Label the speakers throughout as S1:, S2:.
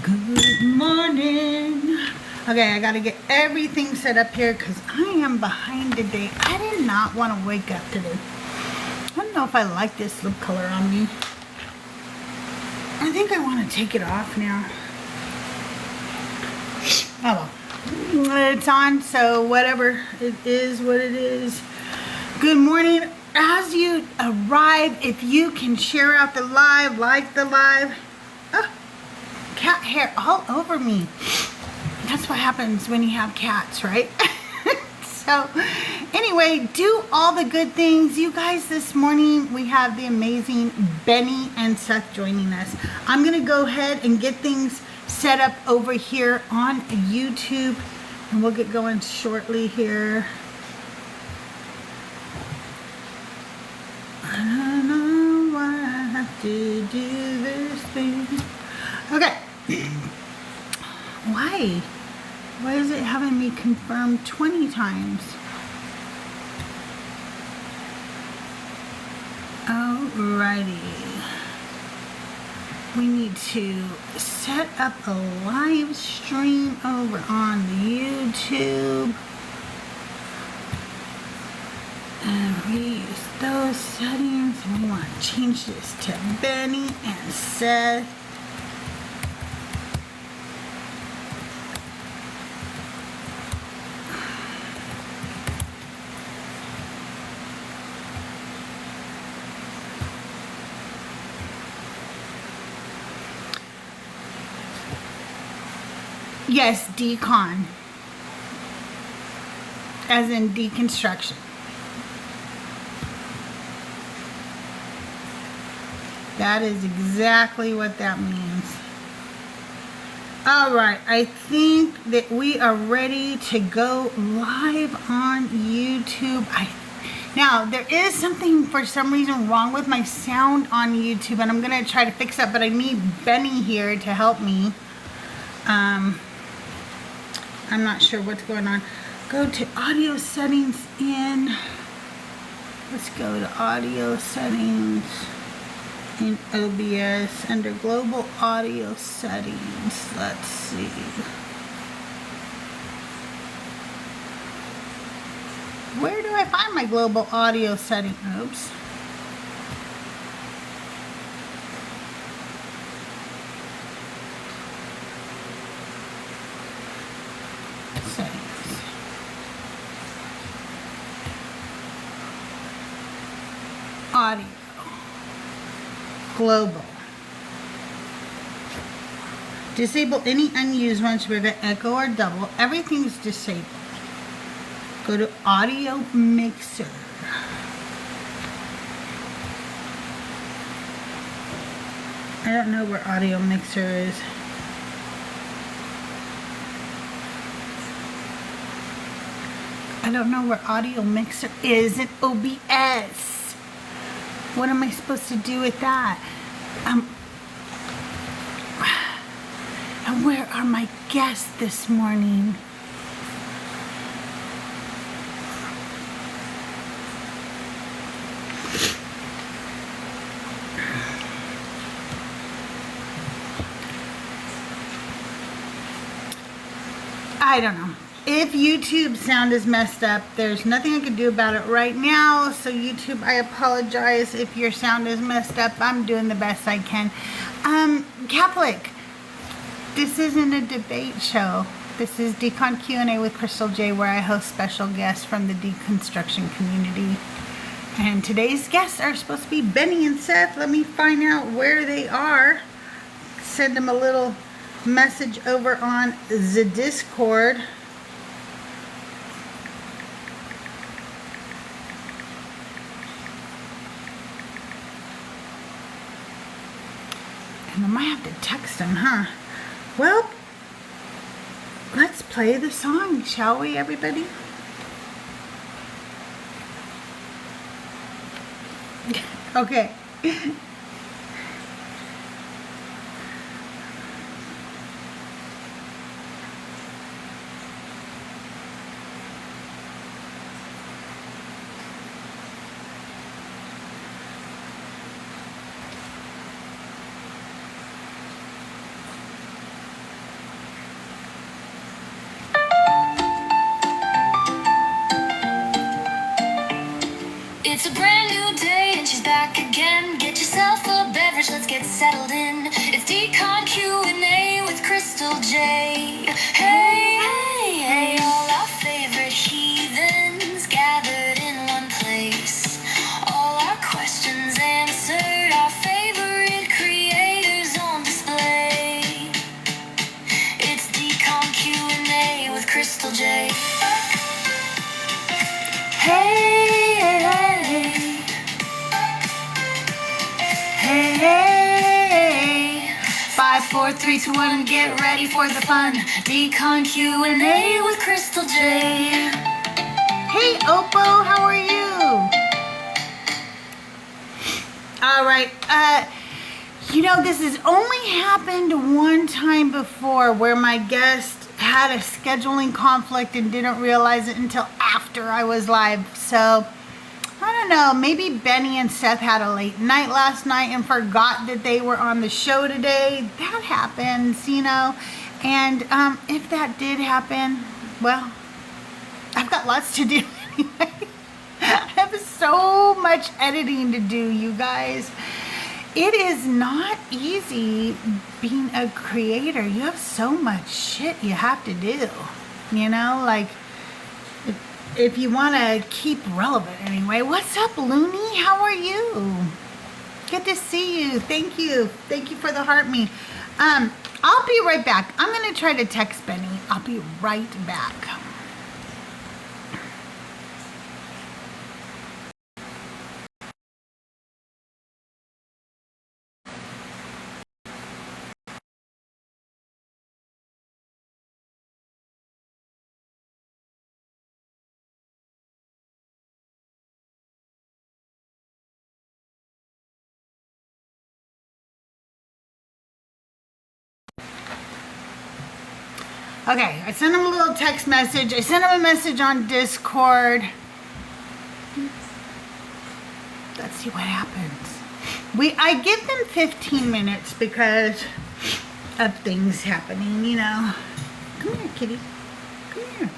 S1: Good morning. Okay, I gotta get everything set up here because I am behind today. I did not want to wake up today. I don't know if I like this lip color on me. I think I want to take it off now. Oh well. It's on, so whatever. It is what it is. Good morning. As you arrive, if you can share out the live, like the live. Oh, cat hair all over me. That's what happens when you have cats, right? So anyway, do all the good things. You guys, this morning we have the amazing Benny and Seth joining us. I'm gonna go ahead and get things set up over here on YouTube, and we'll get going shortly here. I don't know why I have to do this thing. Okay. Why? Why is it having me confirm 20 times? Alrighty. We need to set up a live stream over on YouTube. And we use those settings. And we want to change this to Benny and Seth. Yes, Decon. As in deconstruction. That is exactly what that means. Alright, I think that we are ready to go live on YouTube. Now, there is something for some reason wrong with my sound on YouTube, and I'm going to try to fix that, but I need Benny here to help me. I'm not sure what's going on. Go to audio settings in. Let's go to audio settings in OBS under global audio settings. Let's see. Where do I find my global audio setting? Oops. Audio, global, disable any unused ones to prevent echo or double. Everything's disabled. Go to audio mixer. I don't know where audio mixer is. I don't know where audio mixer is in OBS. What am I supposed to do with that? And where are my guests this morning? I don't know. If YouTube sound is messed up, there's nothing I can do about it right now. So YouTube, I apologize if your sound is messed up. I'm doing the best I can. Catholic, this isn't a debate show. This is Decon Q&A with CrystalJae, where I host special guests from the deconstruction community. And today's guests are supposed to be Benny and Seth. Let me find out where they are. Send them a little message over on the Discord. I might have to text them, huh? Well, let's play the song, shall we, everybody? Okay.
S2: back again. Get yourself a beverage, let's get settled in. It's Decon Q&A with CrystalJae. Hey, hey, hey, all our favorite heathens gathered in one place. All our questions answered, our favorite creators on display. It's Decon Q&A with CrystalJae. Hey, hey, hey, hey. 5, 4, 3, 2, 1, and get ready for the fun. Decon Q&A with CrystalJae.
S1: Hey, Oppo, how are you? All right. This has only happened one time before where my guest had a scheduling conflict and didn't realize it until after I was live. So, I don't know. Maybe Benny and Seth had a late night last night and forgot that they were on the show today. That happens, And if that did happen, well, I've got lots to do anyway. I have so much editing to do, you guys. It is not easy being a creator. You have so much shit you have to do, if you want to keep relevant anyway. What's up, Looney? How are you? Good to see you. Thank you. Thank you for the heart me. I'll be right back. I'm going to try to text Benny. I'll be right back. Okay, I sent him a little text message. I sent him a message on Discord. Let's see what happens. I give them 15 minutes because of things happening, Come here, kitty. Come here.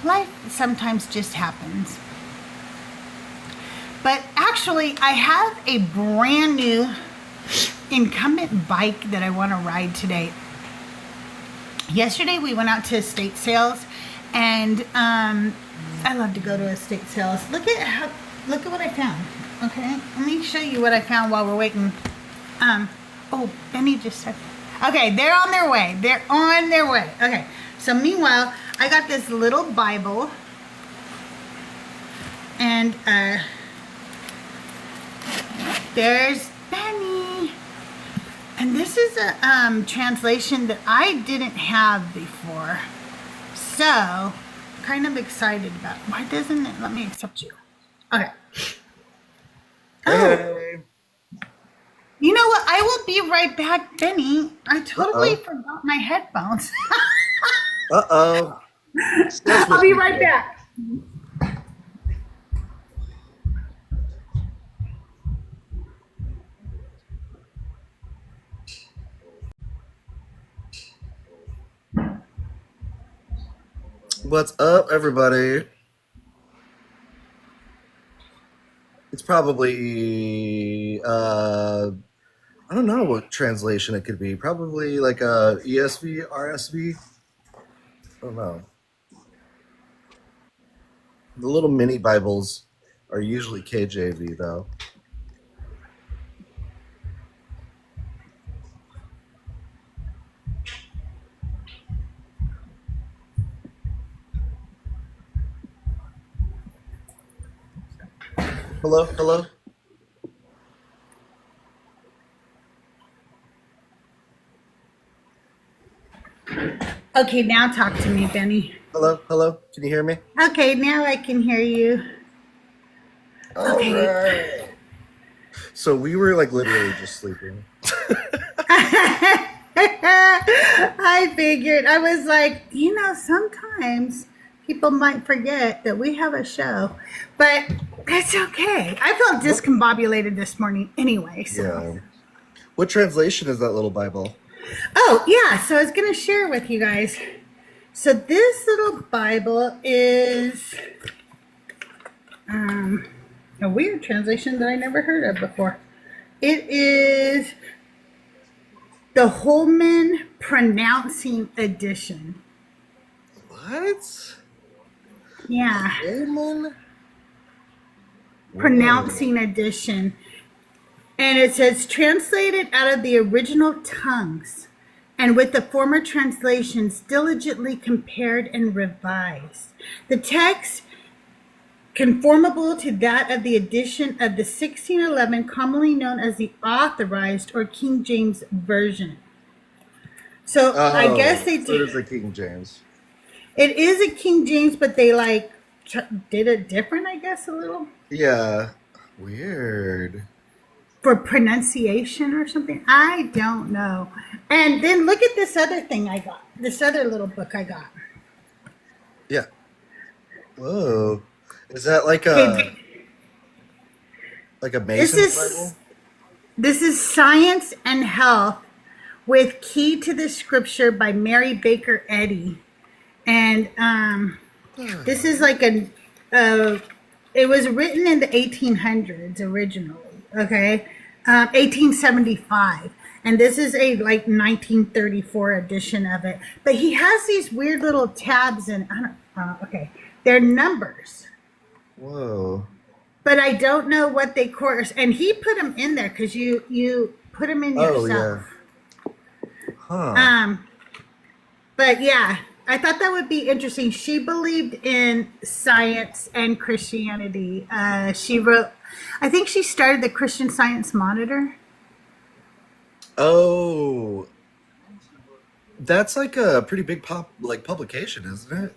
S1: Life sometimes just happens. But actually, I have a brand new incumbent bike that I want to ride today. Yesterday we went out to estate sales, and I love to go to estate sales. Look at what I found. Okay, let me show you what I found while we're waiting. Oh, Benny just said. Okay, they're on their way. They're on their way. Okay, so meanwhile, I got this little Bible, and there's Benny. And this is a translation that I didn't have before. So, kind of excited about it. Why doesn't it let me accept you? Okay.
S3: Hey.
S1: You know what? I will be right back, Benny. I totally forgot my headphones.
S3: Uh-oh.
S1: I'll be right back.
S3: What's up, everybody? It's probably, I don't know what translation it could be. Probably like a ESV, RSV. I don't know. The little mini Bibles are usually KJV, though. Hello, hello.
S1: Okay, now talk to me, Benny.
S3: Hello, hello. Can you hear me?
S1: Okay, now I can hear you.
S3: Okay. All right. So we were like literally just sleeping.
S1: I figured. I was like, sometimes people might forget that we have a show, but it's okay. I felt discombobulated this morning anyway. So.
S3: Yeah. What translation is that little Bible?
S1: Oh, yeah. So I was going to share with you guys. So this little Bible is, a weird translation that I never heard of before. It is the Holman Pronouncing Edition.
S3: What?
S1: Yeah.
S3: Holman?
S1: Pronouncing Edition. And it says, translated out of the original tongues, and with the former translations diligently compared and revised. The text, conformable to that of the edition of the 1611, commonly known as the Authorized or King James Version. So I guess they
S3: So it is the King James.
S1: It is a King James, but they like did it different, I guess, a little.
S3: Yeah. Weird.
S1: For pronunciation or something. I don't know. And then look at this other thing I got. This other little book I got.
S3: Yeah. Whoa. Is that like a Mason's Bible?
S1: This is Science and Health with Key to the Scripture by Mary Baker Eddy. And this is like it was written in the 1800s originally. Okay, 1875, and this is a like 1934 edition of it. But he has these weird little tabs, and okay, they're numbers.
S3: Whoa!
S1: But I don't know what they correspond. And he put them in there because you put them in yourself.
S3: Yeah. Huh.
S1: But yeah, I thought that would be interesting. She believed in science and Christianity. She wrote. I think she started the Christian Science Monitor.
S3: Oh, that's like a pretty big publication, isn't it?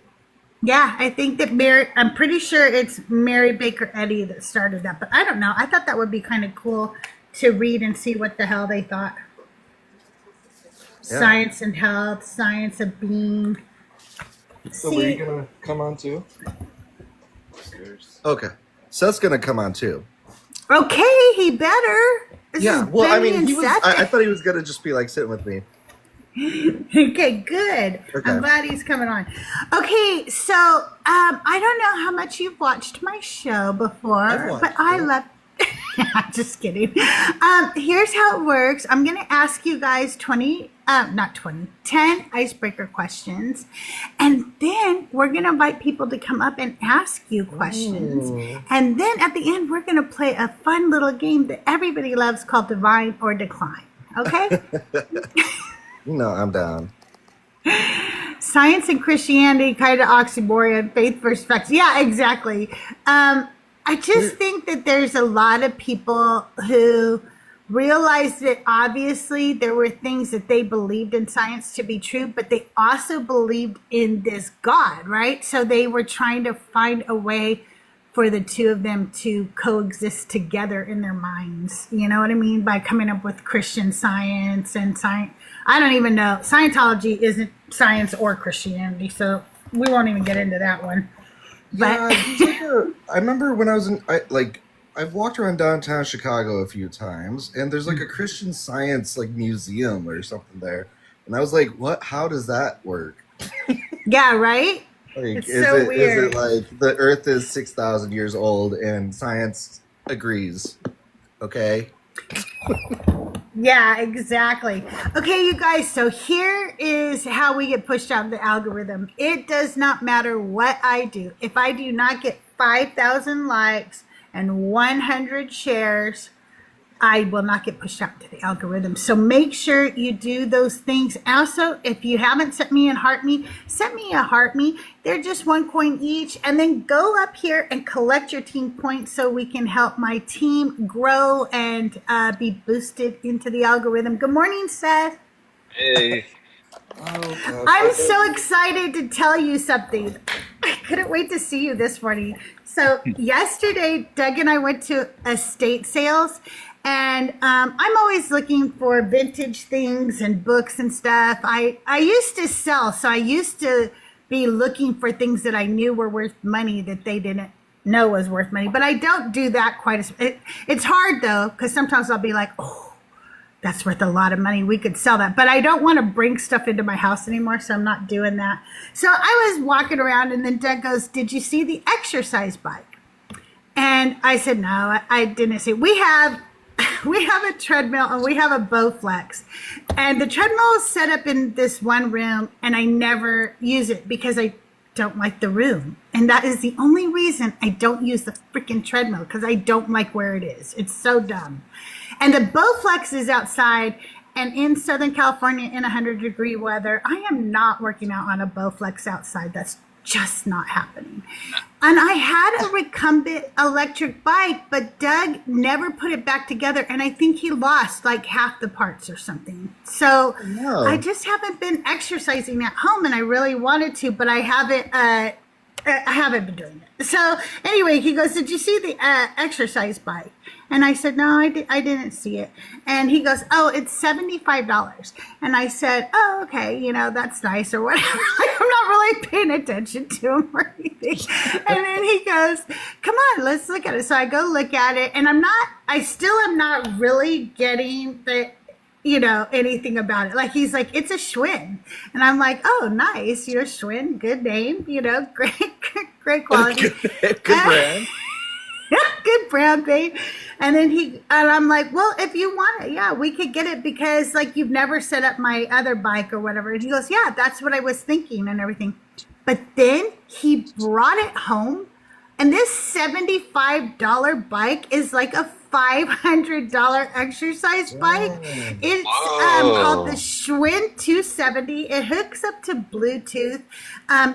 S1: Yeah, I think that I'm pretty sure it's Mary Baker Eddy that started that, but I don't know. I thought that would be kind of cool to read and see what the hell they thought. Yeah. Science and Health, Science of Being.
S3: So were you gonna come on too? Okay. Seth's gonna come on too.
S1: Okay, he better.
S3: Yeah, well, I mean, I thought he was gonna just be like sitting with me.
S1: Okay, good. Okay. I'm glad he's coming on. Okay, so I don't know how much you've watched my show before, but I love. Just kidding. Here's how it works. I'm going to ask you guys 10 icebreaker questions. And then we're going to invite people to come up and ask you questions. Ooh. And then at the end, we're going to play a fun little game that everybody loves called Divine or Decline. Okay?
S3: No, I'm down.
S1: Science and Christianity, kind of oxymoron, faith versus facts. Yeah, exactly. I just think that there's a lot of people who realize that obviously there were things that they believed in science to be true, but they also believed in this God, right? So they were trying to find a way for the two of them to coexist together in their minds. You know what I mean? By coming up with Christian Science and science. I don't even know. Scientology isn't science or Christianity, so we won't even get into that one.
S3: But yeah, I remember when I was I've walked around downtown Chicago a few times, and there's like a Christian Science museum or something there, and I was like, "What? How does that work?"
S1: Yeah, right.
S3: It's so weird. Is it like the Earth is 6,000 years old and science agrees? Okay.
S1: Yeah, exactly. Okay, you guys, so here is how we get pushed out of the algorithm. It does not matter what I do. If I do not get 5,000 likes and 100 shares, I will not get pushed out to the algorithm. So make sure you do those things. Also, if you haven't sent me a heart me, send me a heart me. They're just 1 coin each. And then go up here and collect your team points so we can help my team grow and be boosted into the algorithm. Good morning, Seth.
S4: Hey.
S1: I'm so excited to tell you something. I couldn't wait to see you this morning. So yesterday, Doug and I went to estate sales. And I'm always looking for vintage things and books and stuff. I used to sell, so I used to be looking for things that I knew were worth money that they didn't know was worth money. But I don't do that quite as... It's hard, though, because sometimes I'll be like, oh, that's worth a lot of money. We could sell that. But I don't want to bring stuff into my house anymore, so I'm not doing that. So I was walking around, and then Doug goes, did you see the exercise bike? And I said, no, I didn't see. We have a treadmill and we have a Bowflex. And the treadmill is set up in this one room and I never use it because I don't like the room. And that is the only reason I don't use the freaking treadmill, because I don't like where it is. It's so dumb. And the Bowflex is outside, and in Southern California in 100-degree weather, I am not working out on a Bowflex outside. That's just not happening. And I had a recumbent electric bike, but Doug never put it back together, and I think he lost like half the parts or something. So
S3: No.
S1: I just haven't been exercising at home, and I really wanted to, but I haven't been doing it. So anyway, he goes, did you see the exercise bike? And I said, no, I didn't see it. And he goes, oh, it's $75. And I said, oh, okay, you know, that's nice or whatever. Like, I'm not really paying attention to him or anything. And then he goes, come on, let's look at it. So I go look at it, and I still am not really getting the, you know, anything about it. Like, he's like, it's a Schwinn. And I'm like, oh, nice. You know, Schwinn, good name, you know, great quality.
S3: Good brand.
S1: Good brand, babe. And then I'm like, well, if you want it, yeah, we could get it, because like you've never set up my other bike or whatever. And he goes, yeah, that's what I was thinking and everything. But then he brought it home, and this $75 bike is like a $500 exercise bike. It's called the Schwinn 270. It hooks up to Bluetooth.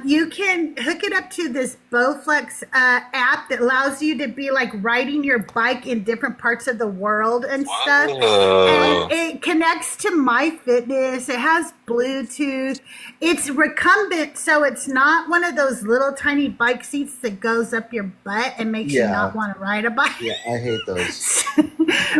S1: You can hook it up to this Bowflex app that allows you to be like riding your bike in different parts of the world and stuff. And it connects to My Fitness. It has Bluetooth. It's recumbent, so it's not one of those little tiny bike seats that goes up your butt and makes you not want to ride a bike.
S3: Yeah, I hate those.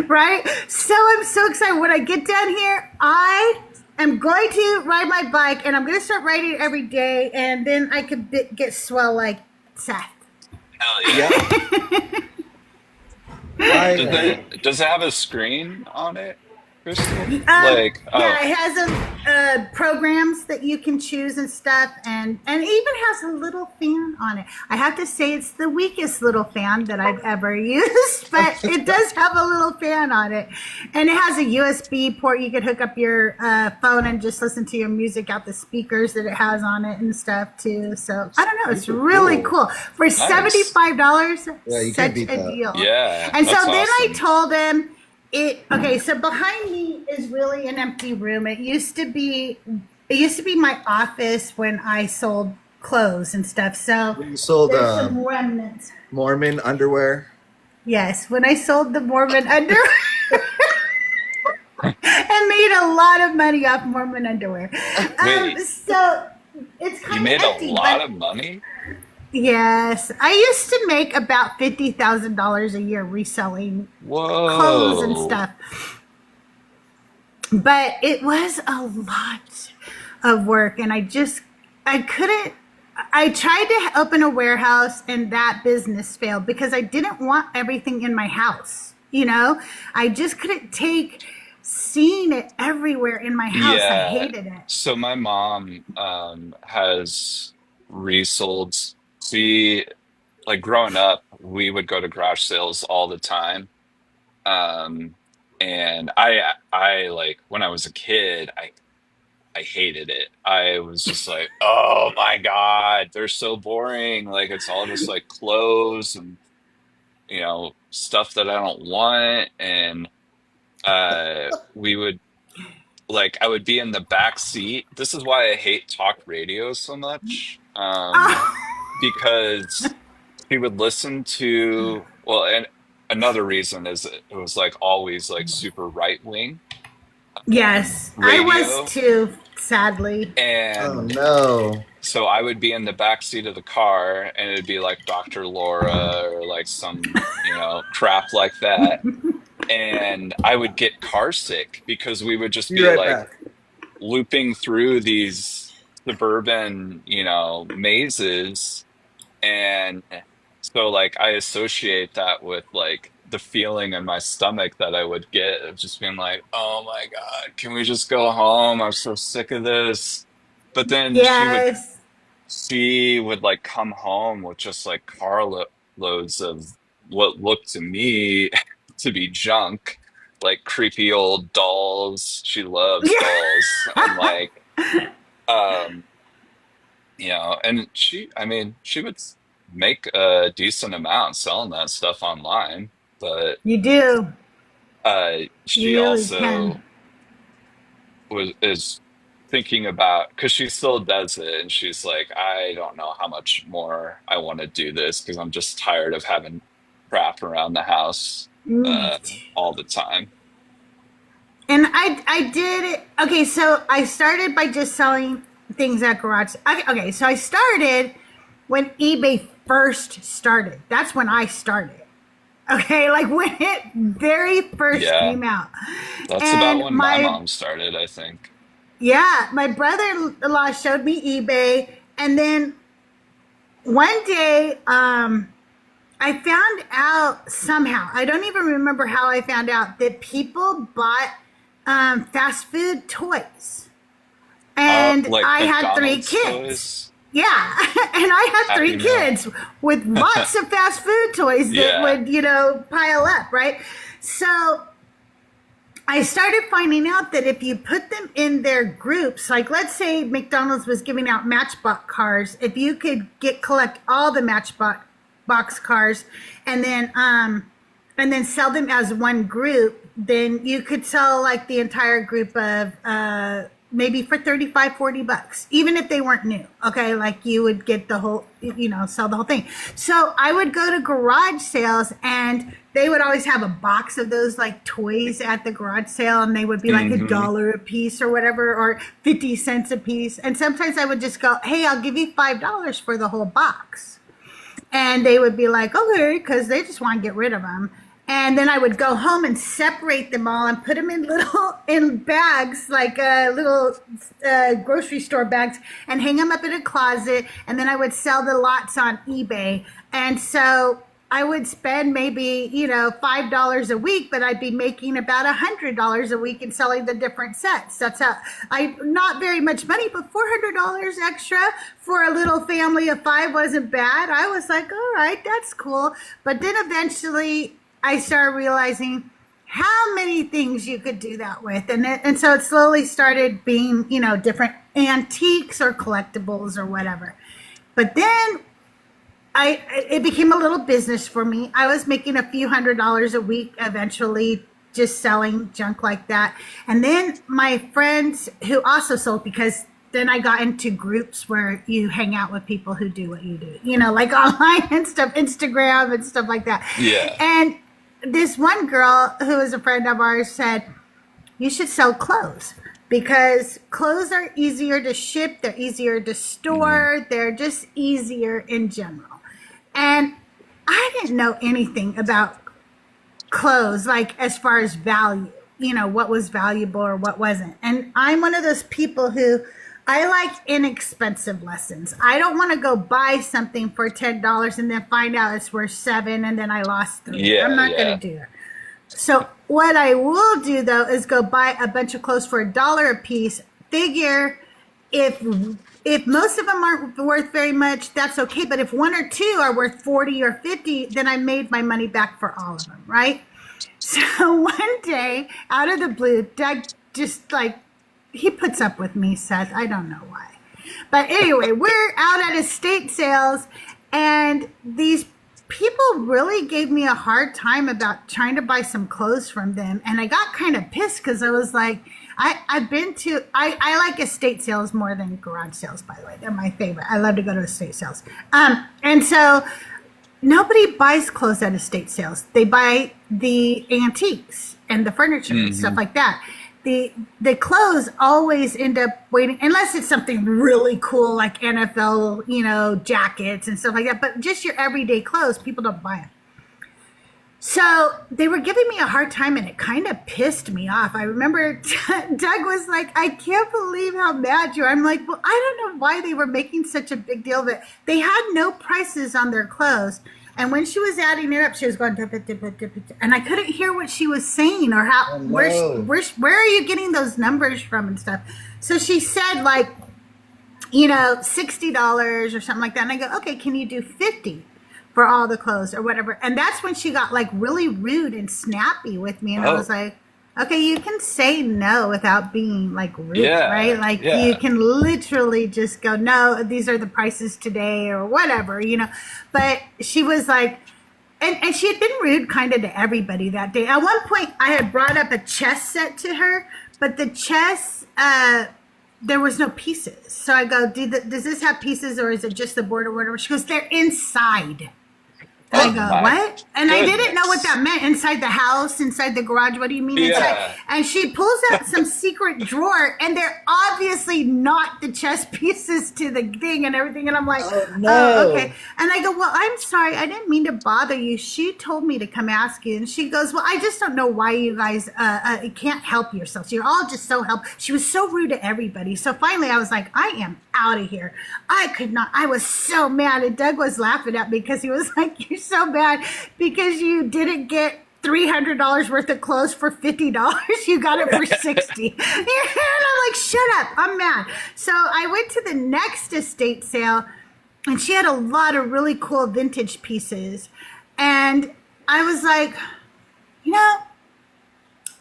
S1: Right? So I'm so excited. When I get down here, I am going to ride my bike, and I'm going to start riding it every day, and then I could get swell like Seth.
S4: Hell yeah.
S3: I,
S4: Does it have a screen on it, Crystal?
S1: Yeah, it has programs that you can choose and stuff, and it even has a little fan on it. I have to say it's the weakest little fan that I've ever used, but it does have a little fan on it. And it has a USB port. You could hook up your phone and just listen to your music out the speakers that it has on it and stuff too. So I don't know, it's really cool. For $75,
S3: you
S1: such
S3: can't beat
S1: a
S3: that.
S1: deal.
S4: Yeah,
S1: And so
S4: that's
S1: then I
S4: awesome.
S1: told him, so behind me is really an empty room. It used to be my office when I sold clothes and stuff. So
S3: you sold
S1: there's some remnants.
S3: Mormon underwear.
S1: Yes, when I sold the Mormon underwear. And made a lot of money off Mormon underwear.
S4: Wait.
S1: So it's kind
S4: You
S1: of
S4: made
S1: empty,
S4: a lot
S1: but
S4: of money?
S1: yes, I used to make about $50,000 a year reselling clothes and
S4: Whoa.
S1: stuff. But it was a lot of work, and I couldn't. I tried to open a warehouse, and that business failed because I didn't want everything in my house. You know, I just couldn't take seeing it everywhere in my house. I
S4: Yeah.
S1: hated it.
S4: So my mom has resold. She, like growing up, we would go to garage sales all the time. Um, and I like when I was a kid, I hated it. I was just like, oh my God, they're so boring. Like it's all just like clothes and stuff that I don't want. And we would I would be in the back seat. This is why I hate talk radio so much. Because she would listen to, well, and another reason is it was like always like super right wing
S1: Yes, I
S4: radio.
S1: was too, sadly.
S3: Oh
S4: And
S3: no.
S4: so I would be in the back seat of the car and it'd be like Dr. Laura or like some, crap like that. And I would get car sick because we would just
S3: Be
S4: be
S3: right
S4: like
S3: back.
S4: looping through these suburban, mazes. And so like I associate that with like the feeling in my stomach that I would get of just being like, oh my God, can we just go home? I'm so sick of this. But then
S1: Yes.
S4: she would like come home with just like loads of what looked to me to be junk, like creepy old dolls. She loves dolls, and like, um, and I mean, she would make a decent amount selling that stuff online, but
S1: You do.
S4: she
S1: You really can.
S4: also is thinking about, because she still does it, and she's like, I don't know how much more I want to do this because I'm just tired of having crap around the house
S1: Mm.
S4: all the time.
S1: And I did it. Okay, so I started by just selling things at garage. Okay, so I started when eBay first started. That's when I started. Okay, like when it very first
S4: Yeah,
S1: came out.
S4: that's about
S1: And
S4: when my mom started, I think.
S1: my brother-in-law showed me eBay, and then one day, I found out somehow, I don't even remember how I found out, that people bought fast food toys. And
S4: Like
S1: I had 3
S4: McDonald's
S1: kids.
S4: toys.
S1: Yeah. And I had
S4: Happy
S1: 3
S4: Meal.
S1: kids with lots of fast food toys that
S4: Yeah.
S1: would, pile up, right? So I started finding out that if you put them in their groups, like let's say McDonald's was giving out Matchbox cars, if you could collect all the Matchbox cars and then sell them as one group, then you could sell like the entire group of maybe for $35-$40, even if they weren't new. Okay, like you would get the whole, sell the whole thing. So I would go to garage sales, and they would always have a box of those like toys at the garage sale, and they would be like $1 a piece or whatever, or 50 cents a piece. And sometimes I would just go, hey, I'll give you $5 for the whole box. And they would be like, okay, because they just want to get rid of them. And then I would go home and separate them all and put them in bags, like little grocery store bags, and hang them up in a closet. And then I would sell the lots on eBay. And so I would spend maybe, $5 a week, but I'd be making about $100 a week in selling the different sets. That's how not very much money, but $400 extra for a little family of 5 wasn't bad. I was like, all right, that's cool. But then eventually I started realizing how many things you could do that with. And so it slowly started being, different antiques or collectibles or whatever. But then it became a little business for me. I was making a few $100s a week eventually, just selling junk like that. And then my friends who also sold, because then I got into groups where you hang out with people who do what you do, like online and stuff, Instagram and stuff like that.
S4: Yeah.
S1: And this one girl who is a friend of ours said, you should sell clothes, because clothes are easier to ship. They're easier to store. They're just easier in general. And I didn't know anything about clothes, like as far as value, what was valuable or what wasn't. And I'm one of those people who, I like inexpensive lessons. I don't want to go buy something for $10 and then find out it's worth $7 and then I lost $3.
S4: Yeah,
S1: I'm not going to do that. So what I will do though is go buy a bunch of clothes for $1 a piece. Figure if most of them aren't worth very much, that's okay. But if 1 or 2 are worth 40 or 50, then I made my money back for all of them, right? So one day, out of the blue, Doug just he puts up with me, Seth. I don't know why. But anyway, we're out at estate sales, and these people really gave me a hard time about trying to buy some clothes from them. And I got kind of pissed because I was like, I like estate sales more than garage sales, by the way. They're my favorite. I love to go to estate sales. And so nobody buys clothes at estate sales. They buy the antiques and the furniture and stuff like that. The clothes always end up waiting, unless it's something really cool like NFL, jackets and stuff like that. But just your everyday clothes, people don't buy them. So they were giving me a hard time, and it kind of pissed me off. I remember Doug was like, I can't believe how mad you are. I'm like, well, I don't know why they were making such a big deal of it. They had no prices on their clothes. And when she was adding it up, she was going, dip it, and I couldn't hear what she was saying or how, where are you getting those numbers from and stuff. So she said $60 or something like that. And I go, okay, can you do 50? for all the clothes or whatever. And that's when she got like really rude and snappy with me. And I was
S4: Oh,
S1: like, okay, you can say no without being like rude, right?
S4: yeah,
S1: Like you
S4: yeah.
S1: can literally just go, no, these are the prices today or whatever, you know. But she was like, and she had been rude kind of to everybody that day. At one point, I had brought up a chess set to her, but the chess, there was no pieces. So I go, does this have pieces or is it just the board or whatever? She goes, they're inside. And I
S4: Oh
S1: go,
S4: my
S1: what? And I didn't know what
S4: goodness.
S1: that meant. Inside the house, inside the garage. What do you mean inside?
S4: Yeah.
S1: And she pulls out some secret drawer, and they're obviously not the chess pieces to the thing and everything. And I'm like,
S3: Oh
S1: oh,
S3: no.
S1: okay. And I go, well, I'm sorry. I didn't mean to bother you. She told me to come ask you. And she goes, well, I just don't know why you guys can't help yourselves. You're all just so help. She was so rude to everybody. So finally, I was like, I am out of here. I could not. I was so mad. And Doug was laughing at me because he was like, you're so mad because you didn't get $300 worth of clothes for $50. You got it for 60. And I'm like, shut up. I'm mad. So I went to the next estate sale and she had a lot of really cool vintage pieces. And I was like, you know,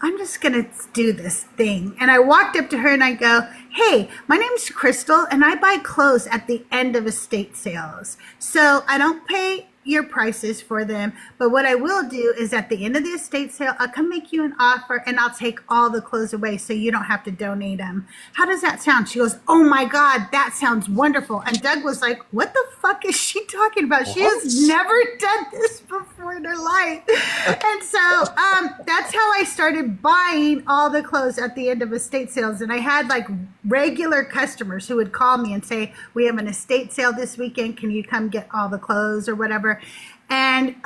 S1: I'm just going to do this thing. And I walked up to her and I go, hey, my name's Crystal and I buy clothes at the end of estate sales. So I don't pay your prices for them. But what I will do is at the end of the estate sale, I'll come make you an offer and I'll take all the clothes away so you don't have to donate them. How does that sound? She goes, oh my God, that sounds wonderful. And Doug was like, what the fuck is she talking about? She has never done this before in her life. And so that's how I started buying all the clothes at the end of estate sales. And I had like regular customers who would call me and say, we have an estate sale this weekend. Can you come get all the clothes or whatever? And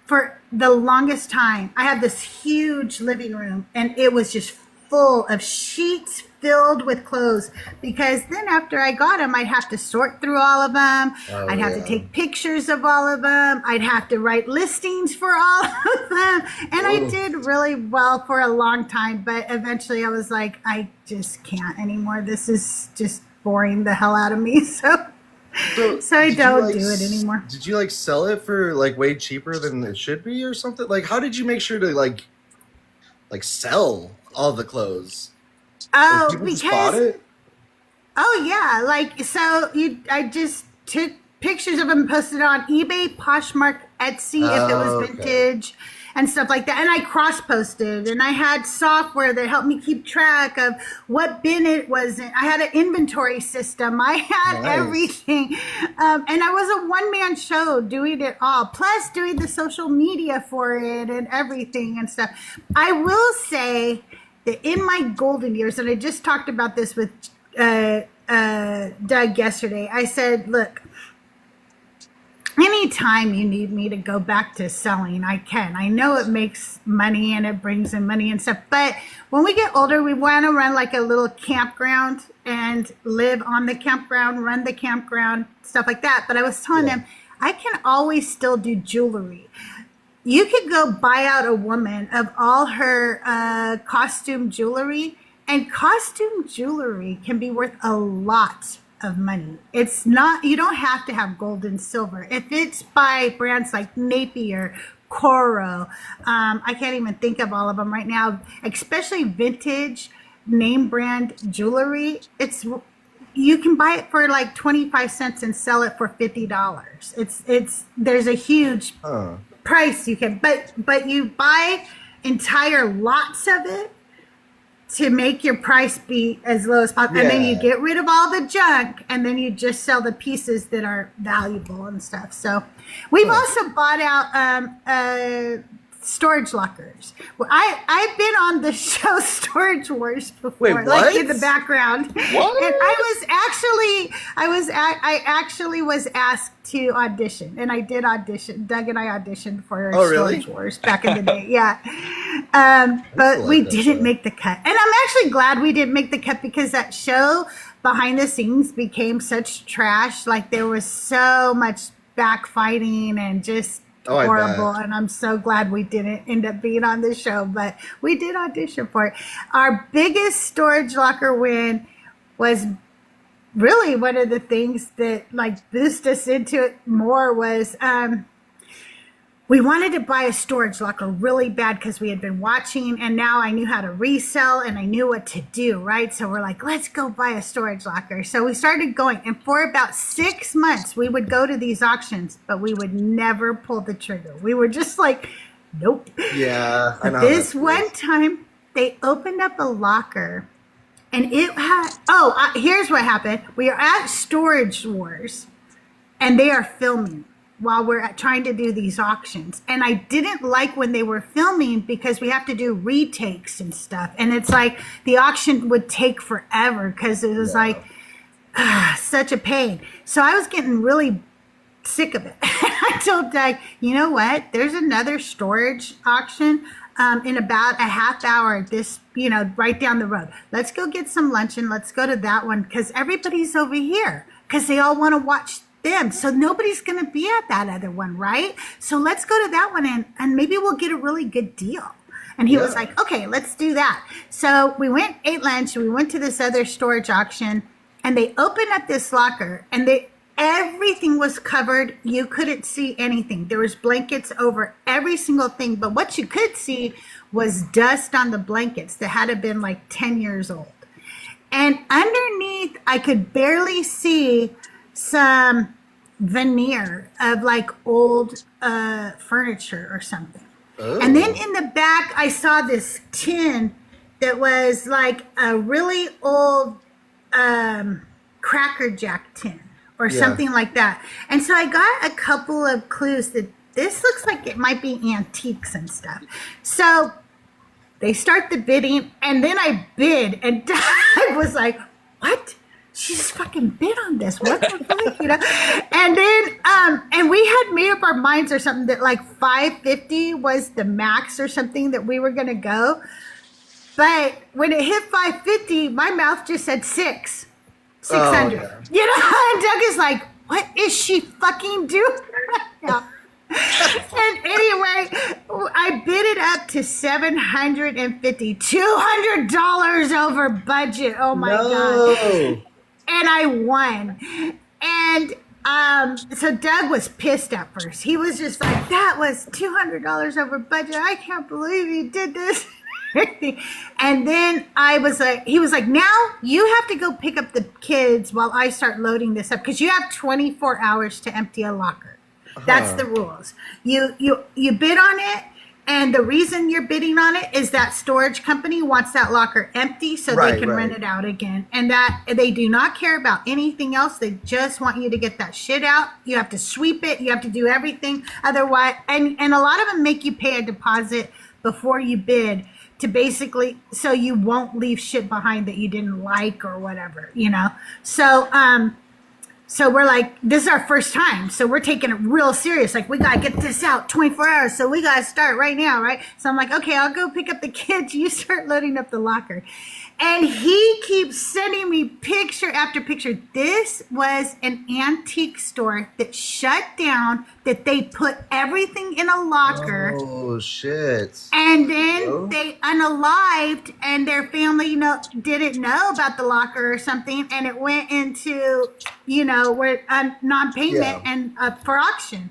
S1: for the longest time, I had this huge living room and it was just full of sheets filled with clothes because then after I got them, I'd have to sort through all of them.
S3: Oh
S1: I'd have to
S3: yeah.
S1: take pictures of all of them. I'd have to write listings for all of them. And I
S3: Oh.
S1: did really well for a long time, but eventually I was like, I just can't anymore. This is just boring the hell out of me. So I
S3: did you,
S1: don't
S3: like,
S1: do it anymore.
S3: Did you like sell it for like way cheaper than it should be or something? Like, how did you make sure to like sell all the clothes? Like,
S1: Oh,
S3: people just bought
S1: because
S3: it?
S1: oh yeah, like so I just took pictures of them and posted it on eBay, Poshmark, Etsy if it
S3: Oh,
S1: was
S3: okay.
S1: vintage and stuff like that. And I cross posted and I had software that helped me keep track of what bin it was in. I had an inventory system. I had
S3: Nice.
S1: everything. And I was a one-man show doing it all, plus doing the social media for it and everything and stuff. I will say that in my golden years, and I just talked about this with Doug yesterday, I said, look, anytime you need me to go back to selling, I can. I know it makes money and it brings in money and stuff. But when we get older, we want to run like a little campground and live on the campground, run the campground, stuff like that. But I was telling
S3: Yeah.
S1: them, I can always still do jewelry. You could go buy out a woman of all her costume jewelry, and costume jewelry can be worth a lot of money. It's not, you don't have to have gold and silver. If it's by brands like Napier, Coro, I can't even think of all of them right now, especially vintage name brand jewelry, you can buy it for like 25 cents and sell it for $50. There's a huge
S3: Huh.
S1: price you can, but you buy entire lots of it to make your price be as low as possible. And then you
S3: Yeah.
S1: get rid of all the junk and then you just sell the pieces that are valuable and stuff. So we've
S3: Huh.
S1: also bought out storage lockers. Well, I've been on the show Storage Wars before,
S3: Wait,
S1: like in
S3: what?
S1: the background.
S4: What?
S1: And I actually was asked to audition, and I did audition. Doug and I auditioned for
S3: Oh, really?
S1: Storage Wars back in the day. Yeah. But
S3: like
S1: we
S3: that
S1: didn't
S3: show.
S1: make the cut. And I'm actually glad we didn't make the cut because that show behind the scenes became such trash. Like there was so much backfighting and just
S3: Oh, I
S1: horrible.
S3: bet.
S1: And I'm so glad we didn't end up being on the show, but we did audition for it. Our biggest storage locker win was really one of the things that like boosted us into it more was we wanted to buy a storage locker really bad because we had been watching, and now I knew how to resell and I knew what to do, right? So we're like, let's go buy a storage locker. So we started going, and for about 6 months, we would go to these auctions, but we would never pull the trigger. We were just like, nope.
S3: Yeah, I know.
S1: This one time, they opened up a locker, and it had, here's what happened. We are at Storage Wars, and they are filming while we're trying to do these auctions. And I didn't like when they were filming because we have to do retakes and stuff. And it's like the auction would take forever because it was like such a pain. So I was getting really sick of it. I told Doug, you know what? There's another storage auction in about a half hour, this, right down the road. Let's go get some lunch and let's go to that one because everybody's over here because they all want to watch them. So nobody's going to be at that other one, right? So let's go to that one and maybe we'll get a really good deal. And he was like, okay, let's do that. So we went, ate lunch, we went to this other storage auction, and they opened up this locker, and everything was covered. You couldn't see anything. There was blankets over every single thing, but what you could see was dust on the blankets that had to been like 10 years old. And underneath, I could barely see some veneer of like old furniture or something. Oh. And then in the back, I saw this tin that was like a really old Cracker Jack tin or something like that. And so I got a couple of clues that this looks like it might be antiques and stuff. So they start the bidding, and then I bid, and I was like, what? She just fucking bid on this. What the fuck, And then, and we had made up our minds or something that like 550 was the max or something that we were going to go. But when it hit 550, my mouth just said 600. Oh, yeah. And Doug is like, what is she fucking doing right now? And anyway, I bid it up to $750, $200 over budget. Oh my God. And I won. And so Doug was pissed at first. He was just like, that was $200 over budget. I can't believe you did this. And then he was like, now you have to go pick up the kids while I start loading this up because you have 24 hours to empty a locker. That's the rules. You bid on it, and the reason you're bidding on it is that storage company wants that locker empty so they can rent it out again. And that they do not care about anything else. They just want you to get that shit out. You have to sweep it. You have to do everything. Otherwise, and a lot of them make you pay a deposit before you bid to basically, so you won't leave shit behind that you didn't like or whatever, So we're like, this is our first time. So we're taking it real serious. Like, we got to get this out 24 hours. So we got to start right now, right? So I'm like, okay, I'll go pick up the kids. You start loading up the locker. And he keeps sending me picture after picture. This was an antique store that shut down, that they put everything in a locker.
S3: Oh, shit.
S1: And then they unalived, and their family didn't know about the locker or something. And it went into, where non-payment and for auction.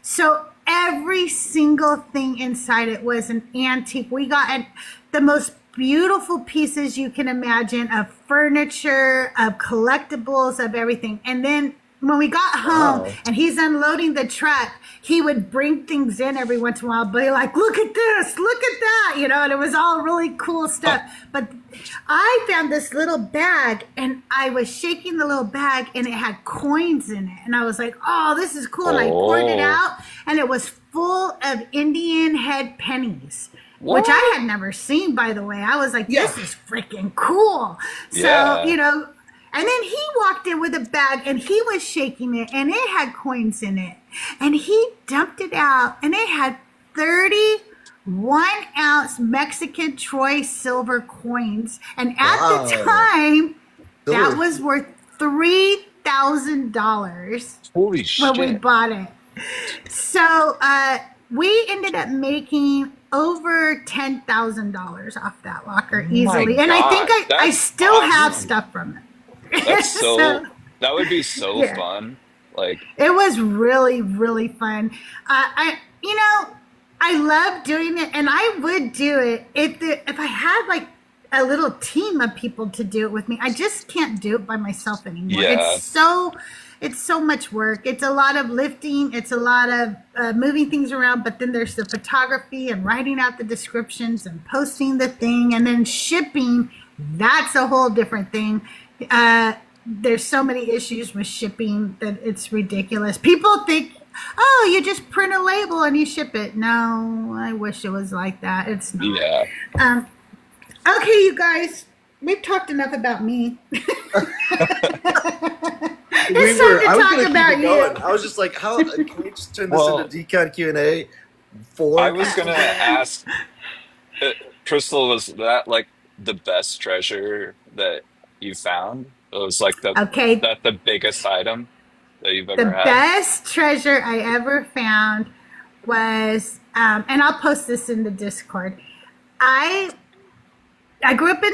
S1: So every single thing inside it was an antique. We got the most beautiful pieces you can imagine of furniture, of collectibles, of everything. And then when we got home and he's unloading the truck, he would bring things in every once in a while, be like, look at this, look at that, and it was all really cool stuff. But I found this little bag, and I was shaking the little bag, and it had coins in it. And I was like, oh, this is cool. And I poured it out, and it was full of Indian head pennies. What? Which I had never seen, by the way. I was like, this is freaking cool. So, and then he walked in with a bag, and he was shaking it, and it had coins in it. And he dumped it out, and it had 31-ounce Mexican Troy silver coins. And at the time, that was worth $3,000.
S4: Holy shit.
S1: When we bought it. So we ended up making over $10,000 off that locker easily. And I think I still have stuff from it.
S4: That's
S1: So,
S4: that would be so
S1: yeah.
S4: fun. Like,
S1: It was really, really fun. You know, I love doing it, and I would do it if I had like a little team of people to do it with me. I just can't do it by myself anymore.
S4: yeah,
S1: It's so much work. It's a lot of lifting. It's a lot of moving things around. But then there's the photography and writing out the descriptions and posting the thing, and then shipping. That's a whole different thing. There's so many issues with shipping that it's ridiculous. People think, oh, you just print a label and you ship it. No, I wish it was like that. It's not.
S4: yeah.
S1: Um, okay, you guys, we've talked enough about me. It's time to
S3: I was
S1: talk
S3: gonna keep
S1: about
S3: it going.
S1: you.
S3: I was just like, how can we just turn this
S4: Well,
S3: into Decon Q&A? For
S4: I was gonna ask, Crystal, was that like the best treasure that you found? It was like
S1: Okay,
S4: the biggest item that you've
S1: the
S4: ever had?
S1: best treasure I ever found was, and I'll post this in the Discord. I I grew up in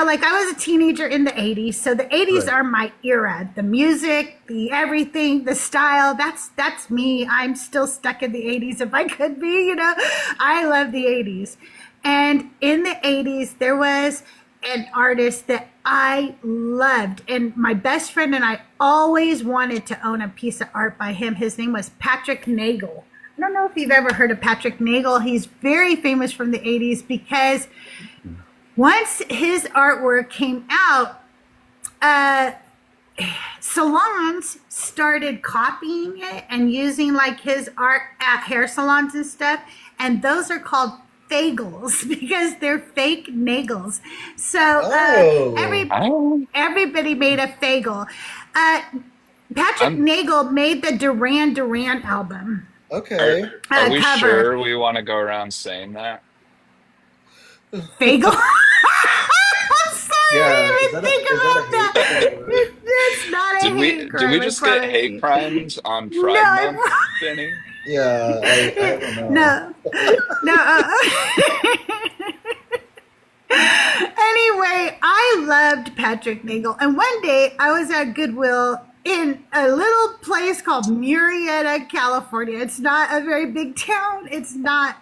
S1: like I was a teenager in the 80s. So the 80s
S3: Right.
S1: are my era. The music, the everything, the style, that's me. I'm still stuck in the 80s if I could be. I love the 80s. And in the 80s, there was an artist that I loved. And my best friend and I always wanted to own a piece of art by him. His name was Patrick Nagel. I don't know if you've ever heard of Patrick Nagel. He's very famous from the 80s because once his artwork came out, salons started copying it and using like his art at hair salons and stuff. And those are called fagels because they're fake nagels. So
S3: Oh.
S1: everybody made a fagel. Patrick
S4: I'm-
S1: Nagel made the Duran Duran album.
S3: Okay.
S4: Are we
S1: cover.
S4: sure we want to go around saying that?
S1: Fagel. I'm sorry,
S3: Yeah,
S1: I didn't
S3: is
S1: even
S3: that a-
S1: think
S3: is that a
S1: about that.
S3: hate crime?
S1: It's not a
S4: Did we
S1: hate crime.
S4: did we
S1: I
S4: just get
S1: promise
S4: hate
S1: you.
S4: crimes on
S1: No,
S4: Pride
S1: I
S4: Month, Benny?
S3: Yeah, I don't know.
S1: Anyway, I loved Patrick Nagel. And one day I was at Goodwill in a little place called Murrieta, California. It's not a very big town. It's not,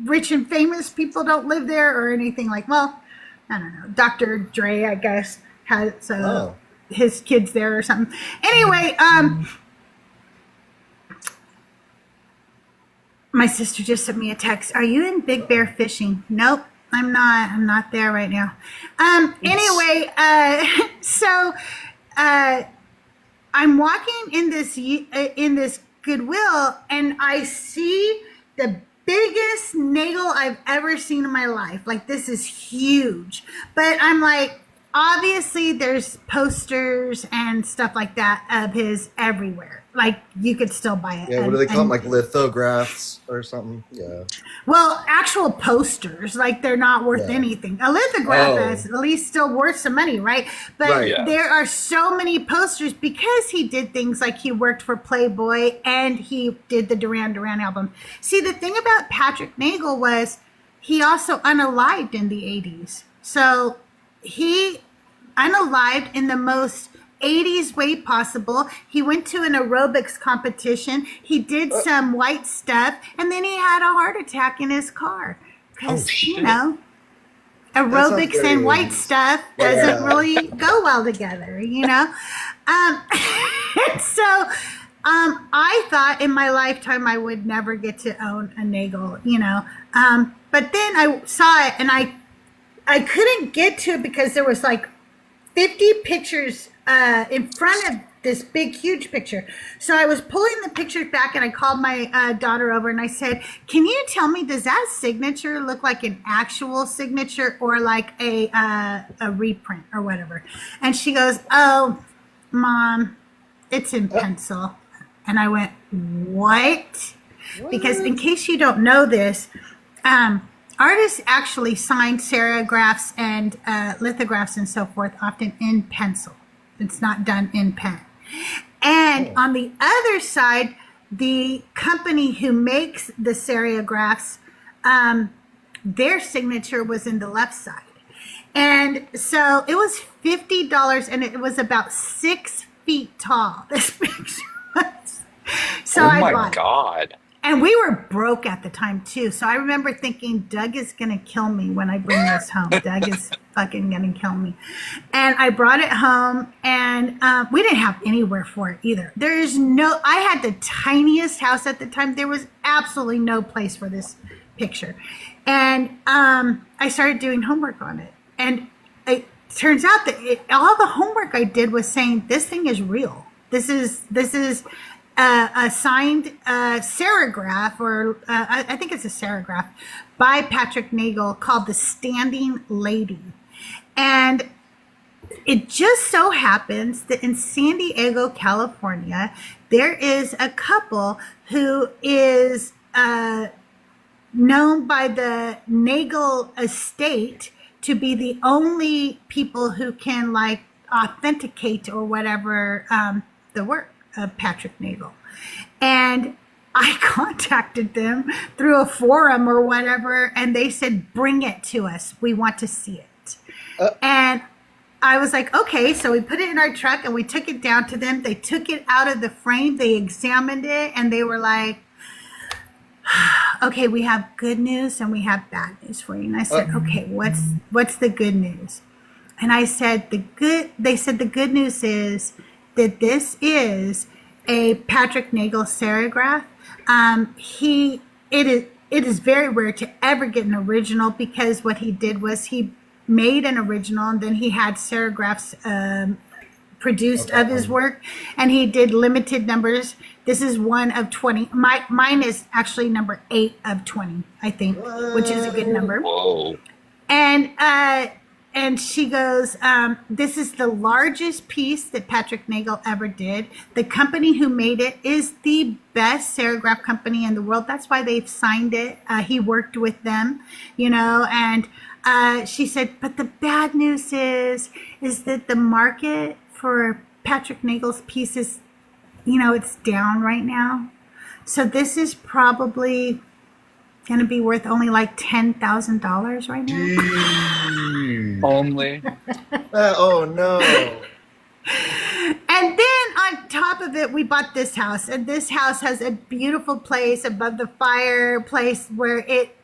S1: rich and famous people don't live there or anything like, well, I don't know. Dr. Dre, I guess, has his kids there or something. Anyway, my sister just sent me a text. Are you in Big Bear fishing? Nope, I'm not. I'm not there right now. Anyway, so I'm walking in this Goodwill, and I see the biggest nagel I've ever seen in my life. Like, this is huge. But I'm like, obviously there's posters and stuff like that of his everywhere. Like, you could still buy it.
S3: Yeah, what do they call them? Like lithographs or something? Yeah.
S1: Well, actual posters, like they're not worth
S3: Yeah.
S1: anything. A lithograph
S3: Oh.
S1: is at least still worth some money, right? But
S3: Right.
S4: Yeah.
S1: there are so many posters because he did things like he worked for Playboy and he did the Duran Duran album. See, the thing about Patrick Nagel was he also unalived in the 80s. So he unalived in the most 80s way possible. He went to an aerobics competition. He did some white stuff, and then he had a heart attack in his car. Because,
S3: Oh, shit.
S1: Aerobics
S3: very-
S1: and white stuff doesn't
S3: Yeah.
S1: really go well together, So I thought in my lifetime I would never get to own a nagel, But then I saw it, and I couldn't get to it because there was like 50 pictures in front of this big, huge picture. So I was pulling the pictures back, and I called my daughter over and I said, can you tell me, does that signature look like an actual signature or like a reprint or whatever? And she goes, oh, Mom, it's in pencil. And I went, what? Because in case you don't know this, artists actually sign serigraphs and lithographs and so forth often in pencil. It's not done in pen. And on the other side, the company who makes the serigraphs, their signature was in the left side. And so it was $50, and it was about 6 feet tall. This picture was. So
S4: Oh
S1: I
S4: my
S1: bought it.
S4: God.
S1: And we were broke at the time too. So I remember thinking, Doug is going to kill me when I bring this home. Doug is fucking going to kill me. And I brought it home, and we didn't have anywhere for it either. I had the tiniest house at the time. There was absolutely no place for this picture. And I started doing homework on it. And it turns out that all the homework I did was saying, this thing is real. This is a signed serigraph, or I think it's a serigraph, by Patrick Nagel called The Standing Lady. And it just so happens that in San Diego, California, there is a couple who is known by the Nagel estate to be the only people who can like authenticate or whatever the work of Patrick Nagel. And I contacted them through a forum or whatever, and they said, bring it to us. We want to see it. And I was like, okay. So we put it in our truck and we took it down to them. They took it out of the frame. They examined it, and they were like, okay, we have good news and we have bad news for you. And I said, okay, what's the good news? And I said, they said the good news is that this is a Patrick Nagel serigraph. It is very rare to ever get an original, because what he did was he made an original and then he had serigraphs produced of his work, and he did limited numbers. This is one of 20. Mine is actually number 8 of 20, I think, which is a good number.
S4: Whoa.
S1: And she goes, this is the largest piece that Patrick Nagel ever did. The company who made it is the best serigraph company in the world. That's why they've signed it. He worked with them, and she said, but the bad news is that the market for Patrick Nagel's pieces, it's down right now. So this is probably going to be worth only like $10,000 right now.
S4: Only.
S3: Oh no.
S1: And then on top of it, we bought this house, and this house has a beautiful place above the fireplace where it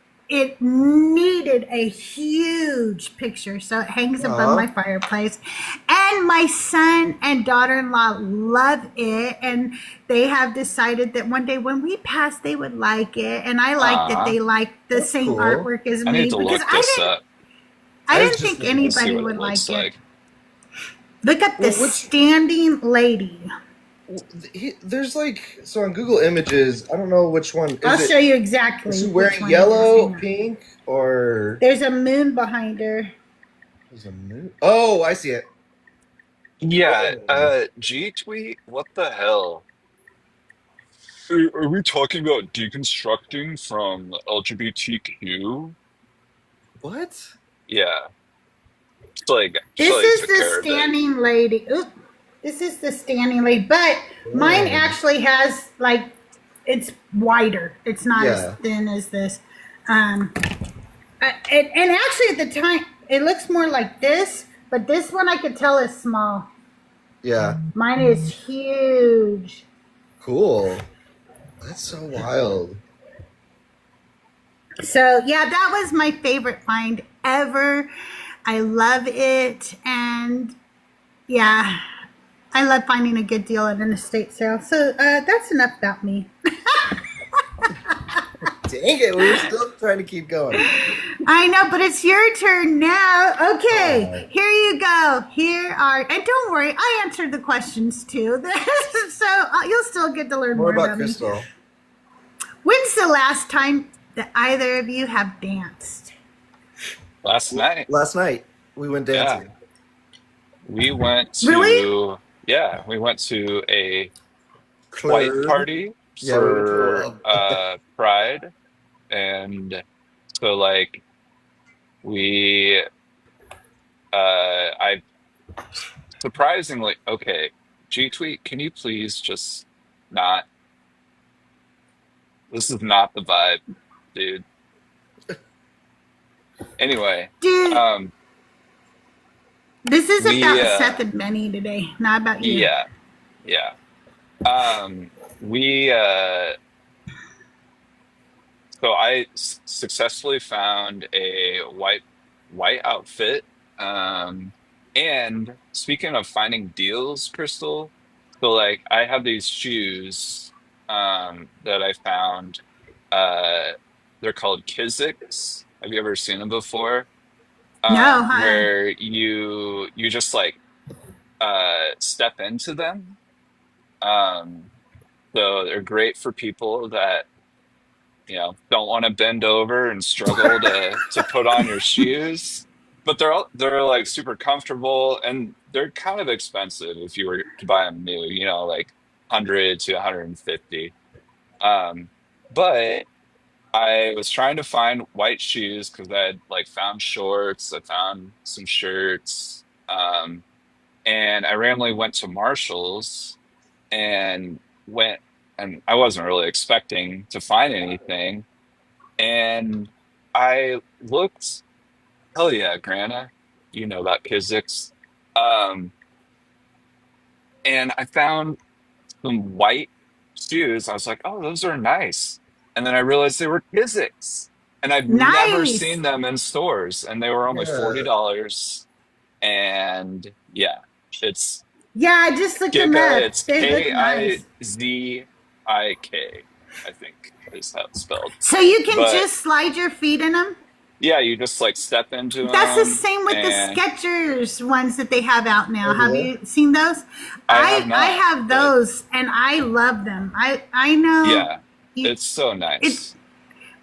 S1: needed a huge picture, so it hangs above my fireplace. And my son and daughter-in-law love it, and they have decided that one day when we pass, they would like it. And I like that they like the same
S3: cool.
S1: artwork as
S4: I
S1: me,
S4: need to
S1: because
S4: look this up.
S1: I didn't
S3: just
S1: think
S3: looking
S4: to see
S1: anybody
S4: what
S1: would
S4: it
S1: like
S4: looks
S1: it.
S4: like.
S1: Look at this Standing Lady.
S3: There's so on Google Images, I don't know which one.
S1: I'll show you exactly.
S3: Is she
S1: which
S3: wearing
S1: one it
S3: yellow,
S1: is. Hang on.
S3: pink, or
S1: There's a moon behind her.
S3: there's a new? Oh, I see it.
S4: Yeah, G tweet? What the hell? Are we talking about deconstructing from LGBTQ?
S3: What?
S4: Yeah. She
S1: This is
S4: took
S1: the
S4: care of it.
S1: Standing Lady. Oop. This is the Standing Lady, but mine actually has it's wider. It's not as thin as this. And actually at the time it looks more like this, but this one I could tell is small.
S3: Yeah.
S1: Mine is huge.
S3: Cool. That's so wild.
S1: So yeah, that was my favorite find ever. I love it, and yeah, I love finding a good deal at an estate sale. So that's enough about me.
S3: Dang it, we were still trying to keep going.
S1: I know, but it's your turn now. Okay, here you go. And don't worry, I answered the questions too. So you'll still get to learn more about me.
S3: Crystal.
S1: When's the last time that either of you have danced?
S4: Last night.
S3: Last night we went dancing.
S4: We went to
S1: Really?
S4: we went to a
S3: Club.
S4: white party
S3: Yeah, we went to a
S4: for
S3: club.
S4: Pride, and so we I surprisingly okay. G tweet, can you please just not? This is not the vibe, dude. Anyway,
S1: Dude, This is
S4: we
S1: about Seth and Benny today, not about you.
S4: yeah, yeah. We So successfully found a white outfit. And speaking of finding deals, Crystal, so like I have these shoes that I found. Uh they're called Kizik's. Have you ever seen them before?
S1: No, huh?
S4: Where you just like step into them. Um so they're great for people that don't want to bend over and struggle to put on your shoes. But they're like super comfortable and they're kind of expensive if you were to buy them new, like 100 to 150. Um, but I was trying to find white shoes because I had like found shorts, I found some shirts, and I randomly went to Marshall's and went, and I wasn't really expecting to find anything. And I looked, hell yeah, Grana, you know about physics. Um, and I found some white shoes. I was like, oh, those are nice. And then I realized they were physics. And I've never
S1: Nice.
S4: seen them in stores. And they were only
S3: Yeah.
S4: $40. And yeah, it's
S1: Yeah, I just looked them
S4: Giga,
S1: up.
S4: it's
S1: They look nice.
S4: Kizzik, I think is how it's spelled.
S1: So you can
S4: But
S1: just slide your feet in them?
S4: yeah, you just like step into
S1: That's the
S4: them,
S1: same with the
S4: and
S1: Skechers ones that they have out now.
S3: Oh,
S1: Have
S3: yeah.
S1: you seen those?
S4: I have
S1: I
S4: not,
S1: have
S4: but
S1: those and I love them. I know
S4: yeah,
S1: you
S4: it's so
S1: it
S4: nice.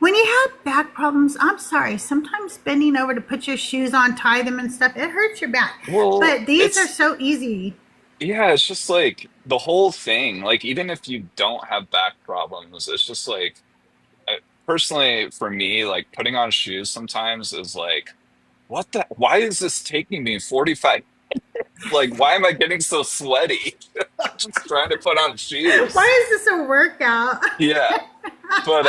S1: when you have back problems, I'm sorry, sometimes bending over to put your shoes on, tie them and stuff, it hurts your back.
S4: Well,
S1: But these are so easy.
S4: yeah, it's just like the whole thing. Like, even if you don't have back problems, it's just like, I, personally, for me, like putting on shoes sometimes is like, why is this taking me 45? Like, why am I getting so sweaty? Just trying to put on shoes.
S1: Why is this a workout?
S4: Yeah. But,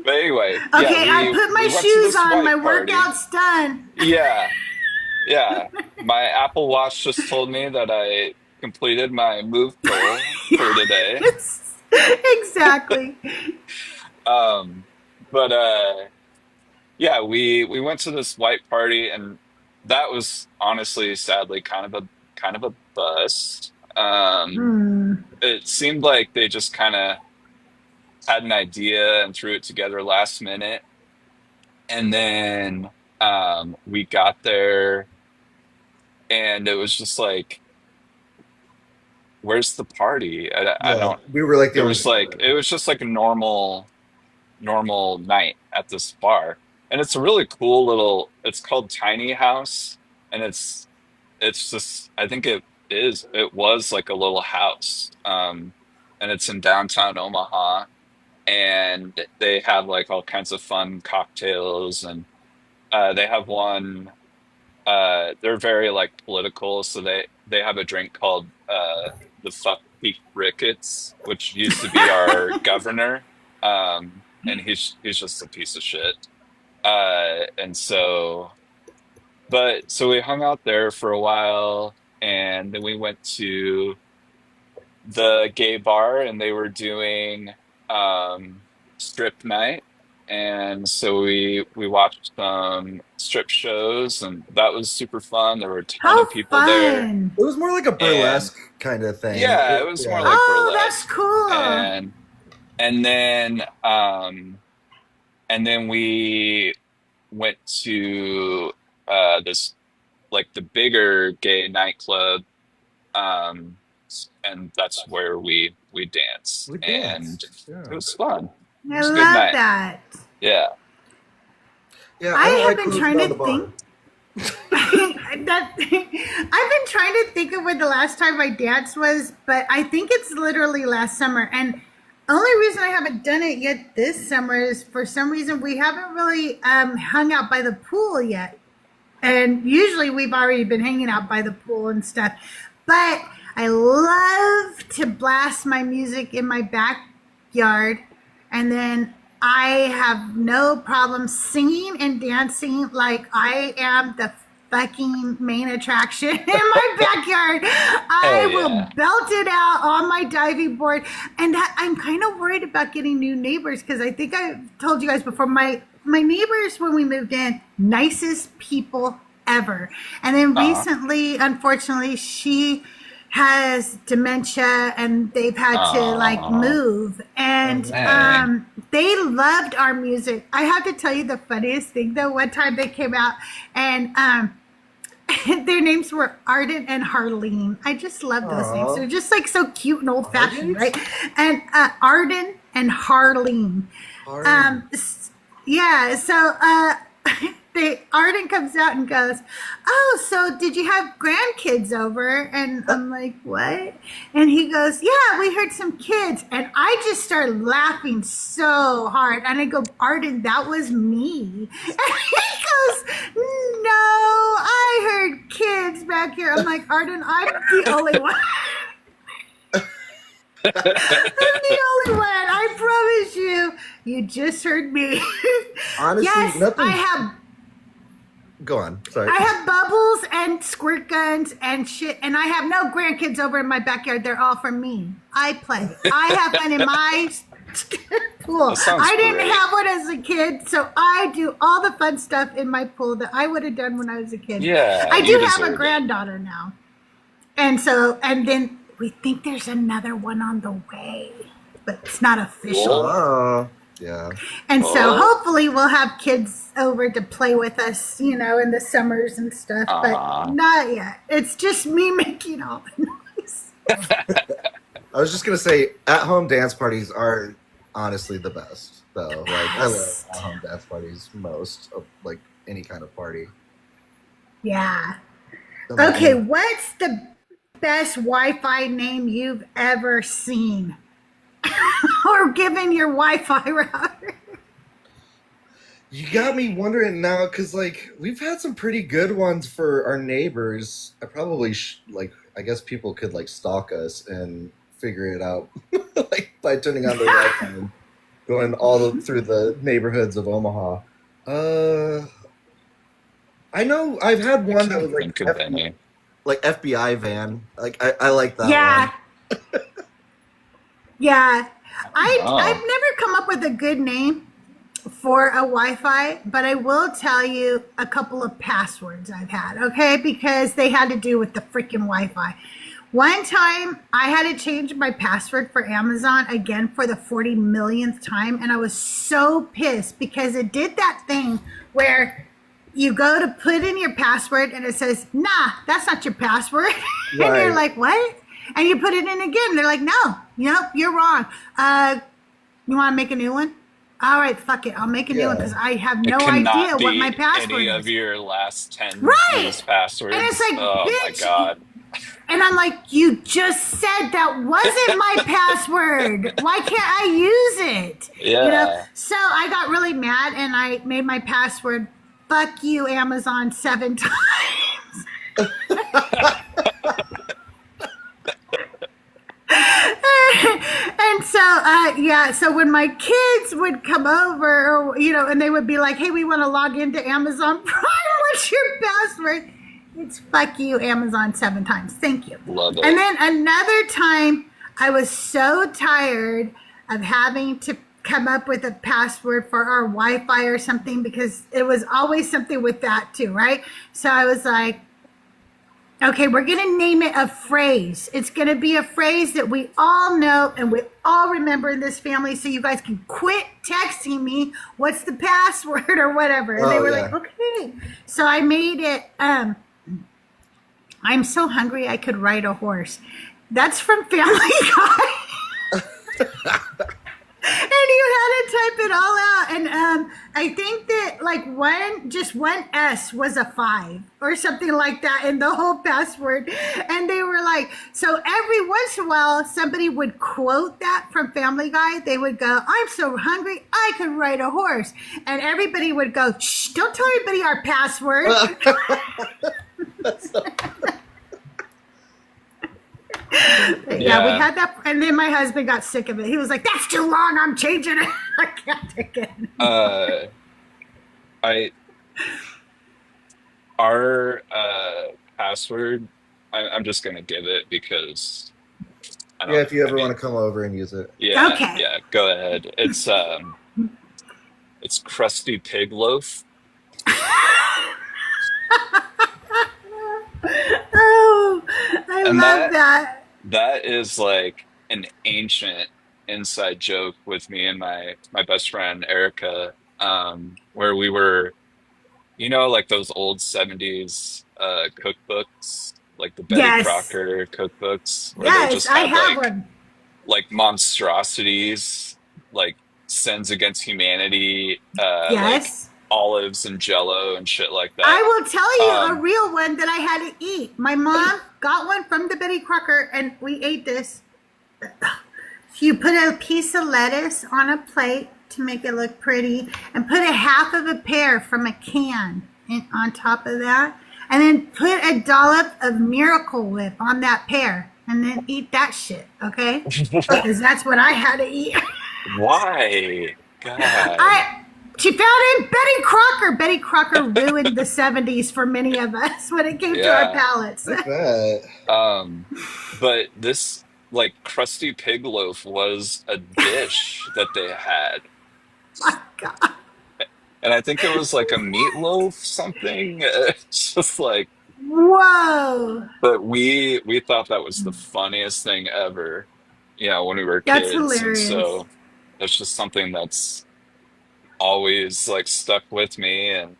S4: but anyway, yeah,
S1: Okay, I
S4: we
S1: put my
S4: we went to
S1: shoes
S4: this
S1: on. My
S4: white party.
S1: workout's done.
S4: Yeah. Yeah, my Apple Watch just told me that I completed my move goal for today.
S1: Yes, exactly.
S4: Um, but yeah, we went to this white party, and that was honestly, sadly, kind of a bust.
S1: Hmm.
S4: It seemed like they just kind of had an idea and threw it together last minute, and then we got there, and it was just like, where's the party? I
S3: Yeah.
S4: don't.
S3: We were like the
S4: It
S3: only
S4: was
S3: people
S4: like
S3: there.
S4: it was just like a normal night at this bar, and it's a really cool little. It's called Tiny House, and it's just, I think it was like a little house, and it's in downtown Omaha, and they have like all kinds of fun cocktails, and they have one. They're very like political, so they have a drink called the Fuck Pete Ricketts, which used to be our governor, and he's just a piece of shit. And so we hung out there for a while, and then we went to the gay bar, and they were doing strip night, and so we watched some strip shows, and that was super fun. There were a ton
S1: How
S4: of people there,
S1: fun.
S3: It was more like a
S4: and
S3: burlesque kind of thing.
S4: yeah, it was more
S3: Yeah.
S4: like
S1: Oh, that's
S4: burlesque,
S1: cool.
S4: and and then um and then we went to this, like, the bigger gay nightclub, um and that's where we danced,
S3: We
S4: and
S3: danced.
S4: it
S3: Yeah.
S4: was fun. It
S1: I
S4: was a good
S1: love
S4: night.
S1: that.
S4: Yeah.
S3: Yeah,
S1: I
S3: I don't
S1: have
S3: like
S1: been
S3: closing
S1: trying
S3: down
S1: to
S3: the bar.
S1: think. I've been trying to think of when the last time I danced was, but I think it's literally last summer. And only reason I haven't done it yet this summer is for some reason we haven't really hung out by the pool yet. And usually we've already been hanging out by the pool and stuff. But I love to blast my music in my backyard. And then I have no problem singing and dancing like I am the fucking main attraction in my backyard. I will belt it out on my diving board. And I'm kind of worried about getting new neighbors because I think I told you guys before, my neighbors when we moved in, nicest people ever. And then recently, unfortunately, she has dementia and they've had to like move, and they loved our music. I have to tell you the funniest thing though. One time they came out and their names were Arden and Harleen. I just love those names. They're just like so cute and old fashioned, right? And Arden and Harleen. Yeah, so Arden comes out and goes, "Oh, so did you have grandkids over?" And I'm like, "What?" And he goes, "Yeah, we heard some kids." And I just started laughing so hard. And I go, "Arden, that was me." And he goes, "No, I heard kids back here." I'm like, "Arden, I'm the only one." I'm the only one. I promise you. You just heard me.
S3: Honestly,
S1: yes,
S3: nothing.
S1: I have.
S3: Go on. Sorry.
S1: I have bubbles and squirt guns and shit, and I have no grandkids over in my backyard. They're all from me. I play. I have fun in my pool. I didn't have one as a kid, so I do all the fun stuff in my pool that I would have done when I was a kid.
S4: Yeah,
S1: I do have a granddaughter now, and then we think there's another one on the way, but it's not official.
S3: Yeah.
S1: And so hopefully we'll have kids over to play with us, in the summers and stuff, but not yet. It's just me making all the noise.
S3: I was just going to say, at-home dance parties are honestly the best, though. Like, I love at-home dance parties most of, like, any kind of party.
S1: Yeah. Okay, what's the best Wi-Fi name you've ever seen? Or given your Wi-Fi router?
S3: You got me wondering now, because, like, we've had some pretty good ones for our neighbors. I probably, I guess people could, like, stalk us and figure it out, like, by turning on the Wi-Fi and going through the neighborhoods of Omaha. I know I've had one that was, like FBI van. Like, I like that one. Yeah, I've never come up with a good name for a Wi-Fi, but I will tell you a couple of passwords I've had, okay? Because they had to do with the freaking Wi-Fi. One time, I had to change my password for Amazon again for the 40 millionth time, and I was so pissed because it did that thing where you go to put in your password and it says, "Nah, that's not your password." Right. And you're like, "What?" And you put it in again. They're like, "No, you're wrong. You want to make a new one? All right, fuck it. I'll make a new one because I have no idea what my password
S4: any
S1: is."
S4: of your last 10 passwords.
S1: And it's like,
S4: oh
S1: bitch.
S4: My God.
S1: And I'm like, "You just said that wasn't my password. Why can't I use it?"
S4: Yeah.
S1: So I got really mad and I made my password, "Fuck you, Amazon," 7 times. And so, so when my kids would come over, or, and they would be like, "Hey, we want to log into Amazon Prime. What's your password?" It's "Fuck you, Amazon," 7 times. Thank you.
S4: Love it.
S1: And then another time, I was so tired of having to come up with a password for our Wi-Fi or something, because it was always something with that too, right? So I was like, okay, we're going to name it a phrase. It's going to be a phrase that we all know and we all remember in this family, so you guys can quit texting me, "What's the password?" or whatever. And they were like, okay. So I made it, "I'm so hungry I could ride a horse." That's from Family Guy. And you had to type it all out. And I think that like one S was a 5 or something like that in the whole password. And they were like, so every once in a while, somebody would quote that from Family Guy. They would go, "I'm so hungry, I could ride a horse." And everybody would go, "Shh, don't tell anybody our password." Yeah, we had that, and then my husband got sick of it. He was like, "That's too long. I'm changing it. I can't take it."
S4: Our password, I'm just gonna give it because I
S3: Yeah,
S4: don't.
S3: if you
S4: I
S3: ever want
S4: mean,
S3: to come over and use it.
S4: yeah,
S1: Okay.
S4: yeah. Go ahead. It's crusty pig loaf,
S1: Oh, I
S4: and
S1: love
S4: that
S1: that.
S4: that is like an ancient inside joke with me and my best friend Erica, where we were, like those old 70s cookbooks, like the Betty
S1: Yes.
S4: Crocker cookbooks, where they
S1: Yes,
S4: just
S1: I
S4: had
S1: have
S4: like
S1: one.
S4: monstrosities, like sins against humanity, like
S1: Yes.
S4: olives and jello and shit like that.
S1: I will tell you a
S4: Um,
S1: real one that I had to eat. My mom got one from the Betty Crocker, and we ate this. You put a piece of lettuce on a plate to make it look pretty, and put a half of a pear from a can on top of that, and then put a dollop of Miracle Whip on that pear, and then eat that shit, okay? Because that's what I had to eat.
S4: why? God.
S1: I She found in Betty Crocker. Betty Crocker ruined the 70s for many of us when it came to our
S4: Yeah.
S1: palates.
S3: Like that.
S4: But this like crusty pig loaf was a dish that they had.
S1: My God.
S4: And I think it was like a meatloaf something. It's just like,
S1: Whoa.
S4: but we thought that was the funniest thing ever, when we were
S1: That's
S4: kids. And
S1: hilarious.
S4: so it's just something that's always like stuck with me, and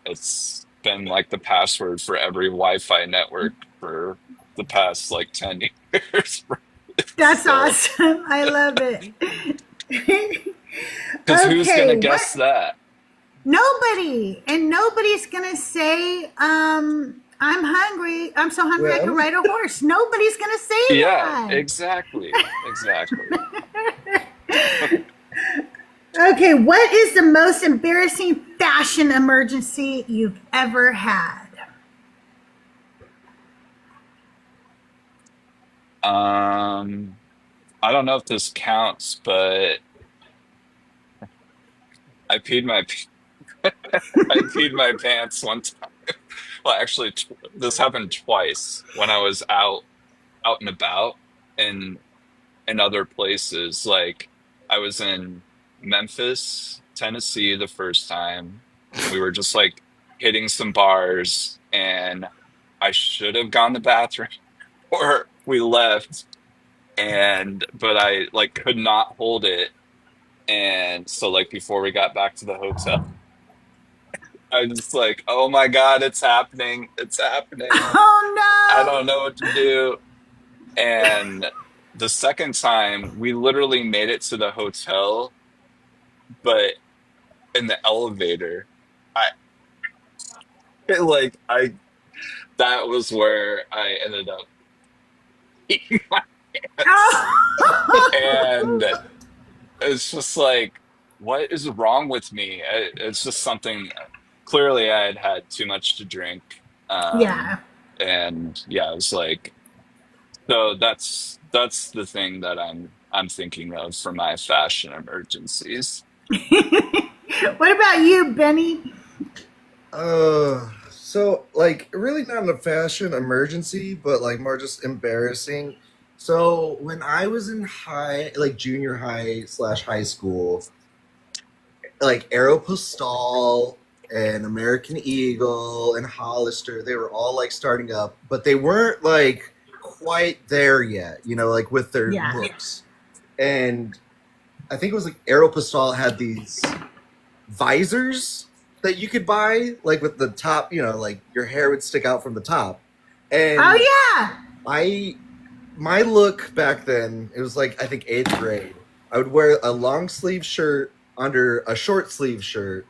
S4: it's been like the password for every Wi-Fi network for the past like 10 years.
S1: That's
S4: So,
S1: awesome. I love it.
S4: because who's gonna
S1: Okay, what?
S4: guess that?
S1: Nobody. And nobody's going to say, I'm hungry. I'm so hungry I could
S3: Well,
S1: ride a horse. Nobody's going to say
S4: Yeah,
S1: that.
S4: exactly. Exactly.
S1: Okay, what is the most embarrassing fashion emergency you've ever had?
S4: I don't know if this counts, but I peed my I peed my pants one time. Well, actually, this happened twice when I was out and about in other places. Like I was in Memphis, Tennessee the first time. We were just like hitting some bars, and I should have gone to the bathroom or we left, and but I like could not hold it. And so like before we got back to the hotel, I was just like, "Oh my God, it's happening. It's happening. I
S1: Oh
S4: don't know what to do." And the second time, we literally made it to the hotel, but in the elevator, I I that was where I ended up peeing my pants. And
S1: no!
S4: it's just like, what is wrong with me? It's just something. Clearly, I had had too much to drink,
S1: Yeah.
S4: and yeah, it's like, so that's the thing that I'm thinking of for my fashion emergencies.
S1: What about you, Benny?
S3: So like really not a fashion emergency, but like more just embarrassing. So when I was in like junior high slash high school, like Aeropostale and American Eagle and Hollister, they were all like starting up, but they weren't like quite there yet, like with their
S1: Yeah.
S3: looks. And I think it was like Aeropostale had these visors that you could buy, like with the top, like your hair would stick out from the top. And
S1: Oh, yeah.
S3: my look back then, it was like I think 8th grade. I would wear a long sleeve shirt under a short sleeve shirt,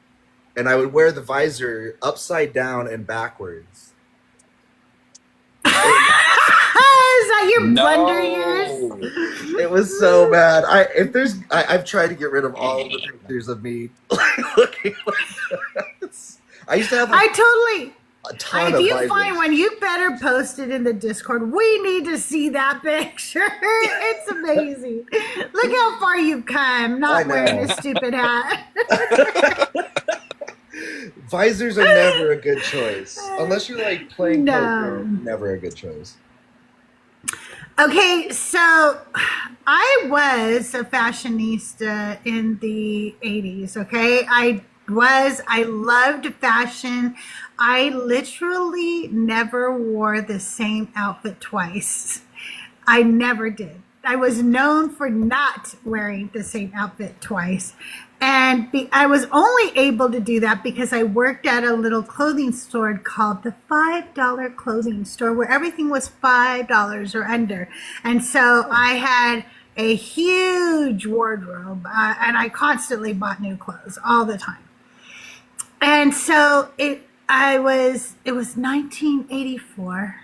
S3: and I would wear the visor upside down and backwards.
S1: Is that your blunder
S4: No.
S1: years?
S3: It was so bad. I've tried to get rid of all the pictures of me looking like that. I used to have like,
S1: I totally.
S3: a ton
S1: If
S3: of
S1: you
S3: visors.
S1: find one, you better post it in the Discord. We need to see that picture. It's amazing. Look how far you've come,
S3: I
S1: not
S3: know.
S1: wearing a stupid hat.
S3: Visors are never a good choice. Unless you're like playing poker,
S1: No.
S3: never a good choice.
S1: Okay, so I was a fashionista in the 80s, okay? I loved fashion. I literally never wore the same outfit twice. I never did. I was known for not wearing the same outfit twice. And I was only able to do that because I worked at a little clothing store called the $5 clothing store where everything was $5 or under. And so I had a huge wardrobe and I constantly bought new clothes all the time. And so it was 1984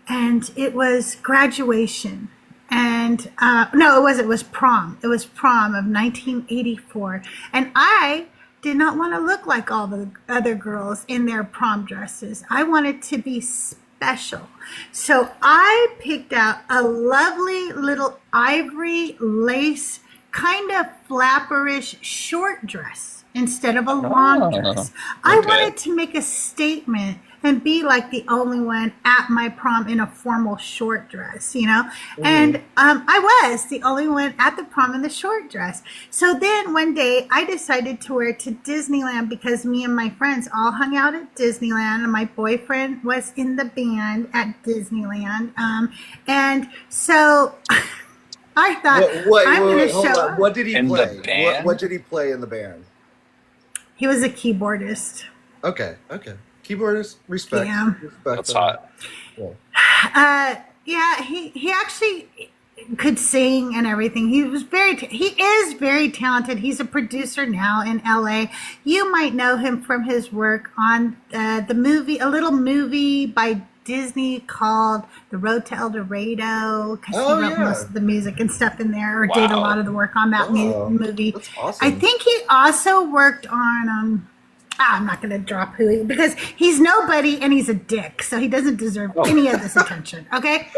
S1: and it was graduation. And no, it wasn't. It was prom. It was prom of 1984. And I did not want to look like all the other girls in their prom dresses. I wanted to be special. So I picked out a lovely little ivory lace, kind of flapperish short dress instead of a long dress. I wanted to make a statement and be like the only one at my prom in a formal short dress, you know? And I was the only one at the prom in the short dress. So then one day I decided to wear it to Disneyland because me and my friends all hung out at Disneyland and my boyfriend was in the band at Disneyland. And so I thought, I'm going to show up.
S3: What did he
S4: In
S3: play?
S4: the band?
S3: What did he play in the band?
S1: He was a keyboardist.
S3: Okay. Keyboardist, respect.
S1: Yeah.
S3: Respect.
S4: That's hot.
S3: Yeah.
S1: Yeah, he actually could sing and everything. He is very talented. He's a producer now in LA. You might know him from his work on a little movie by Disney called The Road to El Dorado, because he wrote most of the music and stuff in there, or did a lot of the work on that movie.
S3: That's awesome.
S1: I think he also worked on I'm not going to drop who he, because he's nobody and he's a dick, so he doesn't deserve any of this attention. Okay.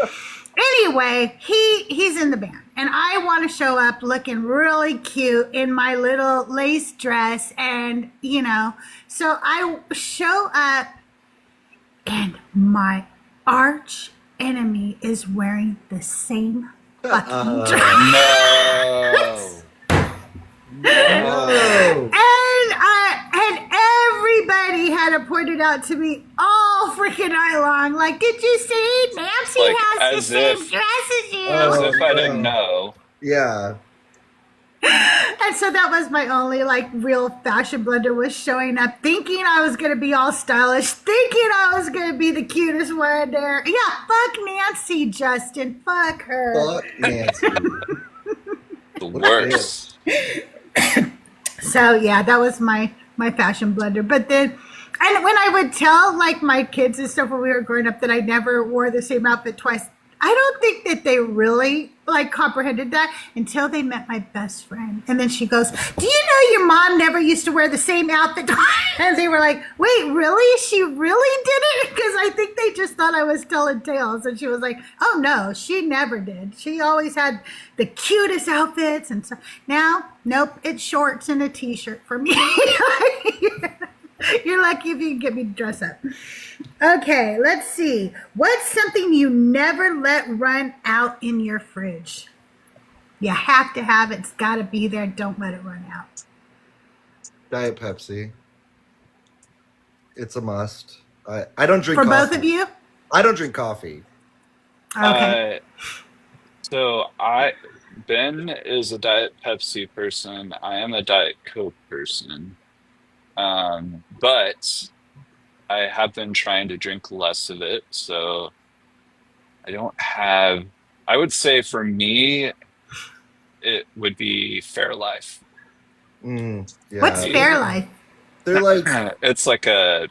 S1: Anyway, he's in the band, and I want to show up looking really cute in my little lace dress, and so I show up, and my arch enemy is wearing the same fucking dress.
S3: No.
S1: And everybody had to point it out to me all freaking night long. Like, did you see? Nancy
S4: Like,
S1: has the
S4: as
S1: same
S4: if-
S1: dress as you.
S4: As if I didn't know.
S3: Yeah.
S1: And so that was my only real fashion blunder, was showing up thinking I was gonna be all stylish, thinking I was gonna be the cutest one there. Yeah, fuck Nancy, Justin. Fuck her.
S3: Fuck Nancy.
S4: The worst.
S1: So yeah, that was my fashion blunder. But then, and when I would tell my kids and stuff when we were growing up that I never wore the same outfit twice, I don't think that they really comprehended that until they met my best friend. And then she goes, "Do you know your mom never used to wear the same outfit twice?" And they were like, "Wait, really? She really did it?" Because I think they just thought I was telling tales. And she was like, "Oh no, she never did. She always had the cutest outfits." And so now, nope, it's shorts and a t-shirt for me. You're lucky if you can get me to dress up. Okay, let's see. What's something you never let run out in your fridge? You have to have it. It's got to be there. Don't let it run out.
S3: Diet Pepsi. It's a must. I don't drink
S1: For
S3: coffee.
S1: both of you?
S3: I don't drink coffee.
S1: Okay.
S4: So Ben is a Diet Pepsi person. I am a Diet Coke person. But I have been trying to drink less of it, so I would say for me, it would be Fairlife.
S3: Yeah.
S1: What's Fairlife?
S3: They're like,
S4: It's like a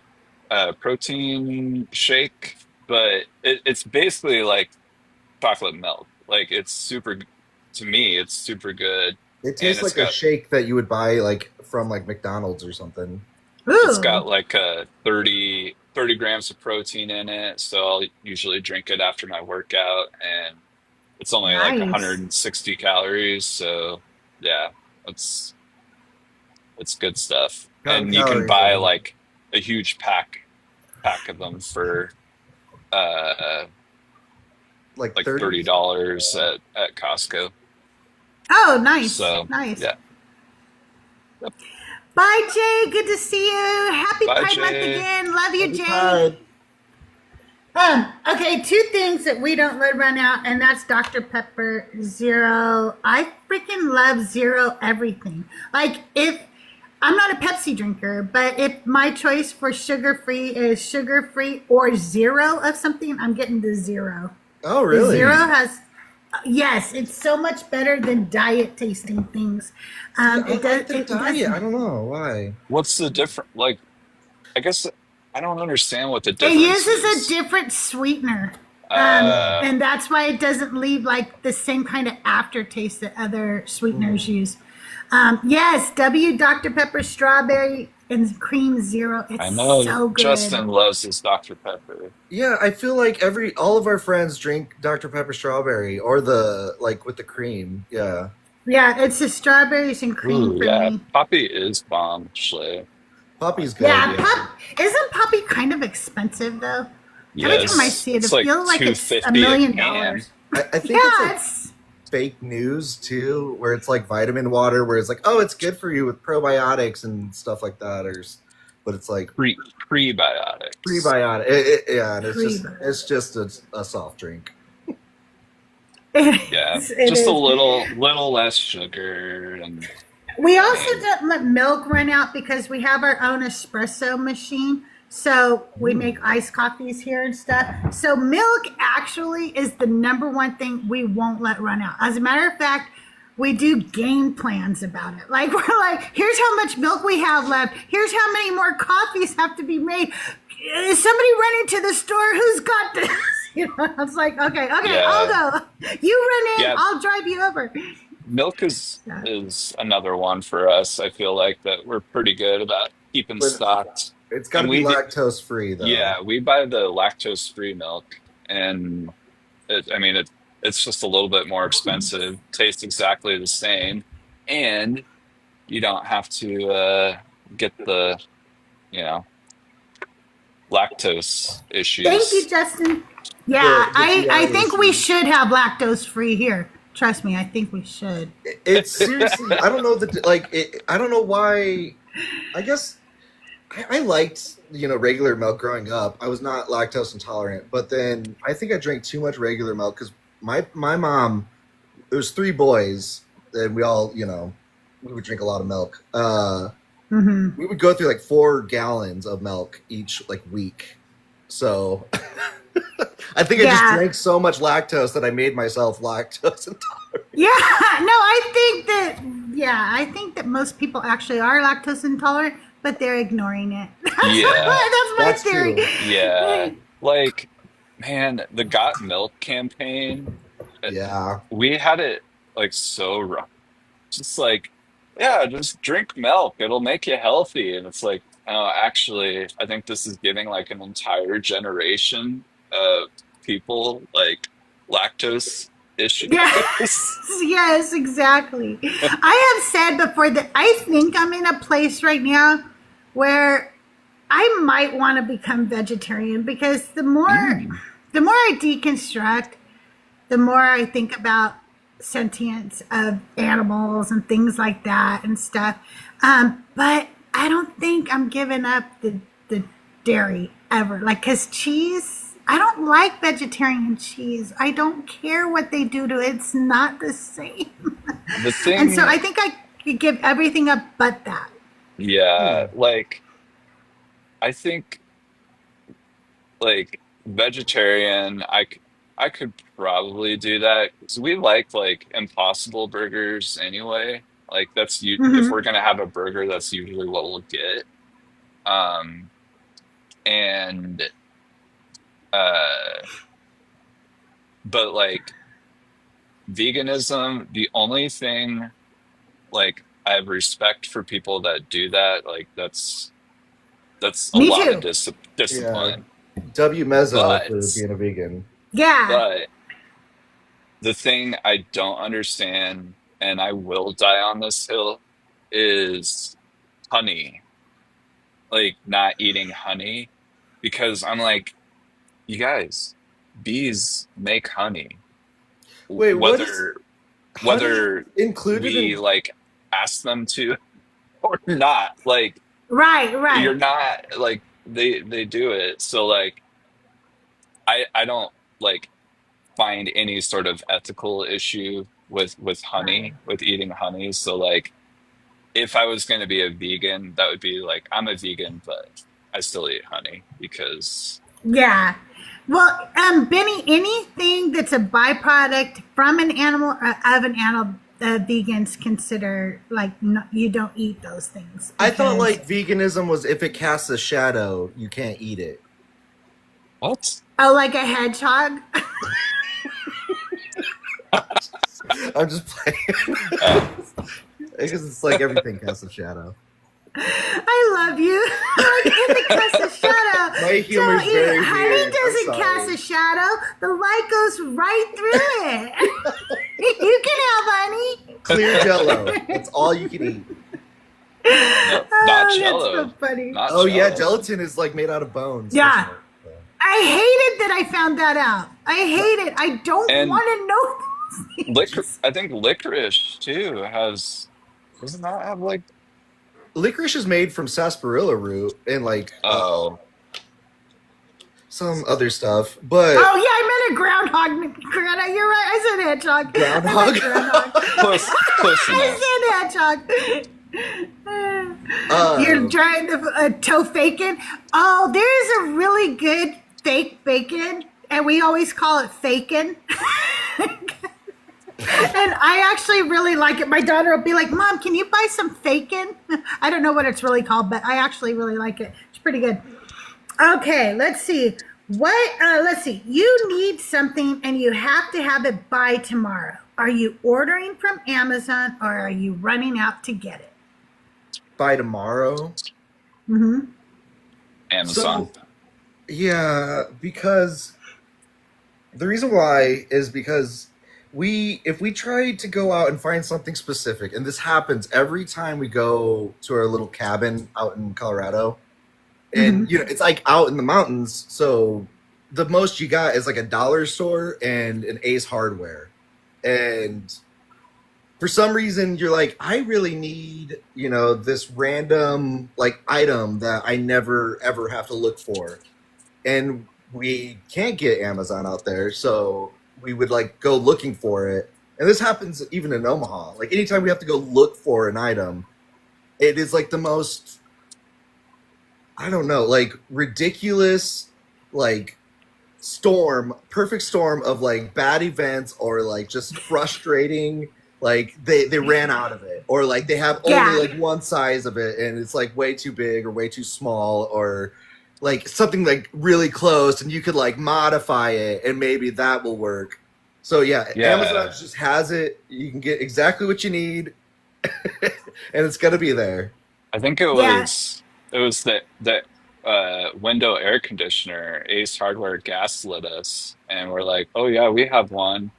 S4: protein shake, but it's basically like chocolate milk. It's super, to me, it's super good.
S3: it tastes like a shake that you would buy from McDonald's or something.
S1: Ooh.
S4: It's got 30 grams of protein in it, so I'll usually drink it after my workout, and it's only
S1: Nice.
S4: 160 calories, so yeah, it's good stuff.
S3: How
S4: And you can
S3: calories
S4: buy
S3: are you?
S4: a huge pack. pack of them for uh
S3: Like
S4: like
S3: 30 or something.
S4: $30 at Costco.
S1: Oh, nice,
S4: So
S1: nice.
S4: yeah. Yep.
S1: Bye, Jay. Good to see you. Happy
S4: Bye,
S1: Pride Month
S4: Jay.
S1: again. Love you,
S3: Happy
S1: Jay.
S3: Pride.
S1: Okay, two things that we don't let run out, and that's Dr. Pepper Zero. I freaking love zero everything. Like, if I'm not a Pepsi drinker, but if my choice for sugar free is sugar free or zero of something, I'm getting the zero.
S3: Oh,
S1: The
S3: really?
S1: zero has, yes, it's so much better than diet tasting things.
S3: See, I
S1: It does,
S3: like the
S1: it
S3: diet. I
S1: doesn't.
S3: don't know why.
S4: What's the difference? Like, I guess I don't understand what the
S1: It
S4: difference
S1: uses a
S4: is.
S1: different sweetener.
S3: Yeah.
S1: And that's why it doesn't leave like the same kind of aftertaste that other sweeteners
S3: Mm.
S1: use. Yes, W Dr. Pepper strawberry and cream zero. It's
S4: I know
S1: so good.
S4: Justin loves his Dr. Pepper.
S3: Yeah, I feel like all of our friends drink Dr. Pepper strawberry or the like with the cream. Yeah.
S1: Yeah, it's the strawberries and cream
S4: Ooh,
S1: for
S4: yeah.
S1: me.
S4: Poppy is bomb, actually.
S3: Poppy's good,
S1: Yeah,
S3: yeah.
S1: isn't Poppy kind of expensive though? Every time I
S4: Yes.
S1: see it,
S4: It's
S1: it
S4: like
S1: feels like it's a
S4: 250 a
S1: million
S4: can.
S1: dollars.
S3: I think it's
S1: Yeah,
S3: like
S1: it's
S3: fake news too, where it's like vitamin water, where it's like, oh, it's good for you with probiotics and stuff like that, but it's like
S4: Prebiotics.
S3: prebiotic. Yeah, and
S1: pre.
S3: it's just a soft drink.
S4: Yeah.
S1: It
S4: Just a
S1: is.
S4: little less sugar and
S1: We
S4: I
S1: also
S4: mean,
S1: don't let milk run out because we have our own espresso machine. So we make
S3: Mm.
S1: iced coffees here and stuff. So milk actually is the number one thing we won't let run out. As a matter of fact, we do game plans about it. Like we're like, here's how much milk we have left. Here's how many more coffees have to be made. Is somebody running to the store? Who's got this? You know, I was like, okay, I'll
S4: yeah.
S1: go. You run in,
S4: Yeah,
S1: I'll drive you over.
S4: milk is
S1: Yeah.
S4: is another one for us. I feel like that we're pretty good about keeping
S3: But
S4: stocked.
S3: it's got to
S4: And
S3: be
S4: we do,
S3: lactose free though.
S4: yeah, we buy the lactose-free milk and I mean it's just a little bit more expensive, tastes exactly the same, and you don't have to get the, you know, lactose
S1: Thank you,
S4: issues.
S1: Justin. Yeah,
S3: The
S1: I
S3: GI
S1: think we
S3: issues.
S1: should have lactose free here. Trust me, I think we should.
S3: It's seriously, I don't know I don't know why. I guess I liked, regular milk growing up. I was not lactose intolerant, but then I think I drank too much regular milk because my mom, there's three boys, and we all, we would drink a lot of milk.
S1: Hmm.
S3: We would go through like 4 gallons of milk each like week. So I think I just
S1: Yeah,
S3: drank so much lactose that I made myself lactose intolerant.
S1: yeah. No, I think that most people actually are lactose intolerant, but they're ignoring it.
S4: Yeah,
S1: That's my
S3: That's
S1: theory.
S3: true.
S4: yeah. Like, man, the Got Milk campaign, uh,
S3: Yeah.
S4: we had it like so rough. Just like, yeah, just drink milk. It'll make you healthy. And it's like, oh, actually, I think this is giving like an entire generation of people like lactose issues.
S1: Yeah. Yes, exactly. I have said before that I think I'm in a place right now where I might want to become vegetarian because
S4: Mm.
S1: the more I deconstruct, the more I think about sentience of animals and things like that and stuff. But I don't think I'm giving up the dairy ever. Like, cause cheese, I don't like vegetarian cheese. I don't care what they do to it. It's not the same.
S4: The
S1: And so
S4: thing,
S1: I think I could give everything up but that.
S4: yeah,
S3: Hmm.
S4: like, I think like vegetarian, I could probably do that because we like Impossible burgers anyway. Like that's you if
S1: Hmm.
S4: we're gonna have a burger, that's usually what we'll get. Um, and uh, but like veganism, the only thing like I have respect for people that do that. Like that's a
S1: Me
S4: lot of
S1: too.
S3: Yeah.
S4: discipline.
S3: W Mezzo for
S4: But
S3: being a vegan.
S1: Yeah.
S4: but the thing I don't understand, and I will die on this hill, is honey. Like not eating honey. because I'm like, you guys, bees make honey.
S3: Wait, what is
S4: Whether
S3: honey
S4: whether
S3: included
S4: we
S3: in?
S4: like ask them to or not, like
S1: Right,
S4: you're
S1: right.
S4: not like they do it. So like I don't like find any sort of ethical issue with
S1: Right.
S4: honey, with eating honey. So like if I was going to be a vegan, that would be like I'm a vegan, but I still eat honey because
S1: Yeah. Well, Benny, anything that's a byproduct from an animal or of an animal, vegans consider like no, you don't eat those things
S3: I thought
S1: because
S3: like veganism was if it casts a shadow, you can't eat it.
S4: what?
S1: oh, like a hedgehog.
S3: I'm just playing.
S4: Uh,
S3: Because it's like everything casts a shadow.
S1: I love you. Like in the cast of shadow.
S3: My humor's
S1: Don't eat
S3: very
S1: it. Honey
S3: weird. I'm
S1: doesn't cast
S3: sorry.
S1: a shadow. The light goes right through it. You can have honey.
S3: Clear Jello. That's all you can eat.
S4: no,
S1: Oh,
S4: not
S1: that's
S4: Jello.
S1: so funny.
S4: Not
S3: Oh yeah,
S4: Jello.
S3: gelatin is like made out of bones.
S1: Yeah.
S3: isn't it?
S1: I hated that I found that out. I hate it. I don't
S4: And
S1: want to know those things.
S4: I think licorice too has doesn't that have like
S3: Licorice is made from sarsaparilla root and like
S4: oh
S3: some other stuff, but
S1: Oh yeah, I meant a groundhog. You're right. I said hedgehog. I
S3: Groundhog?
S1: meant groundhog.
S4: close enough.
S1: I said hedgehog. You're trying to toe faking. Oh, there's a really good fake bacon, and we always call it fakin'. And I actually really like it. My daughter will be like, "Mom, can you buy some fakin'?" I don't know what it's really called, but I actually really like it. It's pretty good. Okay, let's see. Let's see. You need something and you have to have it by tomorrow. Are you ordering from Amazon or are you running out to get it?
S3: by tomorrow.
S4: Amazon.
S3: So yeah, because the reason why is because if we try to go out and find something specific, and this happens every time we go to our little cabin out in Colorado, and you know it's like out in the mountains, so the most you got is like a dollar store and an Ace Hardware, and for some reason you're like, I really need, you know, this random like item that I never ever have to look for, and we can't get Amazon out there, so we would like go looking for it. And this happens even in Omaha. Like anytime we have to go look for an item, it is like the most, I don't know, like ridiculous, like perfect storm of like bad events or like just frustrating. Like they ran out of it, or like they have only like one size of it and it's like way too big or way too small, or like something like really close and you could like modify it and maybe that will work. So yeah, Amazon just has it. You can get exactly what you need and it's gonna be there.
S4: I think it was the window air conditioner. Ace Hardware gaslit us, and we're like, "Oh yeah, we have one."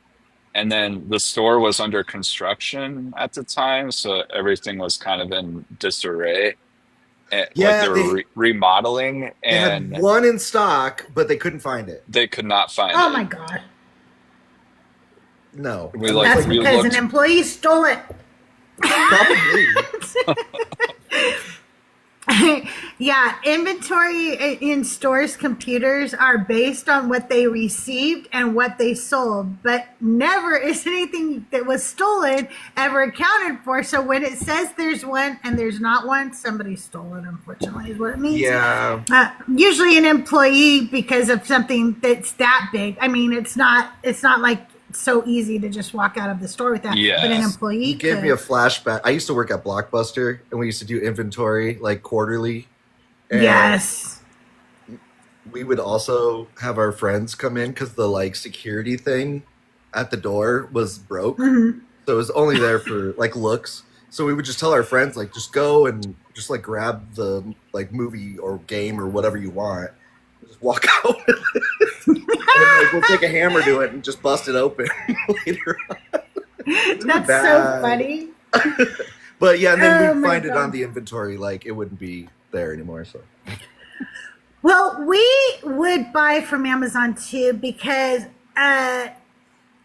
S4: And then the store was under construction at the time, so everything was kind of in disarray. Like
S3: Yeah,
S4: they were remodeling,
S3: they had
S4: and
S3: one in stock, but they couldn't find it.
S4: they could not find
S1: Oh
S4: it.
S1: my God.
S3: No,
S4: We
S1: That's
S4: we
S1: because
S4: looked.
S1: an employee stole it.
S3: probably.
S1: Yeah, inventory in stores' computers are based on what they received and what they sold, but never is anything that was stolen ever accounted for. So when it says there's one and there's not one, somebody stole it, unfortunately, is what it means.
S3: Yeah.
S1: Usually an employee, because of something that's that big. I mean, it's not like so easy to just walk out of the store with that. But an
S4: Yes.
S1: employee
S3: You gave
S1: could.
S3: me a flashback. I used to work at Blockbuster, and we used to do inventory like quarterly. And
S1: Yes.
S3: we would also have our friends come in because the like security thing at the door was broke, so it was only there for like looks. So we would just tell our friends like, just go and just like grab the like movie or game or whatever you want. Just walk out. And like, we'll take a hammer to it and just bust it open later on.
S1: That's
S3: bad.
S1: so funny.
S3: But yeah, and then
S1: Oh
S3: we'd
S1: my
S3: find it
S1: God.
S3: on the inventory, like it wouldn't be there anymore. So
S1: Well, we would buy from Amazon too because up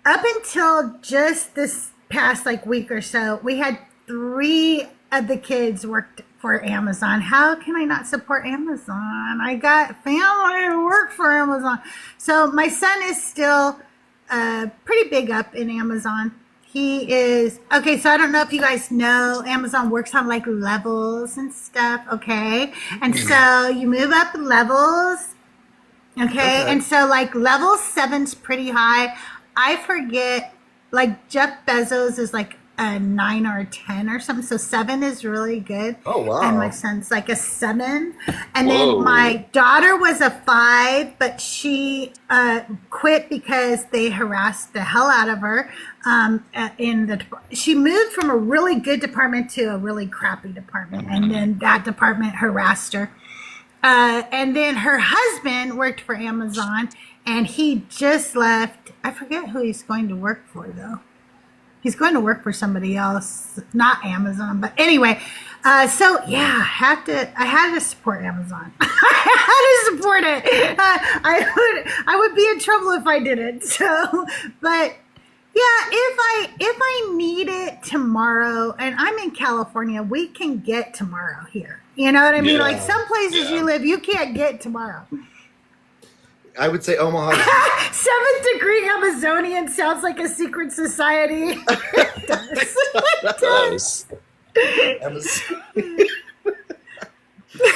S1: until just this past like week or so, we had 3 of the kids worked for Amazon. How can I not support Amazon? I got family who work for Amazon. So my son is still pretty big up in Amazon. He is, okay, so I don't know if you guys know, Amazon works on like levels and stuff, okay? And so you move up levels, okay? And so like level 7's pretty high. I forget, like Jeff Bezos is like a 9 or a 10 or something. So 7 is really good.
S3: Oh, wow.
S1: And my son's like a 7. And
S4: Whoa.
S1: then my daughter was a 5, but she quit because they harassed the hell out of her. She moved from a really good department to a really crappy department. And then that department harassed her. And then her husband worked for Amazon and he just left. I forget who he's going to work for though. He's going to work for somebody else, not Amazon. But anyway, so yeah, I had to support Amazon. I had to support it. I would be in trouble if I didn't. So, but yeah, if I need it tomorrow, and I'm in California, we can get tomorrow here. You know what I mean?
S4: Yeah.
S1: Like some places you live, you can't get tomorrow.
S3: I would say Omaha.
S1: 7th degree Amazonian sounds like a secret society. It does. It does.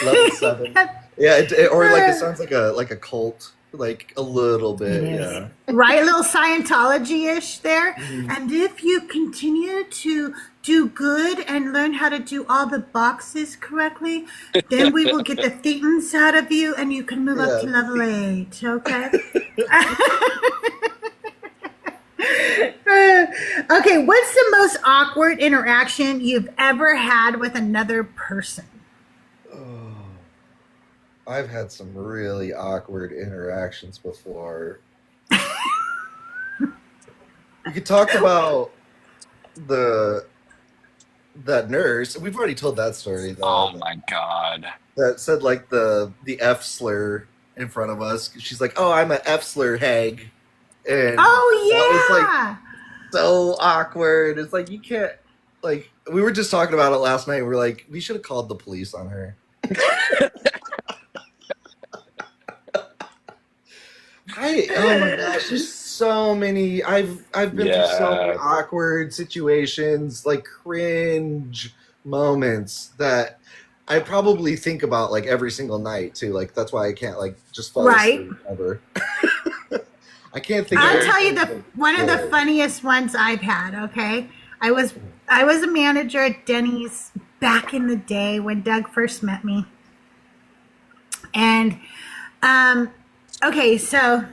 S3: Level 7. Yeah, or like it sounds like a cult, like a little bit. Yeah.
S1: Right, a little Scientology-ish there. And if you continue to do good and learn how to do all the boxes correctly, then we will get the thetans out of you and you can move up to level 8, okay? Okay, what's the most awkward interaction you've ever had with another person?
S3: Oh, I've had some really awkward interactions before. You could talk about that nurse. We've already told that story though.
S4: Oh my God.
S3: That said like the F slur in front of us. She's like, "Oh, I'm an F slur hag." And
S1: Oh yeah.
S3: that was like so awkward. It's like you can't, like, we were just talking about it last night. We were like, we should have called the police on her. Oh my gosh, there's so many. I've been through so many awkward situations, like cringe moments that I probably think about like every single night too. Like that's why I can't like just fall asleep ever. I can't think.
S1: I'll tell you one of the funniest ones I've had. Okay, I was a manager at Denny's back in the day when Doug first met me, and okay, so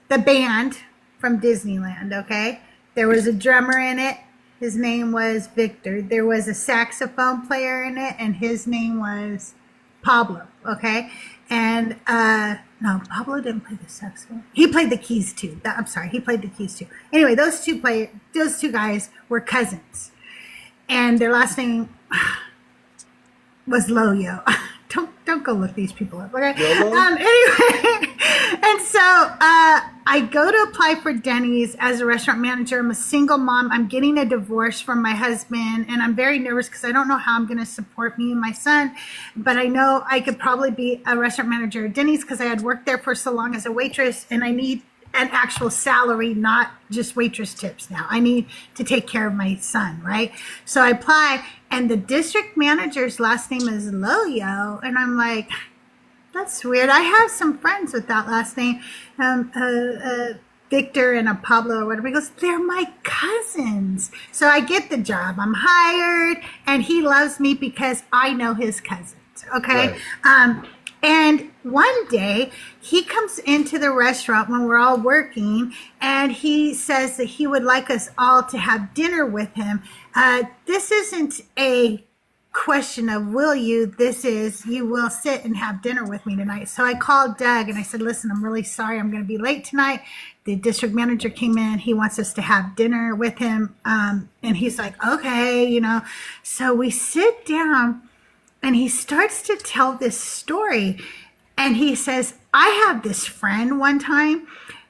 S1: the band from Disneyland. Okay, there was a drummer in it. His name was Victor. There was a saxophone player in it, and his name was Pablo. Okay, and no, Pablo didn't play the saxophone. He played the keys too. I'm sorry, he played the keys too. Anyway, those two guys were cousins, and their last name was Loyo. Don't go look these people up, okay? Anyway, and so I go to apply for Denny's as a restaurant manager. I'm a single mom. I'm getting a divorce from my husband, and I'm very nervous because I don't know how I'm going to support me and my son. But I know I could probably be a restaurant manager at Denny's because I had worked there for so long as a waitress, and I need an actual salary, not just waitress tips now. I need to take care of my son, right? So I apply, and the district manager's last name is Loyo, and I'm like, that's weird. I have some friends with that last name, Victor and a Pablo or whatever. He goes, they're my cousins. So I get the job. I'm hired, and he loves me because I know his cousins, okay? Right. And one day he comes into the restaurant when we're all working, and he says that he would like us all to have dinner with him. This isn't a question of will you, this is you will sit and have dinner with me tonight. So I called Doug and I said, listen, I'm really sorry, I'm going to be late tonight. The district manager came in, he wants us to have dinner with him. And he's like, okay, you know. So we sit down, and he starts to tell this story. And he says, I had this friend one time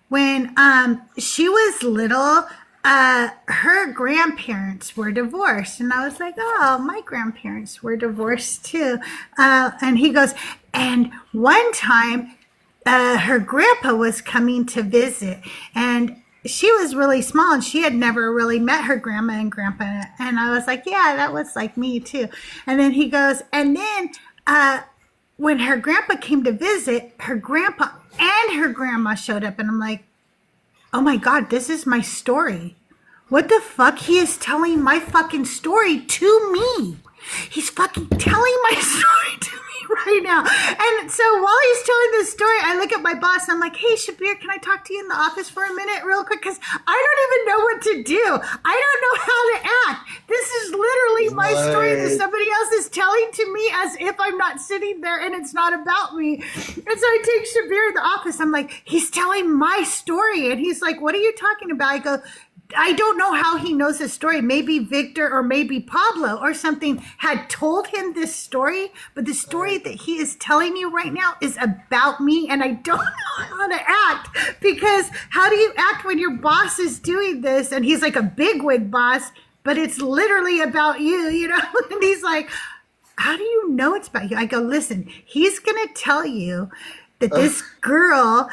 S1: when she was little. Her grandparents were divorced. And I was like, oh, my grandparents were divorced too. And he goes, and one time her grandpa was coming to visit, and she was really small and she had never really met her grandma and grandpa. And I was like, yeah, that was like me too. And then he goes, and then when her grandpa came to visit, her grandpa and her grandma showed up. And I'm like, oh my God, this is my story. What the fuck? He is telling my fucking story to me. He's fucking telling my story to me right now. And so while he's telling this story, I look at my boss and I'm like, hey, Shabir, can I talk to you in the office for a minute real quick? Because I don't even know what to do. I don't know how to act. This is literally my story that somebody else is telling to me as if I'm not sitting there and it's not about me. And so I take Shabir in the office. I'm like, he's telling my story. And he's like, what are you talking about? I go, I don't know how he knows this story. Maybe Victor or maybe Pablo or something had told him this story, but the story that he is telling you right now is about me, and I don't know how to act, because how do you act when your boss is doing this and he's like a bigwig boss, but it's literally about you, you know? And he's like, how do you know it's about you? I go, listen, he's going to tell you that this girl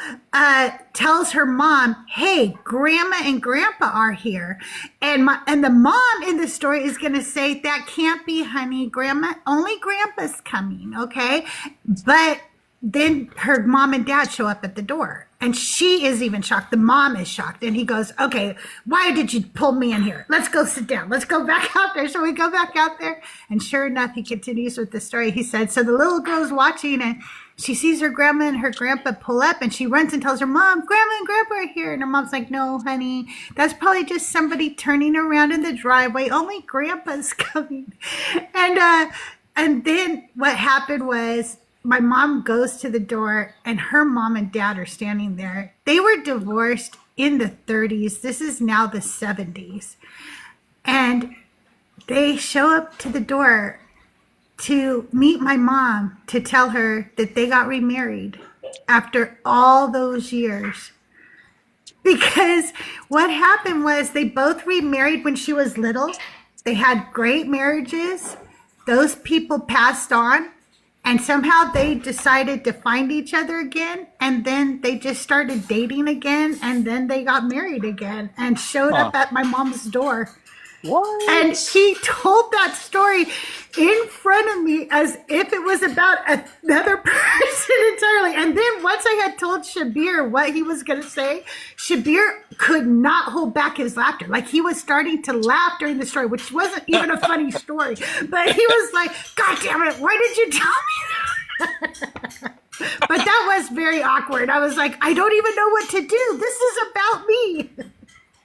S1: tells her mom, hey, grandma and grandpa are here. And the mom in the story is going to say, that can't be, honey, grandma, only grandpa's coming, okay? But then her mom and dad show up at the door. And she is even shocked. The mom is shocked. And he goes, okay, why did you pull me in here? Let's go sit down. Let's go back out there. So we go back out there. And sure enough, he continues with the story. He said, so the little girl's watching and she sees her grandma and her grandpa pull up, and she runs and tells her mom, grandma and grandpa are here. And her mom's like, no, honey, that's probably just somebody turning around in the driveway. Only grandpa's coming. And then what happened was my mom goes to the door and her mom and dad are standing there. They were divorced in the 30s. This is now the 70s. And they show up to the door to meet my mom, to tell her that they got remarried after all those years. Because what happened was they both remarried when she was little. They had great marriages. Those people passed on, and somehow they decided to find each other again. And then they just started dating again. And then they got married again and showed up at my mom's door.
S4: What?
S1: And he told that story in front of me as if it was about another person entirely. And then once I had told Shabir what he was going to say, Shabir could not hold back his laughter. Like, he was starting to laugh during the story, which wasn't even a funny story. But he was like, God damn it, why did you tell me that? But that was very awkward. I was like, I don't even know what to do. This is about me.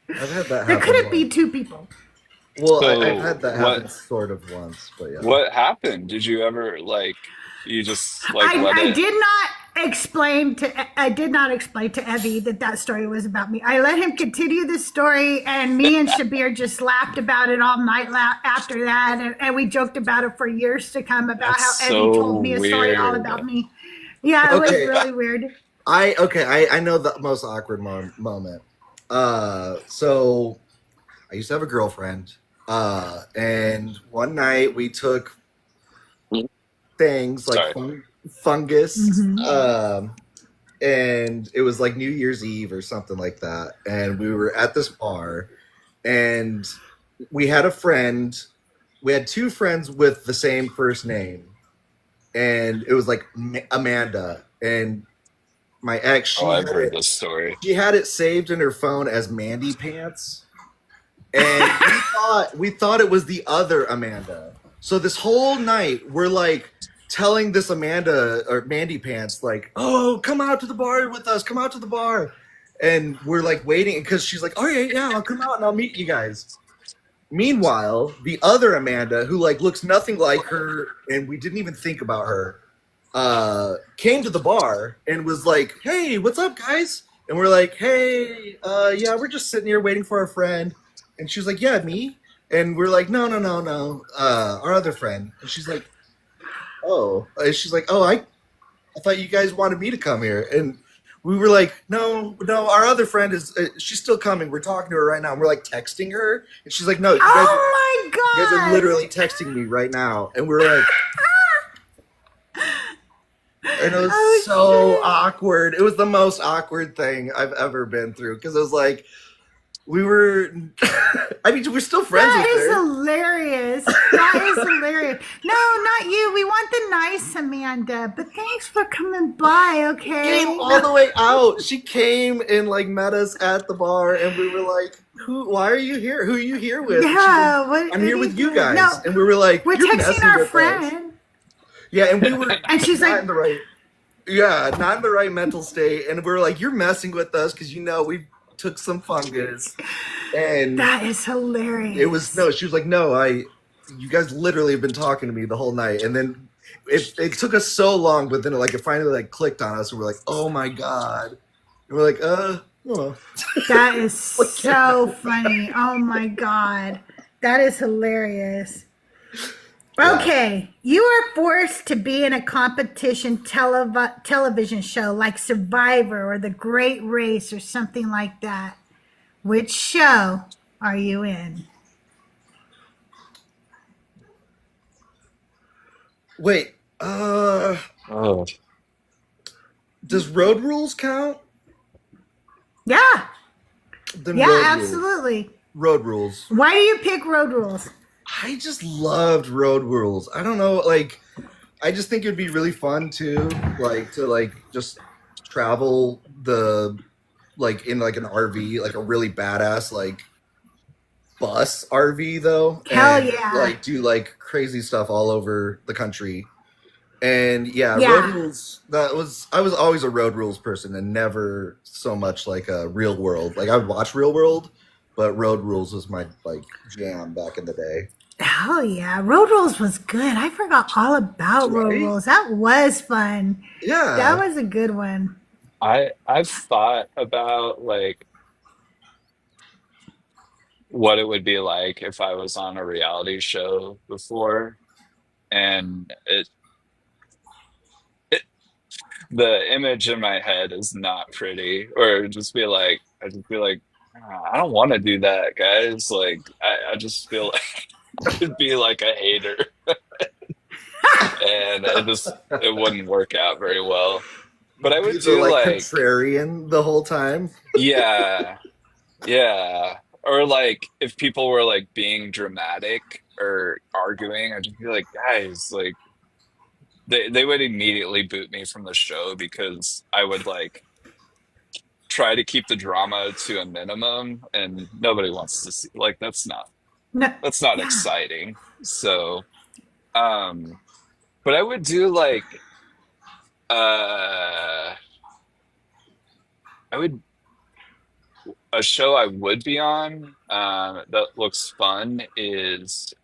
S3: I've had that happen.
S1: There couldn't be two people.
S3: Well,
S4: So
S3: I've had that happen
S4: what
S3: sort of once, but yeah.
S4: what happened? Did you ever you just let
S1: I
S4: it?
S1: did not explain to Evie that story was about me. I let him continue the story, and me and Shabir just laughed about it all night after that, and we joked about it for years to come about
S4: That's
S1: how Evie
S4: so
S1: told me a story all
S4: weird.
S1: about me. Yeah, it was really weird.
S3: I know the most awkward moment. So I used to have a girlfriend, and one night we took things like fungus, and it was like New Year's Eve or something like that, and we were at this bar, and we had two friends with the same first name, and it was like Amanda, and my ex,
S4: I've heard this story.
S3: she had it saved in her phone as Mandy Pants. And we thought it was the other Amanda. So this whole night we're like telling this Amanda or Mandy Pants, like, oh, come out to the bar with us, come out to the bar. And we're like waiting because she's like, all right, yeah, I'll come out and I'll meet you guys. Meanwhile, the other Amanda, who like looks nothing like her, and we didn't even think about her, came to the bar and was like, hey, what's up, guys? And we're like, hey, yeah, we're just sitting here waiting for our friend. And she was like, yeah, me. And we're like, no, our other friend. And she's like, oh, and she's like, oh, I thought you guys wanted me to come here. And we were like, no, our other friend is, she's still coming. We're talking to her right now. And we're like texting her. And she's like, no,
S1: Oh my
S3: you guys are
S1: God.
S3: literally texting me right now. And we're like, and it was so awkward. It was the most awkward thing I've ever been through. Because it was like, we were, I mean, we're still friends
S1: That
S3: with
S1: is
S3: her.
S1: hilarious. That is hilarious. No, not you. We want the nice Amanda. But thanks for coming by, okay?
S3: Came all the way out. She came and like met us at the bar, and we were like, why are you here? Who are you here with? And she's
S1: Yeah,
S3: like,
S1: what
S3: I'm
S1: are
S3: here
S1: you
S3: with you
S1: doing?
S3: guys.
S1: No,
S3: And we were like,
S1: we're
S3: you're
S1: texting
S3: messing
S1: our
S3: with us.
S1: friend.
S3: Yeah, and we were
S1: And she's
S3: not
S1: like,
S3: in the right. Yeah, not in the right mental state, and we were like, you're messing with us because we took some fungus, and
S1: that is hilarious.
S3: it was no. She was like, no, you guys literally have been talking to me the whole night, and then it took us so long, but then it finally like clicked on us, and we're like, oh my God, and we're like, oh.
S1: That is so funny. Oh my God. That is hilarious. Okay, you are forced to be in a competition television show like Survivor or The Great Race or something like that. Which show are you in?
S3: Wait,
S4: Oh,
S3: does Road Rules count?
S1: Yeah,
S3: Then
S1: yeah,
S3: Road Rules.
S1: absolutely.
S3: Road Rules.
S1: Why do you pick Road Rules?
S3: I just loved Road Rules. I don't know, like, I just think it'd be really fun to just travel in like an RV, like a really badass like bus RV though.
S1: Hell
S3: and,
S1: yeah.
S3: Like do like crazy stuff all over the country. And yeah,
S1: Yeah.
S3: Road Rules. I was always a Road Rules person and never so much like a Real World. Like I would watch Real World, but Road Rules was my like jam back in the day.
S1: Hell yeah. Road Rules was good. I forgot all about Road
S3: Right?
S1: Rules. That was fun.
S3: Yeah.
S1: That was a good one.
S4: I've thought about like what it would be like if I was on a reality show before, and the image in my head is not pretty, or I'd just be like, "Ah, I don't want to do that, guys. Like, I just feel like I'd be like a hater, and it wouldn't work out very well. But I
S3: Be
S4: would
S3: the
S4: do
S3: like
S4: like,
S3: contrarian the whole time.
S4: yeah, yeah, or like if people were like being dramatic or arguing, I'd just be like, guys, like they would immediately boot me from the show because I would like try to keep the drama to a minimum, and nobody wants to see like
S1: No,
S4: that's not
S1: yeah.
S4: exciting. So, but I would do like uh I would a show I would be on that looks fun is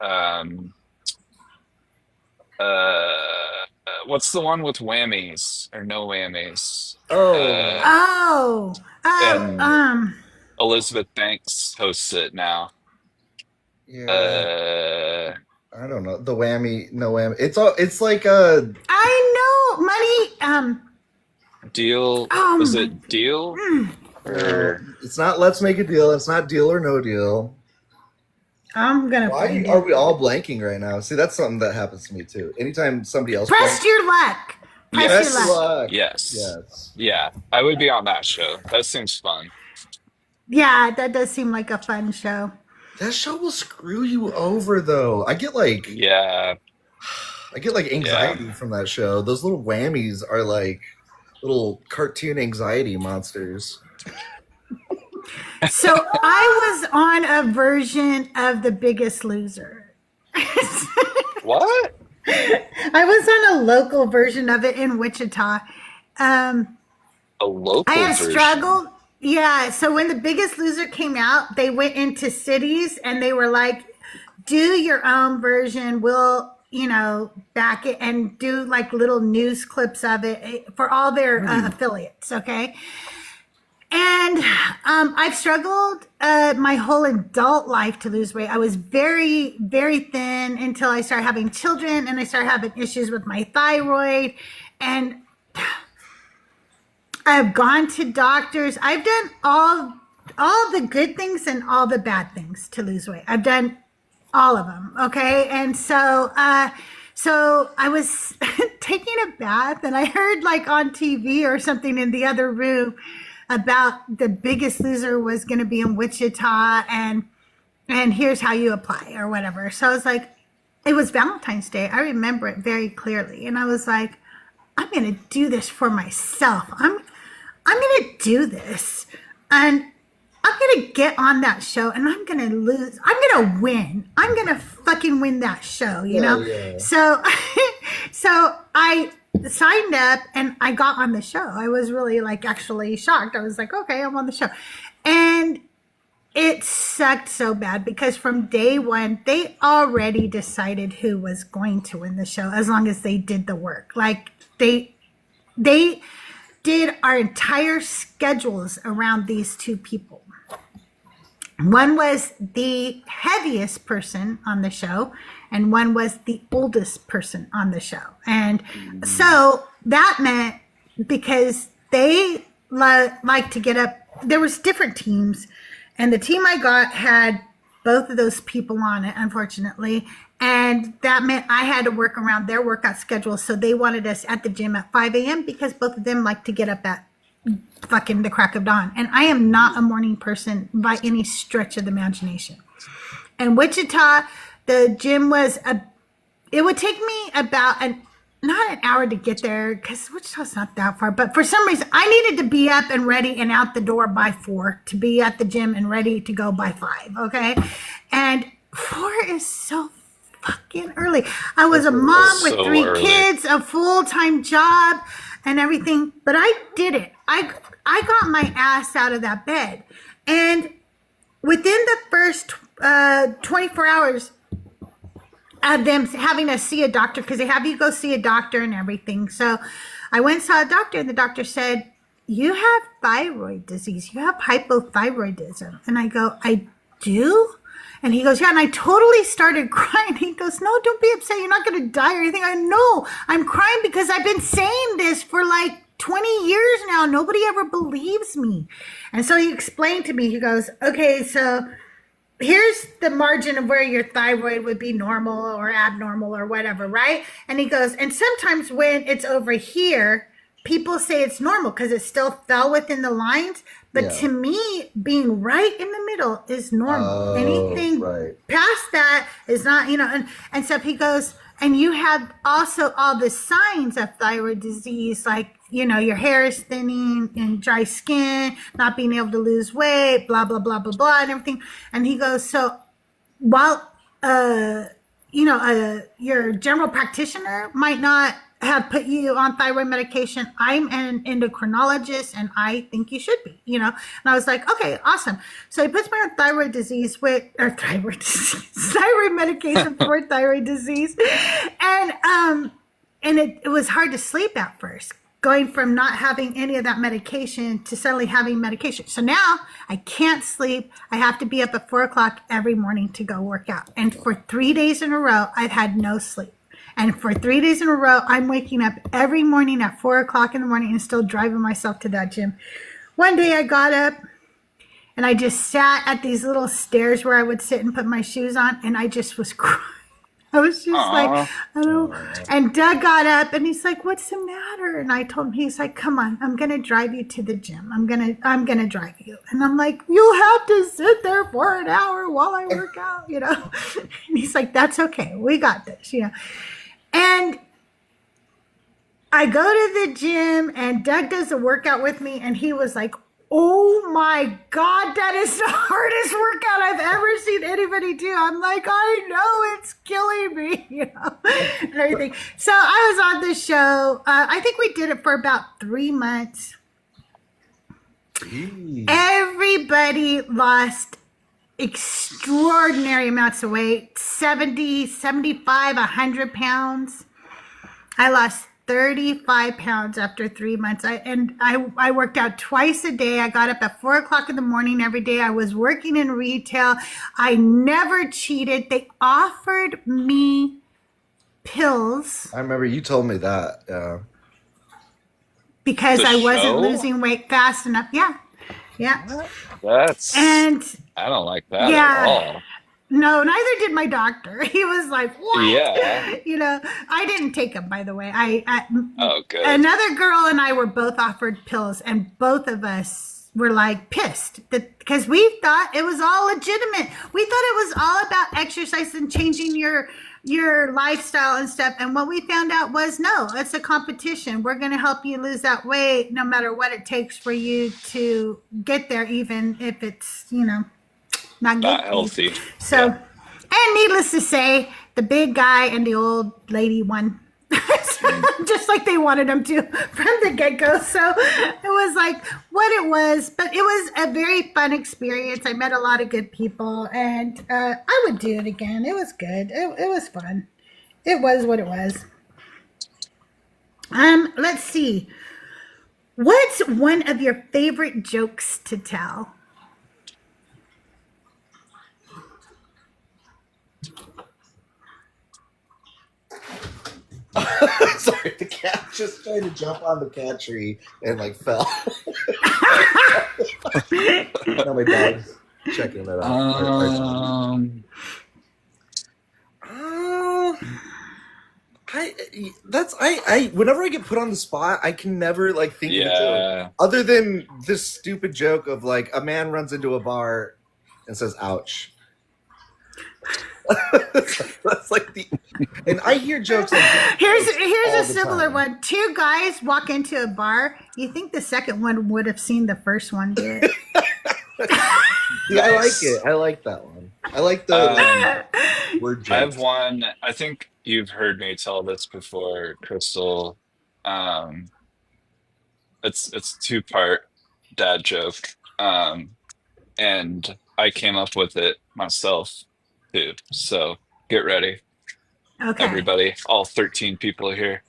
S4: what's the one with whammies or no whammies?
S3: Oh,
S4: Uh
S1: Oh,
S4: and
S1: um,
S4: Elizabeth Banks hosts it now.
S3: yeah.
S4: Uh
S3: I don't know. The whammy, no whammy. It's like
S1: I know money.
S4: Deal, was it Deal or
S3: it's not Let's Make a Deal. It's not Deal or No Deal.
S1: I'm gonna
S3: Why
S1: find
S3: are
S1: it.
S3: we all blanking right now? See, that's something that happens to me too. Anytime somebody else
S1: Press your luck. Press
S4: Yes.
S1: your luck.
S3: luck.
S4: yes.
S3: Yes.
S4: Yeah, I would be on that show. That seems fun.
S1: Yeah, that does seem like a fun show.
S3: That show will screw you over though. I get like
S4: Yeah.
S3: anxiety from that show. Those little whammies are like little cartoon anxiety monsters.
S1: So I was on a version of The Biggest Loser.
S4: What?
S1: I was on a local version of it in Wichita.
S4: A local
S1: I have
S4: version.
S1: struggled. Yeah. So when The Biggest Loser came out, they went into cities and they were like, do your own version. We'll, back it and do like little news clips of it for all their affiliates. Okay. And I've struggled my whole adult life to lose weight. I was very, very thin until I started having children, and I started having issues with my thyroid. And I've gone to doctors. I've done all the good things and all the bad things to lose weight. I've done all of them. Okay. And so I was taking a bath, and I heard like on TV or something in the other room about the Biggest Loser was going to be in Wichita, and here's how you apply or whatever. So I was like, it was Valentine's Day. I remember it very clearly. And I was like, I'm going to do this for myself. I'm going to do this, and I'm going to get on that show, and I'm going to lose. I'm going to win. I'm going to fucking win that show, you know? Yeah. So I signed up and I got on the show. I was really like actually shocked. I was like, okay, I'm on the show. And it sucked so bad because from day one, they already decided who was going to win the show as long as they did the work. Like they did our entire schedules around these two people. One was the heaviest person on the show, and one was the oldest person on the show. And so that meant, because they like to get up, there was different teams, and the team I got had both of those people on it, unfortunately. And that meant I had to work around their workout schedule. So they wanted us at the gym at 5 a.m. because both of them like to get up at fucking the crack of dawn. And I am not a morning person by any stretch of the imagination. And Wichita, the gym was it would take me about not an hour to get there because Wichita's not that far, but for some reason I needed to be up and ready and out the door by 4 to be at the gym and ready to go by 5. Okay. And 4 is so fucking early. I was a mom with 3 kids, a full-time job and everything, but I did it. I got my ass out of that bed. And within the first 24 hours of them having us see a doctor, because they have you go see a doctor and everything. So I went and saw a doctor, and the doctor said, you have thyroid disease. You have hypothyroidism. And I go, I do? And he goes, yeah. And I totally started crying. He goes, no, don't be upset. You're not going to die or anything. I know. I'm crying because I've been saying this for like 20 years now. Nobody ever believes me. And so he explained to me, he goes, okay, so here's the margin of where your thyroid would be normal or abnormal or whatever, right? And he goes, and sometimes when it's over here, people say it's normal because it still fell within the lines. But to me, being right in the middle is normal. Anything past that is not, you know. And so he goes, and you have also all the signs of thyroid disease, like, you know, your hair is thinning and dry skin, not being able to lose weight, blah, blah, blah, blah, blah, and everything. And he goes, so while, your general practitioner might not have put you on thyroid medication, I'm an endocrinologist and I think you should be, you know. And I was like, okay, awesome. So he puts me on thyroid medication for thyroid disease. And it was hard to sleep at first, going from not having any of that medication to suddenly having medication. So now I can't sleep. I have to be up at 4 o'clock every morning to go work out. And for 3 days in a row, I've had no sleep. And for 3 days in a row, I'm waking up every morning at 4 o'clock in the morning and still driving myself to that gym. One day I got up and I just sat at these little stairs where I would sit and put my shoes on, and I just was crying. I was just like, I don't. And Doug got up and he's like, what's the matter? And I told him, he's like, come on, I'm going to drive you to the gym. I'm going to drive you. And I'm like, you'll have to sit there for an hour while I work out, you know? And he's like, that's okay. We got this, you know? And I go to the gym and Doug does a workout with me, and he was like, oh my God, that is the hardest workout I've ever seen anybody do. I'm like, I know, it's killing me, you know, and everything. So I was on this show. I think we did it for about 3 months. Everybody lost extraordinary amounts of weight, 70, 75, 100 pounds. I lost 35 pounds after 3 months. I worked out twice a day. I got up at 4 o'clock in the morning every day. I was working in retail. I never cheated. They offered me pills
S3: I remember you told me that. Yeah.
S1: because
S4: The
S1: I wasn't
S4: show?
S1: losing weight fast enough. Yeah.
S4: That's
S1: And
S4: I don't like that at
S1: yeah.
S4: all.
S1: No, neither did my doctor. He was like, "What?"
S4: Yeah.
S1: You know, I didn't take them, by the way.
S4: Oh, good.
S1: Another girl and I were both offered pills, and both of us were like pissed because we thought it was all legitimate. We thought it was all about exercise and changing your lifestyle and stuff. And what we found out was, no, it's a competition. We're going to help you lose that weight no matter what it takes for you to get there, even if it's, not good.
S4: Not healthy.
S1: So,
S4: Yeah.
S1: and needless to say, the big guy and the old lady won. Just like they wanted them to from the get-go. So it was like what it was, but it was a very fun experience. I met a lot of good people, and I would do it again. It was good. It was fun. It was what it was. Let's see. What's one of your favorite jokes to tell?
S3: Sorry, the cat just tried to jump on the cat tree and like fell. Now my dog's checking that out. I whenever I get put on the spot, I can never like think of a joke other than this stupid joke of like a man runs into a bar and says "ouch." That's like and I hear jokes like
S1: here's a
S3: all the
S1: similar
S3: time.
S1: one. Two guys walk into a bar. You think the second one would have seen the first one did?
S3: Yeah, I like it. I like that one. I like the word jokes.
S4: I have one. I think you've heard me tell this before, Crystal. It's a two-part dad joke. And I came up with it myself too. So get ready,
S1: Okay.
S4: everybody, all 13 people here.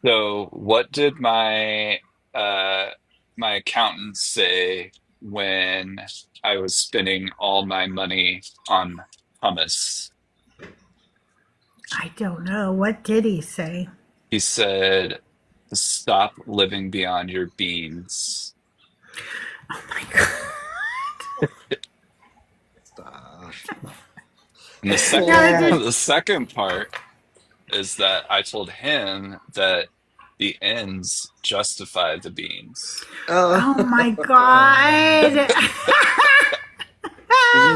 S4: So what did my my accountant say when I was spending all my money on hummus?
S1: I don't know. What did he say?
S4: He said, "Stop living beyond your beans."
S1: Oh my God.
S3: Stop.
S4: And the second,
S1: Yeah.
S4: the second part is that I told him that the ends justify the beans.
S1: Oh my God.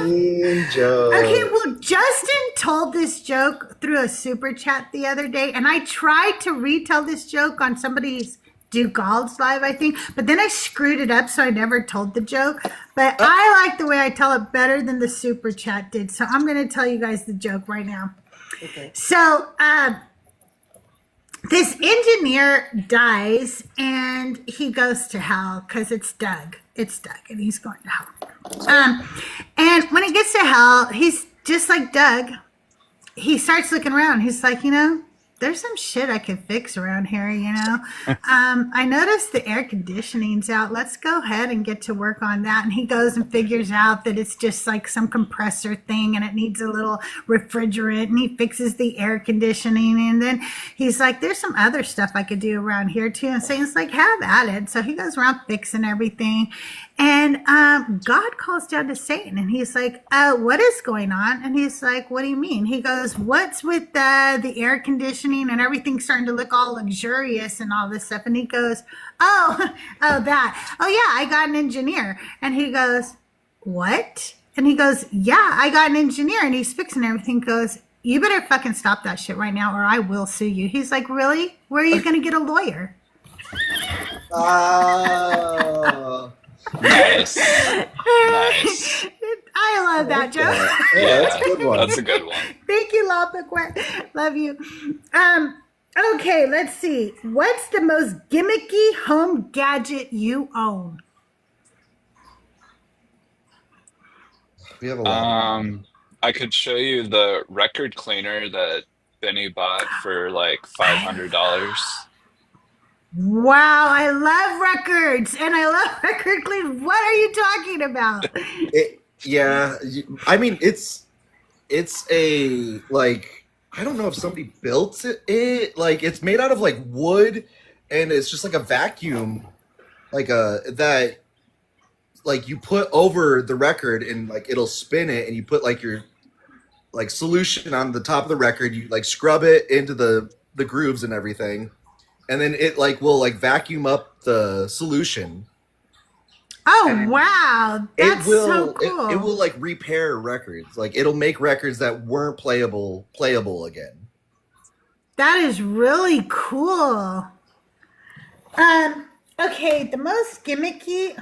S3: Mean joke.
S1: Okay, well, Justin told this joke through a super chat the other day, and I tried to retell this joke on somebody's Dugal's live, I think, but then I screwed it up, so I never told the joke. But I like the way I tell it better than the super chat did, so I'm going to tell you guys the joke right now.
S3: Okay.
S1: So, this engineer dies, and he goes to hell because it's Doug. It's Doug, and he's going to hell. And when he gets to hell, he's just like Doug. He starts looking around. He's like, there's some shit I could fix around here, I noticed the air conditioning's out. Let's go ahead and get to work on that. And he goes and figures out that it's just like some compressor thing and it needs a little refrigerant, and he fixes the air conditioning. And then he's like, there's some other stuff I could do around here too. And Satan's like, have at it. So he goes around fixing everything. And God calls down to Satan, and he's like, what is going on? And he's like, what do you mean? He goes, what's with the air conditioning and everything starting to look all luxurious and all this stuff? And he goes, that. Oh, yeah, I got an engineer. And he goes, what? And he goes, yeah, I got an engineer, and he's fixing everything. He goes, you better fucking stop that shit right now or I will sue you. He's like, really? Where are you going to get a lawyer?
S4: Nice. Nice.
S1: I love that joke.
S3: Yeah, that's a good one.
S4: That's a good one.
S1: Thank you, Lopik. Love you. Okay, let's see. What's the most gimmicky home gadget you own?
S3: We have a lot.
S4: I could show you the record cleaner that Benny bought for like $500.
S1: Wow, I love records and I love record clean. What are you talking about?
S3: I mean, it's a like I don't know if somebody built it. Like it's made out of like wood, and it's just like a vacuum, like that like you put over the record and like it'll spin it, and you put like your like solution on the top of the record. You like scrub it into the grooves and everything, and then it like will like vacuum up the solution.
S1: Oh wow, that's so cool.
S3: It will like repair records. Like it'll make records that weren't playable again.
S1: That is really cool. Okay, the most gimmicky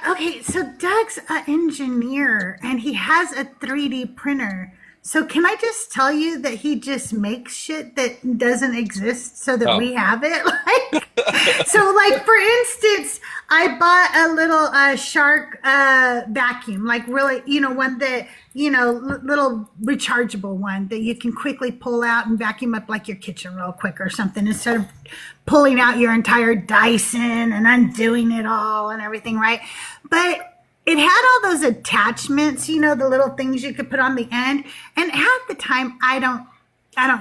S1: okay, so Doug's an engineer and he has a 3D printer. So can I just tell you that he just makes shit that doesn't exist so that we have it? So like for instance, I bought a little shark vacuum, like really, one that, little rechargeable one that you can quickly pull out and vacuum up like your kitchen real quick or something instead of pulling out your entire Dyson and undoing it all and everything, right? But it had all those attachments, the little things you could put on the end. And half the time I don't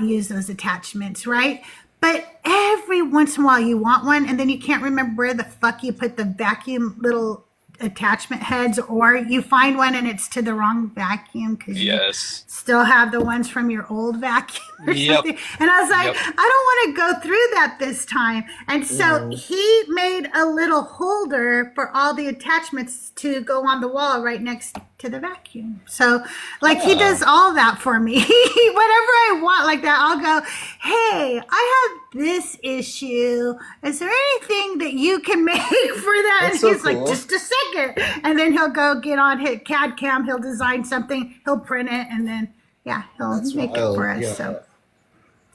S1: use those attachments, right? But every once in a while you want one and then you can't remember where the fuck you put the vacuum little attachment heads, or you find one and it's to the wrong vacuum because you still have the ones from your old vacuum or something. And I was like, I don't want to go through that this time. And so he made a little holder for all the attachments to go on the wall right next to the vacuum. So like he does all that for me. Whatever I want like that, I'll go, hey, I have this issue. Is there anything that you can make for that?
S3: That's
S1: and
S3: so
S1: he's
S3: cool.
S1: like, just a second. And then he'll go get on his CAD cam, he'll design something, he'll print it, and then he'll make it for us.
S3: Yeah.
S1: So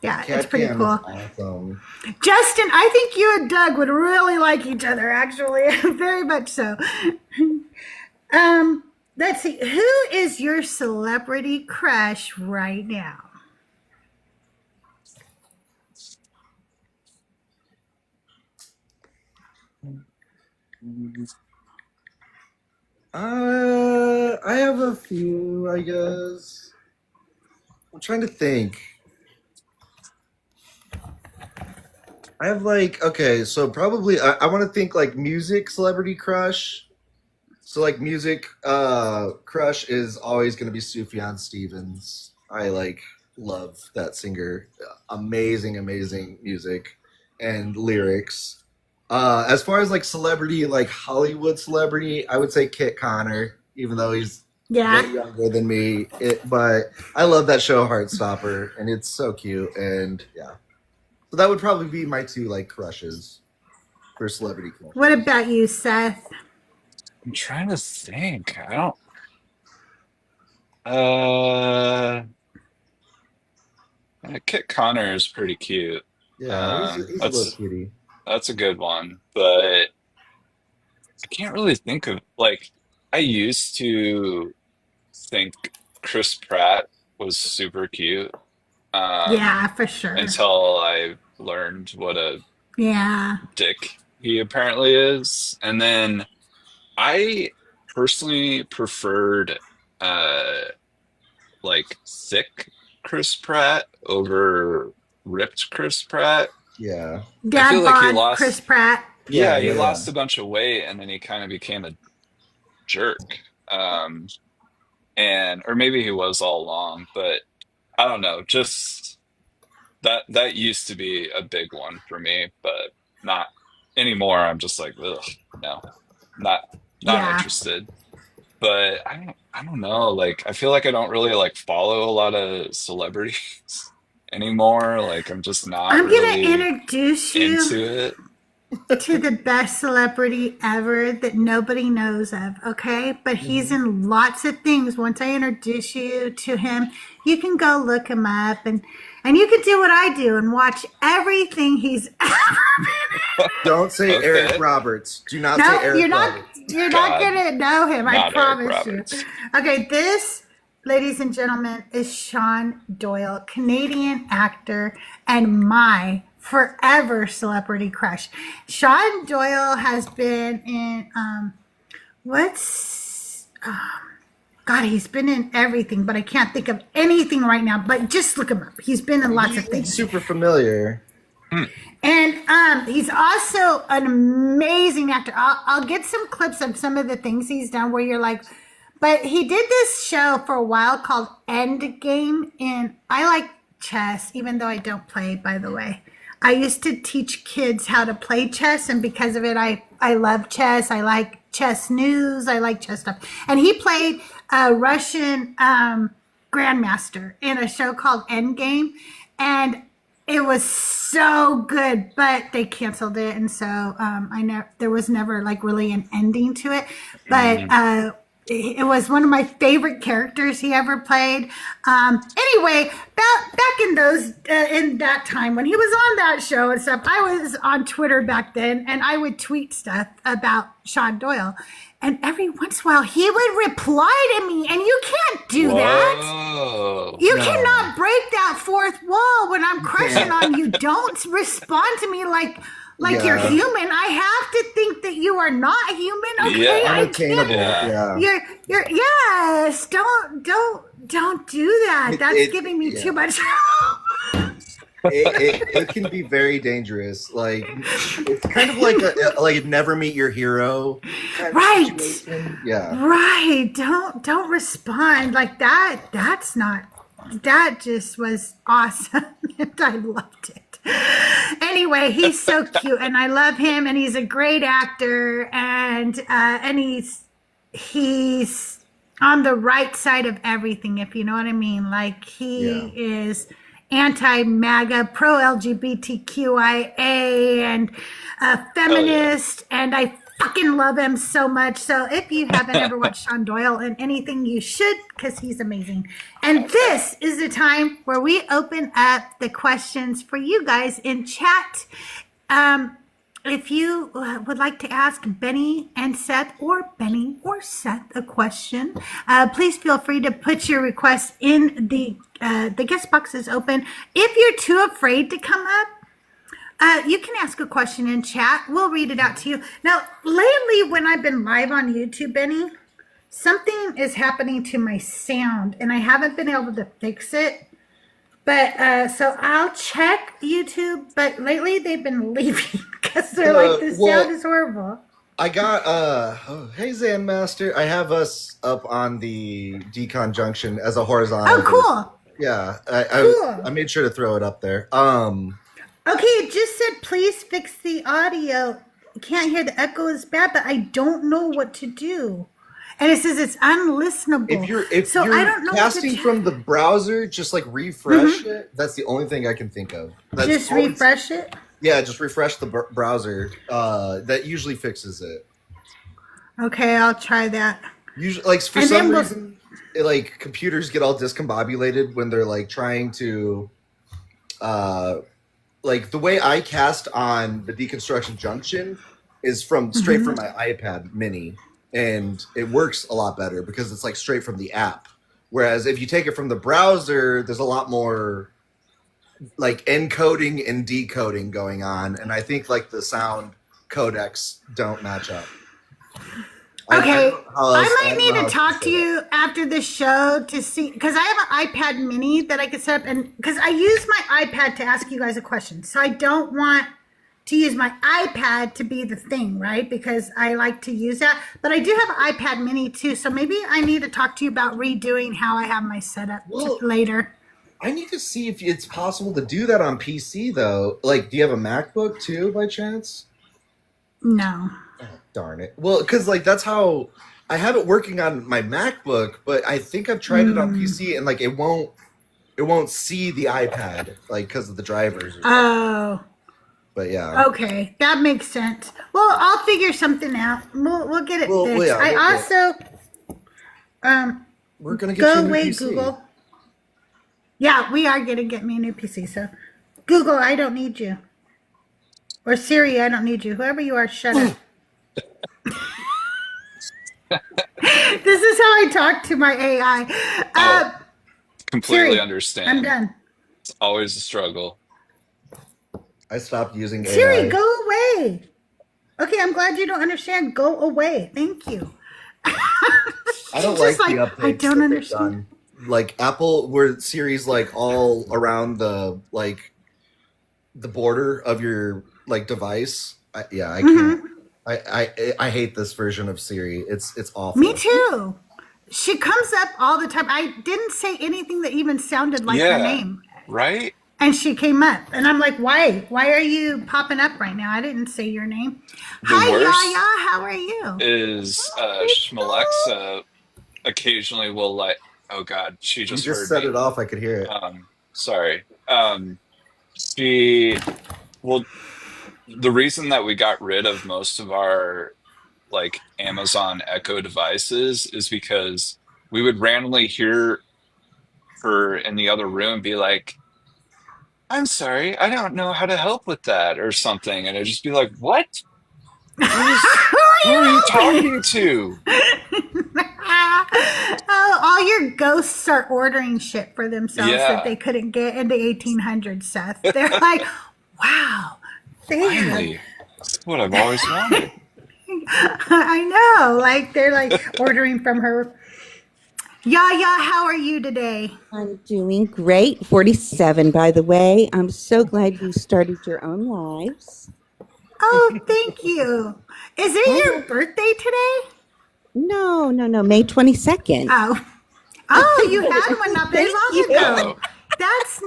S1: yeah,
S3: CAD
S1: it's pretty
S3: cam
S1: cool.
S3: is awesome.
S1: Justin, I think you and Doug would really like each other, actually. Very much so. Let's see. Who is your celebrity crush right now?
S3: I have a few, I guess. I'm trying to think. I have like, okay, so probably I want to think like music celebrity crush. So like music crush is always going to be Sufjan Stevens. I like love that singer. Amazing music and lyrics. As far as like celebrity, like Hollywood celebrity, I would say Kit Connor, even though he's way younger than me. But I love that show Heartstopper, and it's so cute. And yeah, so that would probably be my two like crushes for celebrity crushes.
S1: What about you, Seth?
S4: I'm trying to think. I don't. Kit Connor is pretty cute.
S3: Yeah, he's a little cutie.
S4: That's a good one, but I can't really think of like I used to think Chris Pratt was super cute.
S1: Yeah, for sure.
S4: Until I learned what a
S1: Yeah.
S4: dick he apparently is. And then I personally preferred like thick Chris Pratt over ripped Chris Pratt.
S3: Yeah.
S4: I
S1: Dad
S4: feel like he
S1: bod
S4: lost.
S1: Chris Pratt.
S4: Yeah, he lost a bunch of weight and then he kind of became a jerk. And or maybe he was all along, but I don't know. Just that used to be a big one for me, but not anymore. I'm just like, ugh, no, not
S1: Yeah.
S4: interested. But I don't know. Like I feel like I don't really like follow a lot of celebrities anymore. Like I'm just not
S1: I'm
S4: really
S1: gonna introduce you
S4: into it.
S1: to the best celebrity ever that nobody knows of, okay? But he's in lots of things. Once I introduce you to him, you can go look him up and you can do what I do and watch everything he's ever been in.
S3: Don't say
S4: Okay.
S3: Eric Roberts. Do not
S1: No,
S3: say Eric
S1: you're not
S3: Roberts.
S1: you're not
S4: God.
S1: gonna know him, I
S4: Not Eric
S1: promise you.
S4: Roberts.
S1: Okay, this ladies and gentlemen, is Sean Doyle, Canadian actor and my forever celebrity crush. Sean Doyle has been in God, he's been in everything, but I can't think of anything right now. But just look him up. He's been in lots of things.
S3: Super familiar.
S1: And he's also an amazing actor. I'll get some clips of some of the things he's done where you're like, but he did this show for a while called Endgame. And I like chess, even though I don't play, by the way. I used to teach kids how to play chess. And because of it, I love chess. I like chess news. I like chess stuff. And he played a Russian grandmaster in a show called Endgame. And it was so good, but they canceled it, and so there was never like really an ending to it. But it was one of my favorite characters he ever played. Anyway, back in in that time when he was on that show and stuff, I was on Twitter back then, and I would tweet stuff about Sean Doyle. And every once in a while, he would reply to me, and you can't do that. You cannot break that fourth wall when I'm crushing on you. Don't respond to me like you're human. I have to think that you are not human. Okay,
S4: Yeah.
S1: I can't. You're yes. Don't do that. That's giving me too much.
S3: It can be very dangerous. Like it's kind of like a never meet your hero kind of situation. Yeah.
S1: Right. Don't respond like that. That just was awesome. And I loved it. Anyway, he's so cute and I love him and he's a great actor and he's on the right side of everything, if you know what I mean. Like he is anti-MAGA, pro-LGBTQIA, and feminist, and I fucking love him so much. So if you haven't ever watched Sean Doyle in anything, you should, because he's amazing. And this is the time where we open up the questions for you guys in chat. If you would like to ask Benny and Seth, or Benny or Seth, a question, please feel free to put your request in the guest box is open. If you're too afraid to come up, you can ask a question in chat. We'll read it out to you. Now, lately when I've been live on YouTube, Benny, something is happening to my sound, and I haven't been able to fix it. But so I'll check YouTube, but lately they've been leaving because they're like, the sound is horrible.
S3: I got hey Zan Master. I have us up on the Deconstruction as a horizontal.
S1: Oh, cool.
S3: Yeah,
S1: Cool.
S3: I made sure to throw it up there.
S1: Okay, it just said please fix the audio. Can't hear, the echo is bad, but I don't know what to do. And it says it's unlistenable.
S3: If you're
S1: I don't know
S3: casting from the browser, just like refresh it. That's the only thing I can think of.
S1: Just refresh it?
S3: Yeah, just refresh the browser. That usually fixes it.
S1: Okay, I'll try that.
S3: Usually, like for some reason, like computers get all discombobulated when they're like trying to, like the way I cast on the Deconstruction Junction is from straight from my iPad Mini. And it works a lot better because it's like straight from the app. Whereas if you take it from the browser, there's a lot more like encoding and decoding going on. And I think like the sound codecs don't match up.
S1: Okay, I might need to talk to you after the show to see, because I have an iPad Mini that I could set up, and because I use my iPad to ask you guys a question. So I don't want to use my iPad to be the thing, right? Because I like to use that. But I do have an iPad Mini too. So maybe I need to talk to you about redoing how I have my setup later.
S3: I need to see if it's possible to do that on PC though. Like, do you have a MacBook too by chance?
S1: No.
S3: Oh, darn it. Well, because like that's how I have it working on my MacBook, but I think I've tried it on PC and like it won't see the iPad like because of the drivers.
S1: Oh.
S3: But yeah.
S1: Okay, that makes sense. Well, I'll figure something out. We'll get it fixed.
S3: Yeah, we're gonna get you a new PC.
S1: Google. Yeah, we are gonna get me a new PC. So, Google, I don't need you. Or Siri, I don't need you. Whoever you are, shut up. This is how I talk to my AI.
S4: Oh, completely
S1: Siri,
S4: understand.
S1: I'm done.
S4: It's always a struggle.
S3: I stopped using
S1: Siri,
S3: AI.
S1: go away. Okay, I'm glad you don't understand. Go away. Thank you.
S3: I don't
S1: She's
S3: like the
S1: just
S3: updates
S1: I don't
S3: that they've
S1: understand.
S3: done. Like Apple, where Siri's like all around the border of your like device. I can't. I hate this version of Siri. It's awful.
S1: Me too. She comes up all the time. I didn't say anything that even sounded like her
S4: Yeah,
S1: name.
S4: right?
S1: And she came up. And I'm like, why? Why are you popping up right now? I didn't say your name.
S4: The
S1: Hi,
S4: worst
S1: Yaya. How are you?
S4: is Schmalexa occasionally will like, oh God, she
S3: You
S4: just
S3: just
S4: heard
S3: set
S4: me.
S3: it off. I could hear it.
S4: Sorry. She, well, the reason that we got rid of most of our like Amazon Echo devices is because we would randomly hear her in the other room be like, I'm sorry, I don't know how to help with that or something. And I'd just be like, what? Who are you talking to?
S1: Oh, all your ghosts are ordering shit for themselves that they
S4: Yeah,
S1: couldn't get in the 1800s, Seth. They're like, wow, they have.
S4: finally. That's what I've always wanted.
S1: I know. Like, they're like ordering from her. Yaya, how are you today?
S5: I'm doing great. 47, by the way. I'm so glad you started your own lives.
S1: Oh, thank you. Is it your birthday today?
S5: No, May 22nd.
S1: Oh, you had one not very long
S5: you.
S1: ago.
S4: Oh,
S1: That's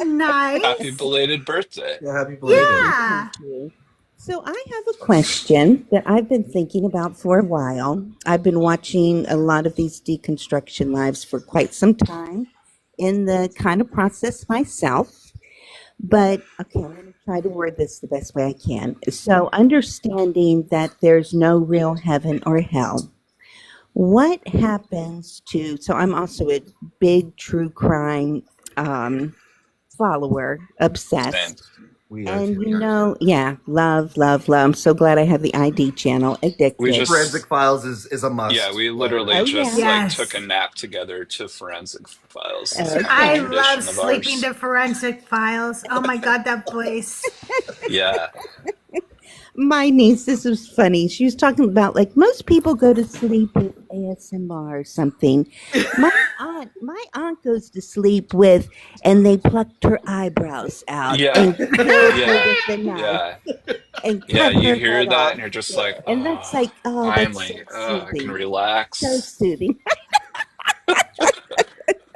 S4: happy
S1: nice.
S4: belated birthday.
S3: Yeah, happy belated.
S1: Yeah.
S5: Thank you. So I have a question that I've been thinking about for a while. I've been watching a lot of these deconstruction lives for quite some time in the kind of process myself. But okay, I'm going to try to word this the best way I can. So understanding that there's no real heaven or hell. What happens to, so I'm also a big true crime follower,
S4: Same.
S5: obsessed.
S3: We are
S5: And
S3: too.
S5: you know, yeah, love. I'm so glad I have the ID channel,
S4: We
S5: addicted.
S4: just,
S3: Forensic Files is a must.
S4: yeah, we
S3: Like,
S4: literally
S5: Oh,
S4: just
S5: yeah.
S4: like took a
S1: Yes.
S4: nap together to Forensic Files. It's kind of
S1: I
S4: a
S5: Okay.
S1: love
S4: tradition of
S1: sleeping
S4: ours.
S1: to Forensic Files. Oh my God, that voice.
S4: Yeah.
S5: My niece, this was funny. She was talking about like most people go to sleep with ASMR or something. My aunt goes to sleep with, and they plucked her eyebrows out
S4: Yeah.
S5: and killed her
S4: Yeah.
S5: with the knife
S4: Yeah.
S5: and
S4: Yeah.
S5: cut
S4: You
S5: her
S4: hear
S5: head
S4: that
S5: off.
S4: and you're just like,
S5: And that's
S4: oh,
S5: like, oh, that's so
S4: finally, I can
S5: soothing. So
S4: relax.
S5: soothing.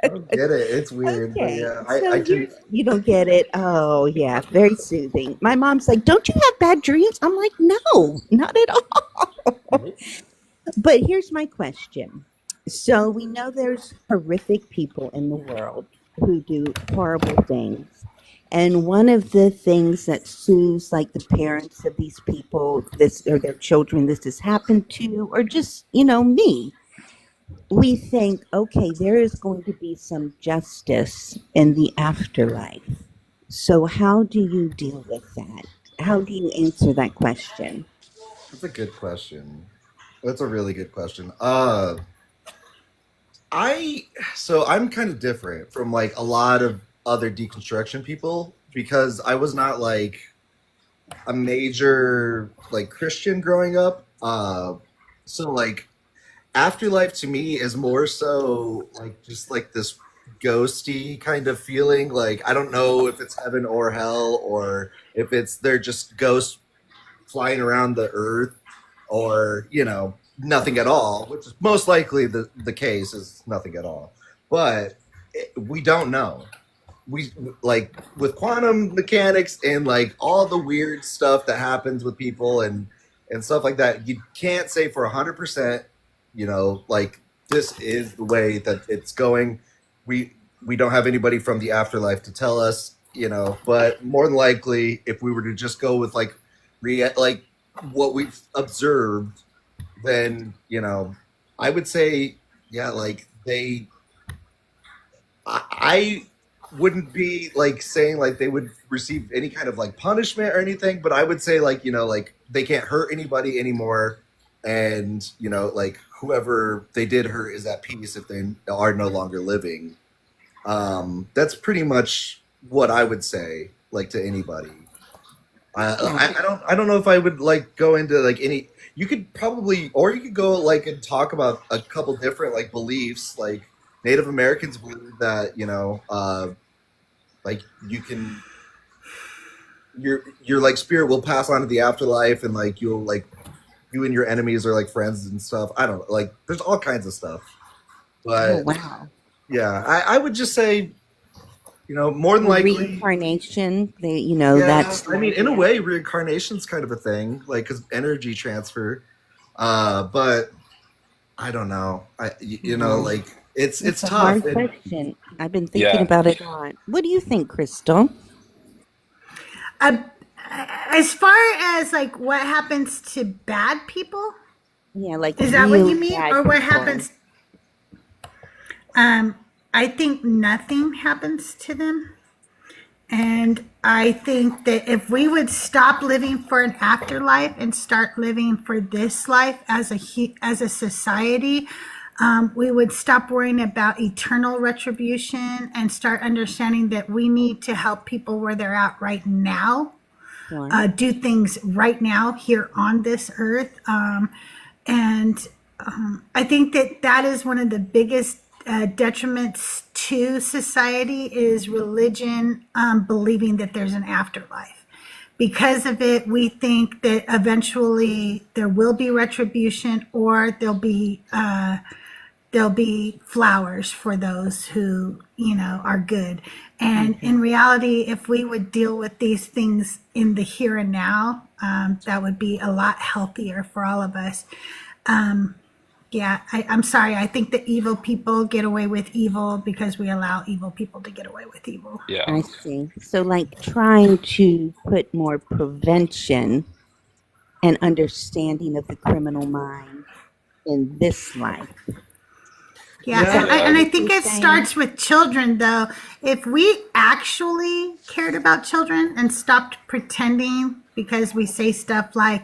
S3: I don't get it. It's weird, but
S5: Okay,
S3: yeah,
S5: so
S3: I can.
S5: you don't get it. Oh, yeah, very soothing. My mom's like, "Don't you have bad dreams?" I'm like, "No, not at all." But here's my question. So we know there's horrific people in the world who do horrible things. And one of the things that soothes like the parents of these people, this or their children, this has happened to, or just, me, we think, okay, there is going to be some justice in the afterlife. So, how do you deal with that? How do you answer that question?
S3: That's a good question. That's a really good question. I'm kind of different from like a lot of other deconstruction people because I was not like a major like Christian growing up. So like afterlife to me is more so like just like this ghosty kind of feeling. Like I don't know if it's heaven or hell or if it's they're just ghosts flying around the earth or nothing at all, which is most likely the case is nothing at all. But we don't know. We like with quantum mechanics and like all the weird stuff that happens with people and stuff like that. You can't say for 100%. Like this is the way that it's going. We don't have anybody from the afterlife to tell us. But more than likely, if we were to just go with like like what we've observed, then I would say like I wouldn't be like saying like they would receive any kind of like punishment or anything, but I would say like like they can't hurt anybody anymore, and like whoever they did hurt is at peace if they are no longer living. That's pretty much what I would say, like to anybody. I don't know if I would like go into like any. You could probably, or you could go like and talk about a couple different like beliefs. Like Native Americans believe that like you can your like spirit will pass on to the afterlife, and like you'll like you and your enemies are like friends and stuff. I don't know, like there's all kinds of stuff.
S5: Oh,
S3: But
S5: wow.
S3: yeah, I would just say more than likely.
S5: Reincarnation,
S3: Yeah,
S5: that's
S3: I mean,
S5: like,
S3: in a
S5: yeah.
S3: way, reincarnation's kind of a thing, like because energy transfer. But I don't know.
S5: Yeah.
S3: Like it's
S5: It's a
S3: tough.
S5: hard
S3: And
S5: question. I've been thinking
S4: Yeah.
S5: about it a lot. What do you think, Crystal?
S1: Uh, as far as like what happens to bad people,
S5: Yeah, like
S1: is that what
S5: really
S1: you mean,
S5: bad
S1: or what
S5: people.
S1: happens? I think nothing happens to them. And I think that if we would stop living for an afterlife and start living for this life as a society, we would stop worrying about eternal retribution and start understanding that we need to help people where they're at right now,
S5: Right.
S1: do things right now here on this earth. And I think that that is one of the biggest detriments to society is religion, believing that there's an afterlife. Because of it, we think that eventually there will be retribution, or there'll be flowers for those who are good. And in reality, if we would deal with these things in the here and now, that would be a lot healthier for all of us. Yeah, I'm sorry. I think that evil people get away with evil because we allow evil people to get away with evil.
S4: Yeah.
S5: I see. So, like, trying to put more prevention and understanding of the criminal mind in this life.
S1: Yeah,
S3: yeah,
S1: and I
S5: What
S1: think
S5: you're
S1: it
S5: saying?
S1: starts with children, though. If we actually cared about children and stopped pretending because we say stuff like,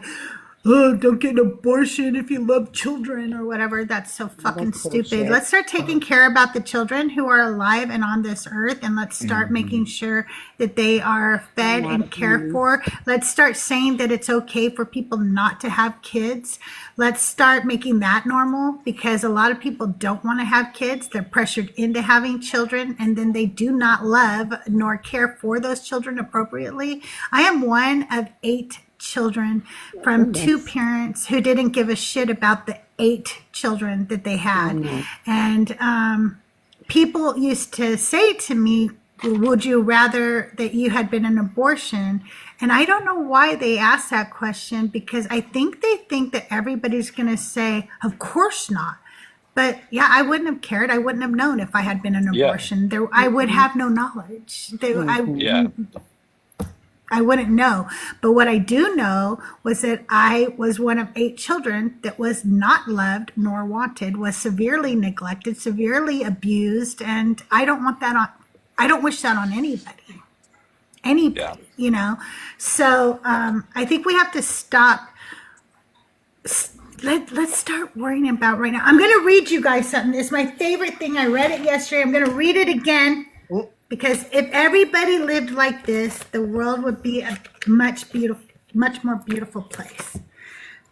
S1: oh, don't get an abortion if you love children or whatever. That's so
S5: Well,
S1: fucking
S5: that's
S1: stupid.
S5: bullshit.
S1: Let's start taking care about the children who are alive and on this earth, and let's start making sure that they are
S5: A
S1: fed
S5: lot
S1: and
S5: of
S1: cared
S5: money.
S1: for. Let's start saying that it's okay for people not to have kids. Let's start making that normal, because a lot of people don't want to have kids. They're pressured into having children, and then they do not love nor care for those children appropriately. I am one of 8 children from 2
S5: Goodness.
S1: parents who didn't give a shit about the 8 children that they
S5: Oh,
S1: had.
S5: no.
S1: And people used to say to me, would you rather that you had been an abortion? And I don't know why they asked that question, because I think they think that everybody's going to say, of course not. But yeah, I wouldn't have cared. I wouldn't have known if I had been an
S4: Yeah.
S1: abortion. I would have no knowledge.
S4: Yeah.
S1: I wouldn't know. But what I do know was that I was one of 8 children that was not loved nor wanted, was severely neglected, severely abused, and I don't want that on. I don't wish that on anybody.
S4: Yeah.
S1: So I think we have to stop. Let's start worrying about right now. I'm going to read you guys something. It's my favorite thing. I read it yesterday. I'm going to read it again. Because if everybody lived like this, the world would be a much more beautiful place.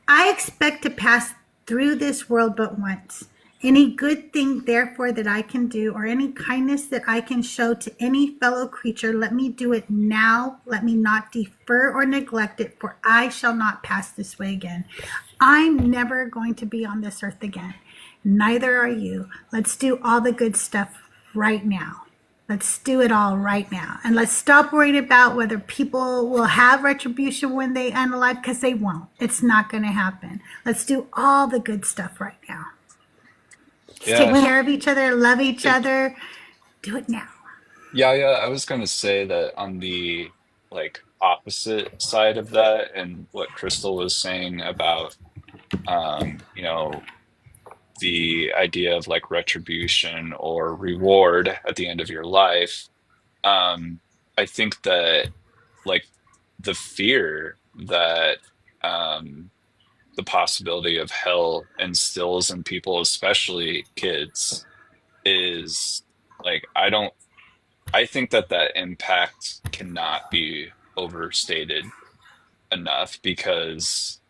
S1: I expect to pass through this world but once. Any good thing, therefore, that I can do, or any kindness that I can show to any fellow creature, let me do it now. Let me not defer or neglect it, for I shall not pass this way again. I'm never going to be on this earth again. Neither are you. Let's do all the good stuff right now. Let's do it all right now. And let's stop worrying about whether people will have retribution when they end alive, because they won't. It's not going to happen. Let's do all the good stuff right now. Let's
S4: Yeah.
S1: take care of each other, love each other. Do it now.
S4: Yeah, I was gonna say that on the like opposite side of that, and what Crystal was saying about the idea of like retribution or reward at the end of your life. I think that like the fear that um the possibility of hell instills in people, especially kids, is like, I think that that impact cannot be overstated enough, because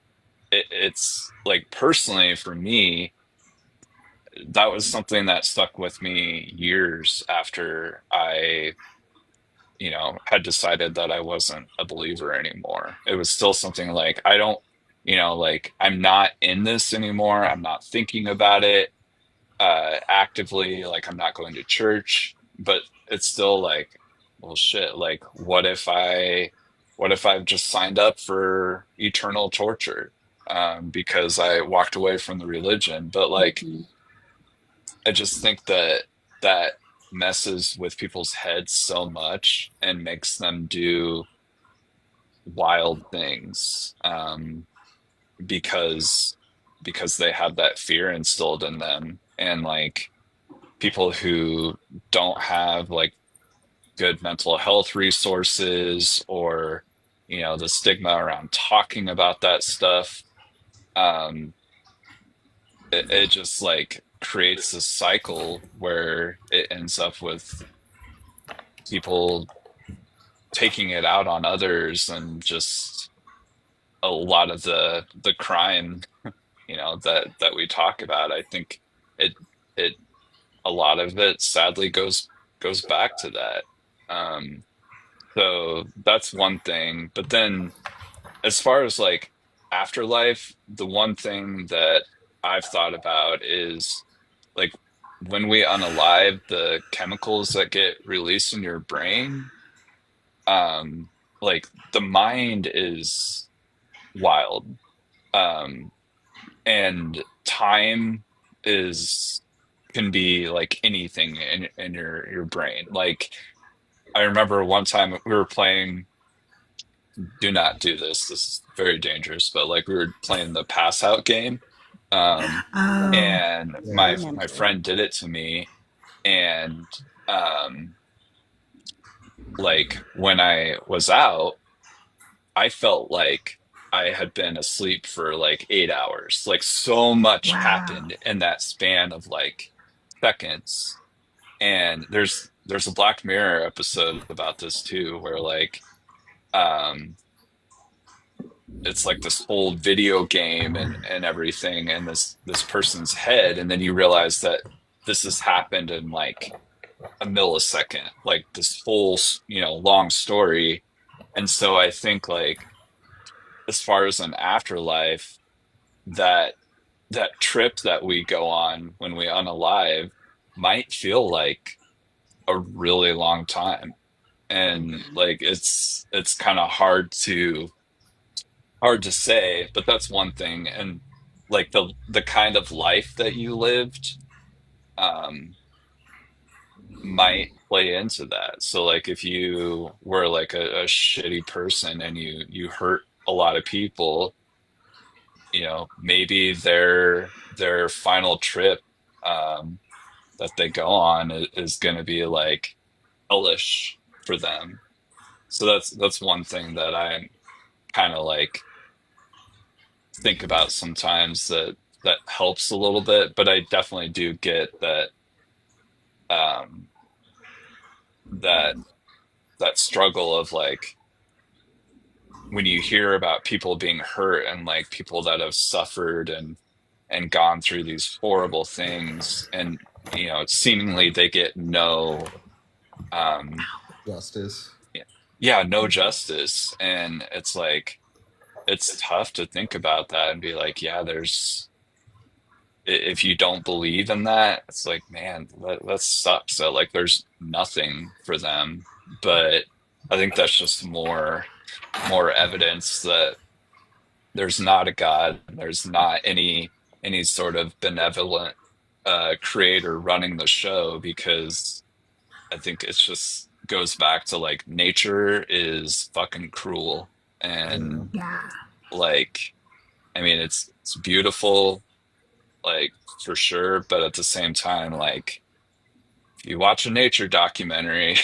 S4: it's like, personally for me, that was something that stuck with me years after I, had decided that I wasn't a believer anymore. It was still something like, I don't, like, I'm not in this anymore. I'm not thinking about it actively. Like, I'm not going to church, but it's still like, well, shit, like, what if I've just signed up for eternal torture because I walked away from the religion? But like,
S5: Mhm.
S4: I just think that that messes with people's heads so much and makes them do wild things, because they have that fear instilled in them. And like, people who don't have like good mental health resources, or the stigma around talking about that stuff, um, it just like creates this cycle where it ends up with people taking it out on others, and just a lot of the crime, that we talk about. I think it it a lot of it sadly goes back to that. Um, so that's one thing. But then, as far as like afterlife, the one thing that I've thought about is, like, when we unalive, the chemicals that get released in your brain, um, like, the mind is wild. Um, and time is can be like anything in your brain. Like, I remember one time we were playing, do not do this, this is very dangerous, but like, we were playing the pass out game. Um,
S1: Oh,
S4: and
S5: I
S3: Yeah.
S4: my
S5: remember.
S4: friend did it to me. And like, when I was out, I felt like I had been asleep for like 8 hours. Like, so much
S1: wow.
S4: happened in that span of like seconds. And there's a Black Mirror episode about this too, where like, um it's like this whole video game and everything, and this person's head, and then you realize that this has happened in like a millisecond, like this whole long story. And so I think, like, as far as an afterlife, that trip that we go on when we unalive might feel like a really long time. And like, it's kind of hard to say, but that's one thing. And like, the kind of life that you lived um might play into that. So like, if you were like a shitty person and you hurt a lot of people, maybe their final trip um that they go on is going to be like hellish for them. So that's one thing that I kind of like think about sometimes, that helps a little bit. But I definitely do get that, um that struggle of like, when you hear about people being hurt, and like people that have suffered and gone through these horrible things, and seemingly they get no, um
S3: Justice.
S4: yeah, no justice. And it's like, it's tough to think about that and be like, yeah, if you don't believe in that, it's like, man, that sucks that like there's nothing for them. But I think that's just more evidence that there's not a God, there's not any sort of benevolent creator running the show. Because I think it's just goes back to like, nature is fucking cruel.
S3: Yeah.
S4: And
S1: Yeah.
S4: like, I mean, it's beautiful, like, for sure, but at the same time, like, if you watch a nature documentary,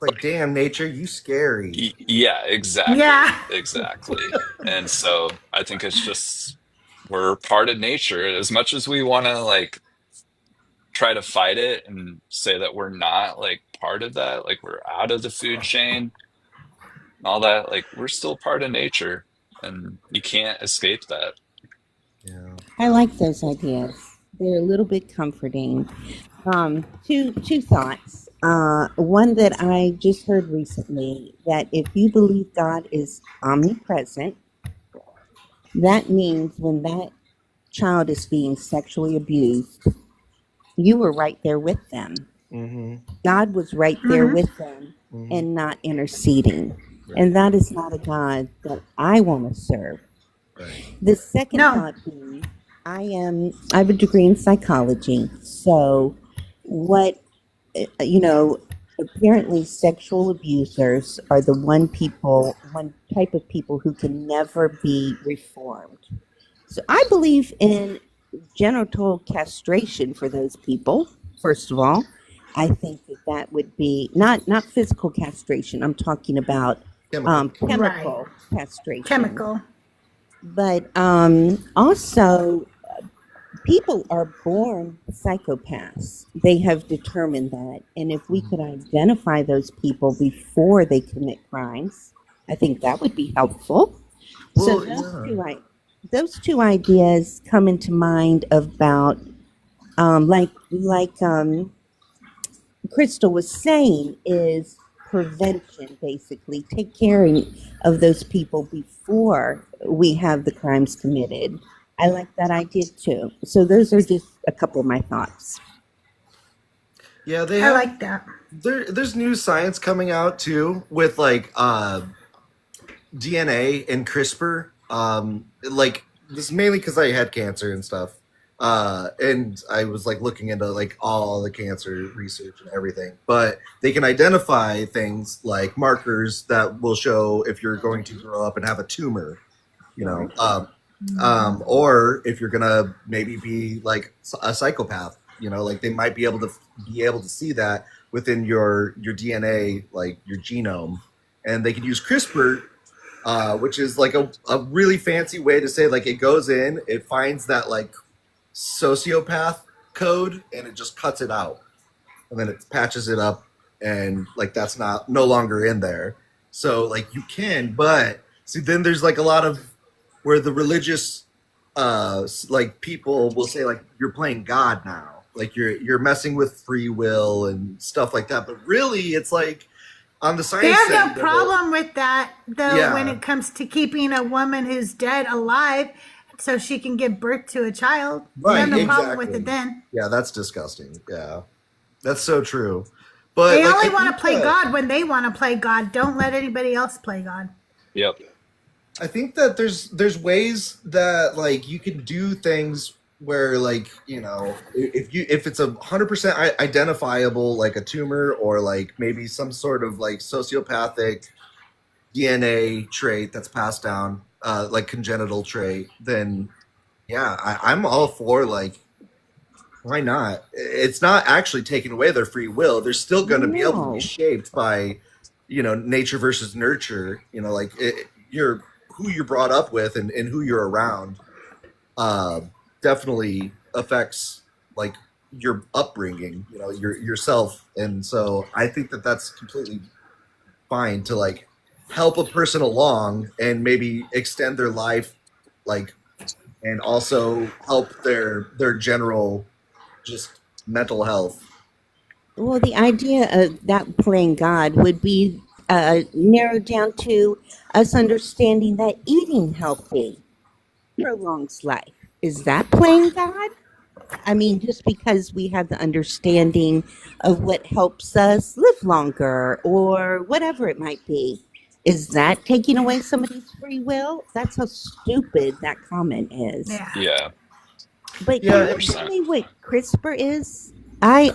S3: Like, damn, nature, you scary.
S4: yeah, exactly,
S1: Yeah.
S4: exactly. And so I think it's just we're part of nature. As much as we want to like try to fight it and say that we're not like part of that, like we're out of the food chain and all that, like we're still part of nature and you can't escape that.
S3: Yeah.
S5: I like those ideas. They're a little bit comforting. Two thoughts. One that I just heard recently, that if you believe God is omnipresent, that means when that child is being sexually abused, you were right there with them.
S3: Mm-hmm.
S5: God was right there with them
S3: Mm-hmm.
S5: and not interceding.
S3: Right.
S5: And that is not a God that I want to serve.
S3: Right.
S5: The second
S1: No.
S5: thought being, I have a degree in psychology. So what, apparently sexual abusers are the one type of people who can never be reformed. So I believe in genital castration for those people. First of all, I think that would be not physical castration. I'm talking about chemical castration.
S1: Chemical.
S5: But also, people are born psychopaths. They have determined that. And if we could identify those people before they commit crimes, I think that would be helpful.
S3: Well,
S5: So those two ideas come into mind about, like Crystal was saying, is prevention, basically. Take care of those people before we have the crimes committed. I like that idea too. So those are just a couple of my thoughts.
S3: Yeah, they
S1: I
S3: have,
S1: like that.
S3: there's new science coming out too with like DNA and CRISPR. Like this is mainly because I had cancer and stuff. And I was like looking into like all the cancer research and everything, but they can identify things like markers that will show if you're going to grow up and have a tumor, or if you're gonna maybe be like a psychopath, like they might be able to see that within your DNA, like your genome, and they can use CRISPR, which is like a really fancy way to say like it goes in, it finds that like sociopath code and it just cuts it out, and then it patches it up, and like that's no longer in there. So like you can, but see then there's like a lot of where the religious like people will say like you're playing God now, like you're messing with free will and stuff like that, but really it's like on the science
S1: They have
S3: side
S1: no
S3: of
S1: problem with that, though,
S3: Yeah.
S1: when it comes to keeping a woman who's dead alive so she can give birth to a child. They have
S3: Right,
S1: no problem with
S3: exactly.
S1: it then.
S3: Yeah, that's disgusting. Yeah, that's so true. But
S1: They
S3: like,
S1: only
S3: I
S1: want to
S3: think
S1: play
S3: that-
S1: God when they want to play God. Don't let anybody else play God.
S4: Yep.
S3: I think that there's ways that like you can do things where like if it's 100% identifiable like a tumor or like maybe some sort of like sociopathic DNA trait that's passed down, like congenital trait, then yeah, I'm all for like why not? It's not actually taking away their free will. They're still going to be able to
S5: No.
S3: be shaped by nature versus nurture. Like you're who you're brought up with and who you're around definitely affects like your upbringing, yourself. And so I think that that's completely fine to like help a person along and maybe extend their life, like, and also help their general just mental health.
S5: Well, the idea of that playing God would be narrowed down to us understanding that eating healthy prolongs life. Is that playing God? I mean, just because we have the understanding of what helps us live longer or whatever it might be, is that taking away somebody's free will? That's how stupid that comment is.
S1: Yeah.
S4: Yeah.
S5: But
S3: Yeah,
S5: can you tell me what CRISPR is? I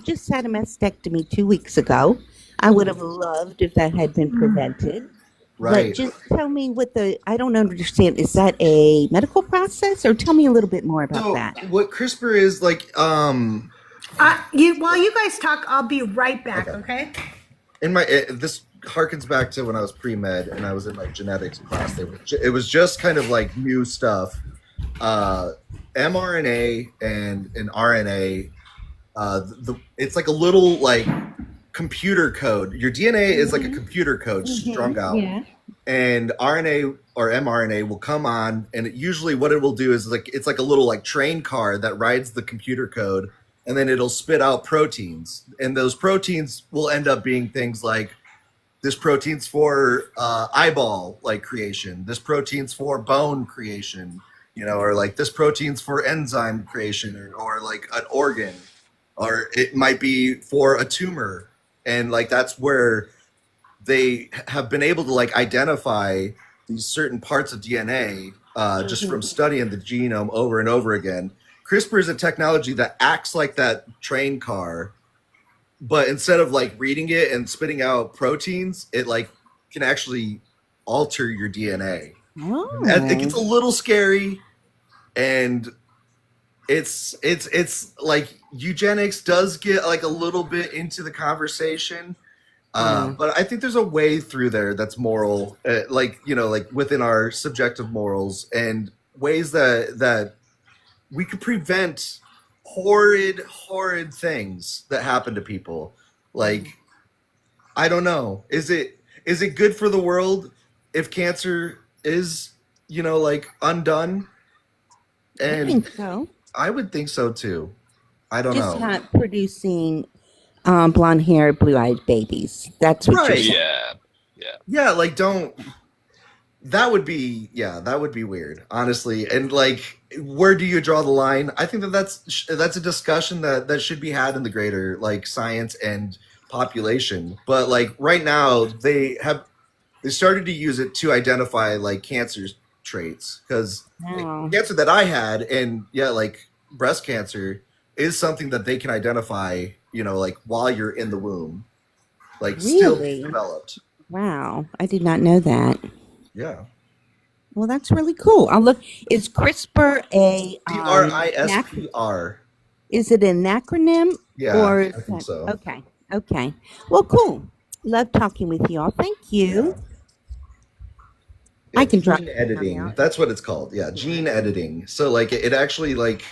S5: just had a mastectomy 2 weeks ago. I would have loved if that had been prevented.
S3: Right.
S5: But just tell me I don't understand. Is that a medical process, or tell me a little bit more about
S3: So
S5: that?
S3: what CRISPR is like,
S1: While you guys talk, I'll be right back, okay?
S3: in my this harkens back to when I was pre-med and I was in my genetics class. It was just kind of like new stuff. mRNA and an RNA, it's like a little like computer code. Your DNA is like a computer code strung out, and RNA or mRNA will come on, and usually what it will do is like it's like a little like train car that rides the computer code, and then it'll spit out proteins, and those proteins will end up being things like this protein's for eyeball like creation, this protein's for bone creation, or like this protein's for enzyme creation, or like an organ, or it might be for a tumor. And like that's where they have been able to like identify these certain parts of DNA just from studying the genome over and over again. CRISPR is a technology that acts like that train car, but instead of like reading it and spitting out proteins, it like can actually alter your DNA. And it gets a little scary, and it's like eugenics does get like a little bit into the conversation, but I think there's a way through there that's moral, like within our subjective morals, and ways that we could prevent horrid things that happen to people. Like, I don't know, is it good for the world if cancer is like undone? And
S5: I think so.
S3: I would think so too. I don't know.
S5: Just not producing blonde hair, blue eyed babies. That's what you're saying.
S3: Yeah, like that would be weird, honestly. And like, where do you draw the line? I think that's a discussion that should be had in the greater like science and population. But like right now they started to use it to identify like cancer traits, because cancer that I had, and like breast cancer, is something that they can identify, like while you're in the womb, like still developed.
S5: Wow, I did not know that.
S3: Yeah.
S5: Well, that's really cool. I'll look. Is CRISPR a
S3: CRISPR?
S5: Is it an acronym?
S3: Yeah,
S5: or
S3: I think so.
S5: Okay. Well, cool. Love talking with y'all. Thank you.
S3: Yeah,
S5: I can drop
S3: gene editing. That's what it's called. Yeah, gene editing. So like it actually like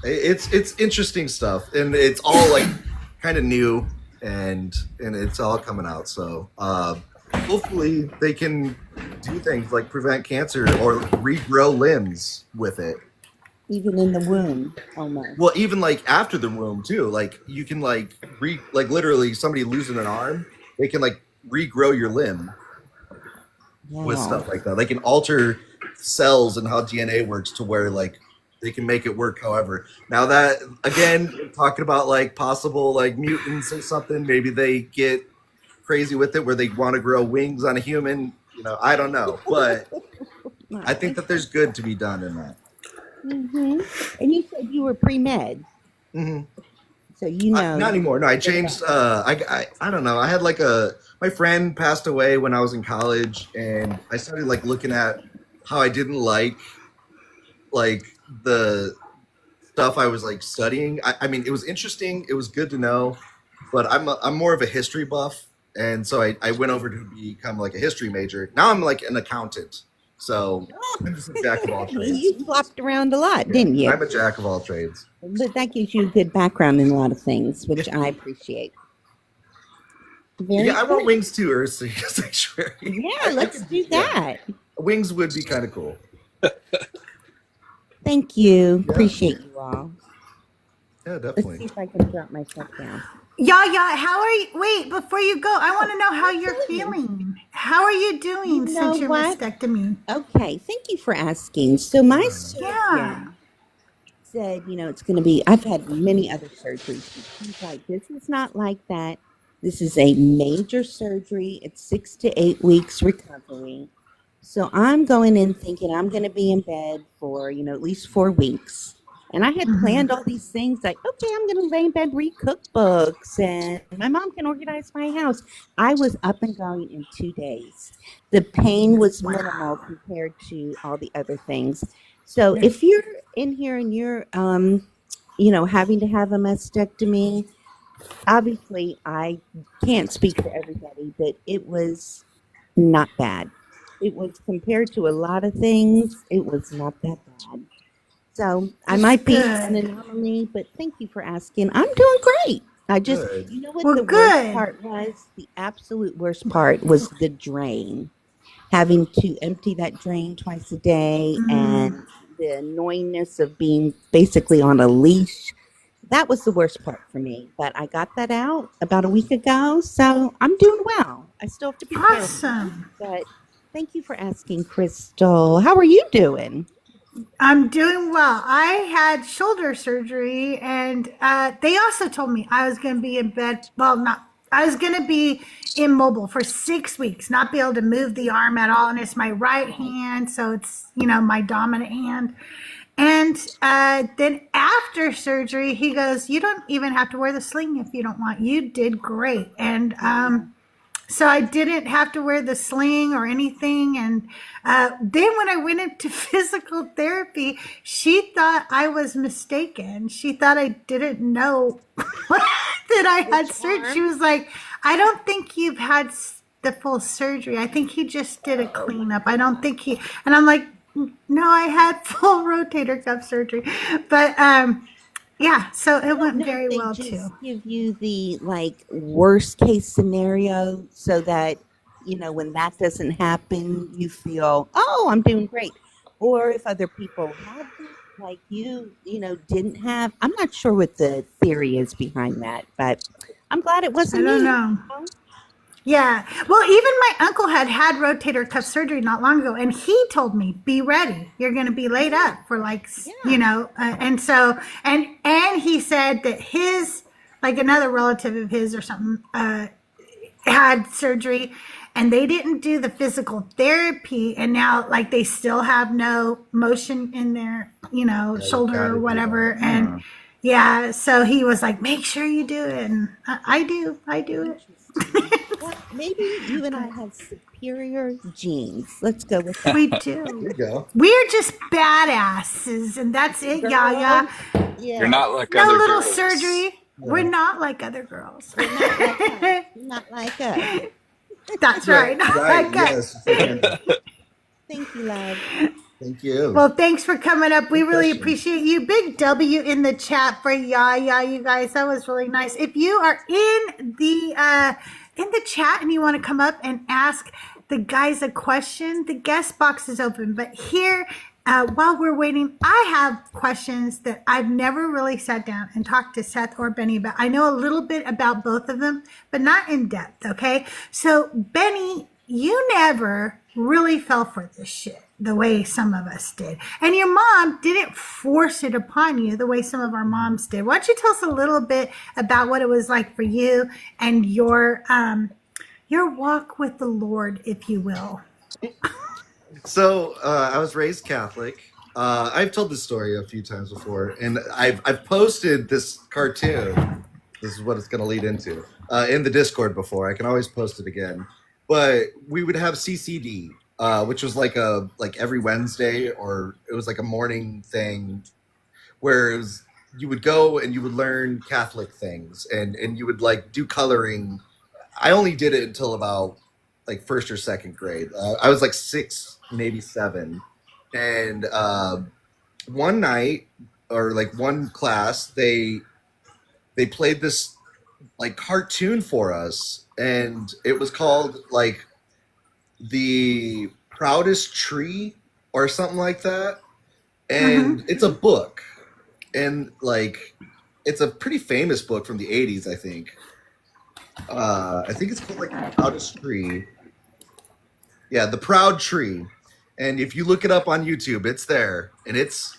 S3: it's interesting stuff, and it's all like kind of new, and it's all coming out. So hopefully they can do things like prevent cancer or regrow limbs with it.
S5: Even in the womb, almost.
S3: Well, even like after the womb too. Like you can like literally somebody losing an arm, they can like regrow your limb. Wow. With stuff like that. They can alter cells and how DNA works to where like they can make it work however. Now that, again, talking about like possible like mutants or something, maybe they get crazy with it where they want to grow wings on a human, I don't know. But I think that there's good to be done in that.
S5: And you said you were pre-med. So
S3: not anymore. No, I changed. I don't know. I had like my friend passed away when I was in college, and I started like looking at how I didn't like the stuff I was like studying. I mean, it was interesting. It was good to know, but I'm more of a history buff, and so I went over to become like a history major. Now I'm like an accountant. So I'm just a jack of all trades.
S5: You flopped around a lot, didn't you?
S3: I'm a jack of all trades.
S5: But that gives you a good background in a lot of things, which I appreciate.
S3: I want wings too, Ursi. Sanctuary.
S5: Yeah, let's do that.
S3: Yeah. Wings would be kind of cool.
S5: Thank you. Yeah. Appreciate you all.
S3: Yeah, definitely.
S5: Let's see if I can drop myself down.
S1: Yeah, how are you? Wait, before you go, I want to know how you're feeling. How are you doing since your mastectomy?
S5: Okay, thank you for asking. So my surgeon said, it's going to be, I've had many other surgeries. He's like, this is not like that. This is a major surgery. It's 6 to 8 weeks recovery. So I'm going in thinking I'm going to be in bed for, at least 4 weeks. And I had planned all these things like, okay, I'm going to lay in bed, read cookbooks, and my mom can organize my house. I was up and going in 2 days. The pain was minimal compared to all the other things. So if you're in here and you're, having to have a mastectomy, obviously I can't speak for everybody, but it was not bad. It was compared to a lot of things, it was not that bad. So I
S1: That's
S5: might be an
S1: good.
S5: anomaly, but thank you for asking. I'm doing great.
S3: Good.
S5: You know what
S1: Well,
S5: the worst
S1: good.
S5: part was? The absolute worst part was the drain. Having to empty that drain twice a day
S1: Mm,
S5: and the annoyingness of being basically on a leash. That was the worst part for me. But I got that out about a week ago. So I'm doing well. I still have to be careful.
S1: awesome.
S5: But thank you for asking, Crystal. How are you doing?
S1: I'm doing well. I had shoulder surgery, and they also told me I was going to be in bed. Well, not. I was going to be immobile for 6 weeks, not be able to move the arm at all. And it's my right hand, so it's my dominant hand. And then after surgery, he goes, "You don't even have to wear the sling if you don't want. You did great." And so I didn't have to wear the sling or anything. And then when I went into physical therapy, she thought I was mistaken. She thought I didn't know that I had
S5: Which
S1: surgery. She
S5: arm?
S1: was like, "I don't think you've had the full surgery. I think he just did a
S5: Oh,
S1: cleanup. I don't think he." And I'm like, "No, I had full rotator cuff surgery." But yeah, so
S5: I
S1: it
S5: don't
S1: went
S5: know if
S1: very
S5: they
S1: well
S5: just
S1: too.
S5: give you the like worst case scenario so that, when that doesn't happen, you feel, oh, I'm doing great. Or if other people have it, like didn't have. I'm not sure what the theory is behind that, but I'm glad it
S1: I
S5: wasn't
S1: don't
S5: me.
S1: know. Yeah. Well, even my uncle had rotator cuff surgery not long ago, and he told me, "Be ready. You're going to be laid
S5: Yeah,
S1: up for like,
S5: yeah.
S1: and so, and he said that his, like another relative of his or something, had surgery, and they didn't do the physical therapy, and now like they still have no motion in their,
S3: Yeah, you
S1: shoulder
S3: got
S1: or
S3: to do that.
S1: whatever, and
S4: Hmm.
S1: yeah, so he was like, "Make sure you do it," and I do it.
S5: Interesting. Well, maybe you and I have superior genes. Let's go with
S1: We
S5: that.
S1: do.
S3: There you go.
S1: We're just badasses, and that's it, Yaya.
S5: Girl,
S4: You're
S5: yes.
S4: not like
S1: No
S4: other
S1: little
S4: girls.
S1: surgery. We're
S3: Yeah.
S1: not like other girls.
S5: You're not like us. You're not like us.
S1: That's
S3: Right.
S1: right. Not
S3: Right.
S1: like us.
S3: Yes. Again.
S5: Thank you, love.
S3: Thank you.
S1: Well, thanks for coming up. We
S3: Good
S1: really
S3: question.
S1: appreciate you. Big W in the chat for Yaya, you guys. That was really nice. If you are in the chat and you want to come up and ask the guys a question, the guest box is open. But here, while we're waiting, I have questions that I've never really sat down and talked to Seth or Benny about. I know a little bit about both of them, but not in depth. Okay. So, Benny, you never really fell for this shit the way some of us did. And your mom didn't force it upon you the way some of our moms did. Why don't you tell us a little bit about what it was like for you and your walk with the Lord, if you will.
S3: So I was raised Catholic. I've told this story a few times before, and I've posted this cartoon. This is what it's going to lead into in the Discord before. I can always post it again. But we would have CCD, which was like every Wednesday, or it was like a morning thing where you would go and you would learn Catholic things, and you would like do coloring. I only did it until about like first or second grade. I was like 6, maybe 7, and one night or like one class, they played this like cartoon for us, and it was called like the proudest tree or something like that, and it's a book, and like it's a pretty famous book from the 80s, I think. I think it's called like the proudest tree. Yeah, the proud tree. And if you look it up on YouTube, it's there, and it's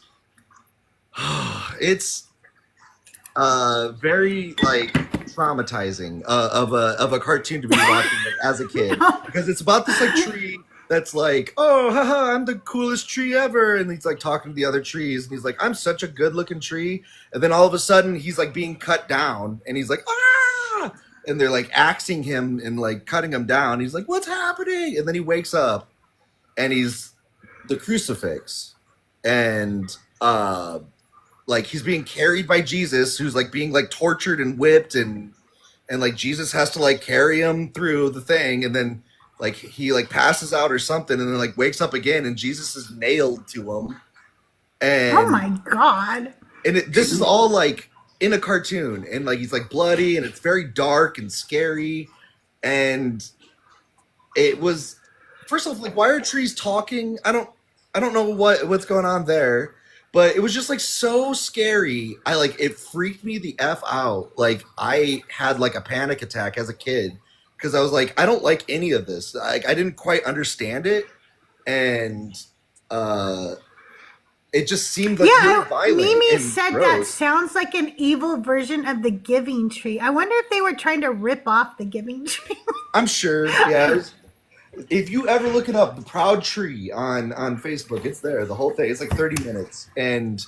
S3: very like traumatizing of a cartoon to be watching like, as a kid, because it's about this like tree that's like, oh, haha, I'm the coolest tree ever, and he's like talking to the other trees, and he's like, I'm such a good looking tree, and then all of a sudden he's like being cut down, and he's like, ah, and they're like axing him and like cutting him down. He's like, what's happening? And then he wakes up, and he's the crucifix, and like he's being carried by Jesus, who's like being like tortured and whipped, and like Jesus has to like carry him through the thing, and then like he like passes out or something, and then like wakes up again, and Jesus is nailed to him,
S1: Oh
S3: and
S1: my God.
S3: this is all like in a cartoon, and like he's like bloody, and it's very dark and scary, and it was first off like, why are trees talking? I don't know what's going on there, but it was just like so scary. I like it freaked me the f out. Like I had like a panic attack as a kid because I was like, I don't like any of this. Like I didn't quite understand it, and uh it just seemed like really violent
S1: Mimi
S3: and
S1: said that
S3: gross.
S1: sounds like an evil version of the Giving Tree. I wonder if they were trying to rip off the Giving Tree.
S3: I'm sure, yeah. If you ever look it up, the Proud Tree on Facebook, it's there. The whole thing. It's like 30 minutes, and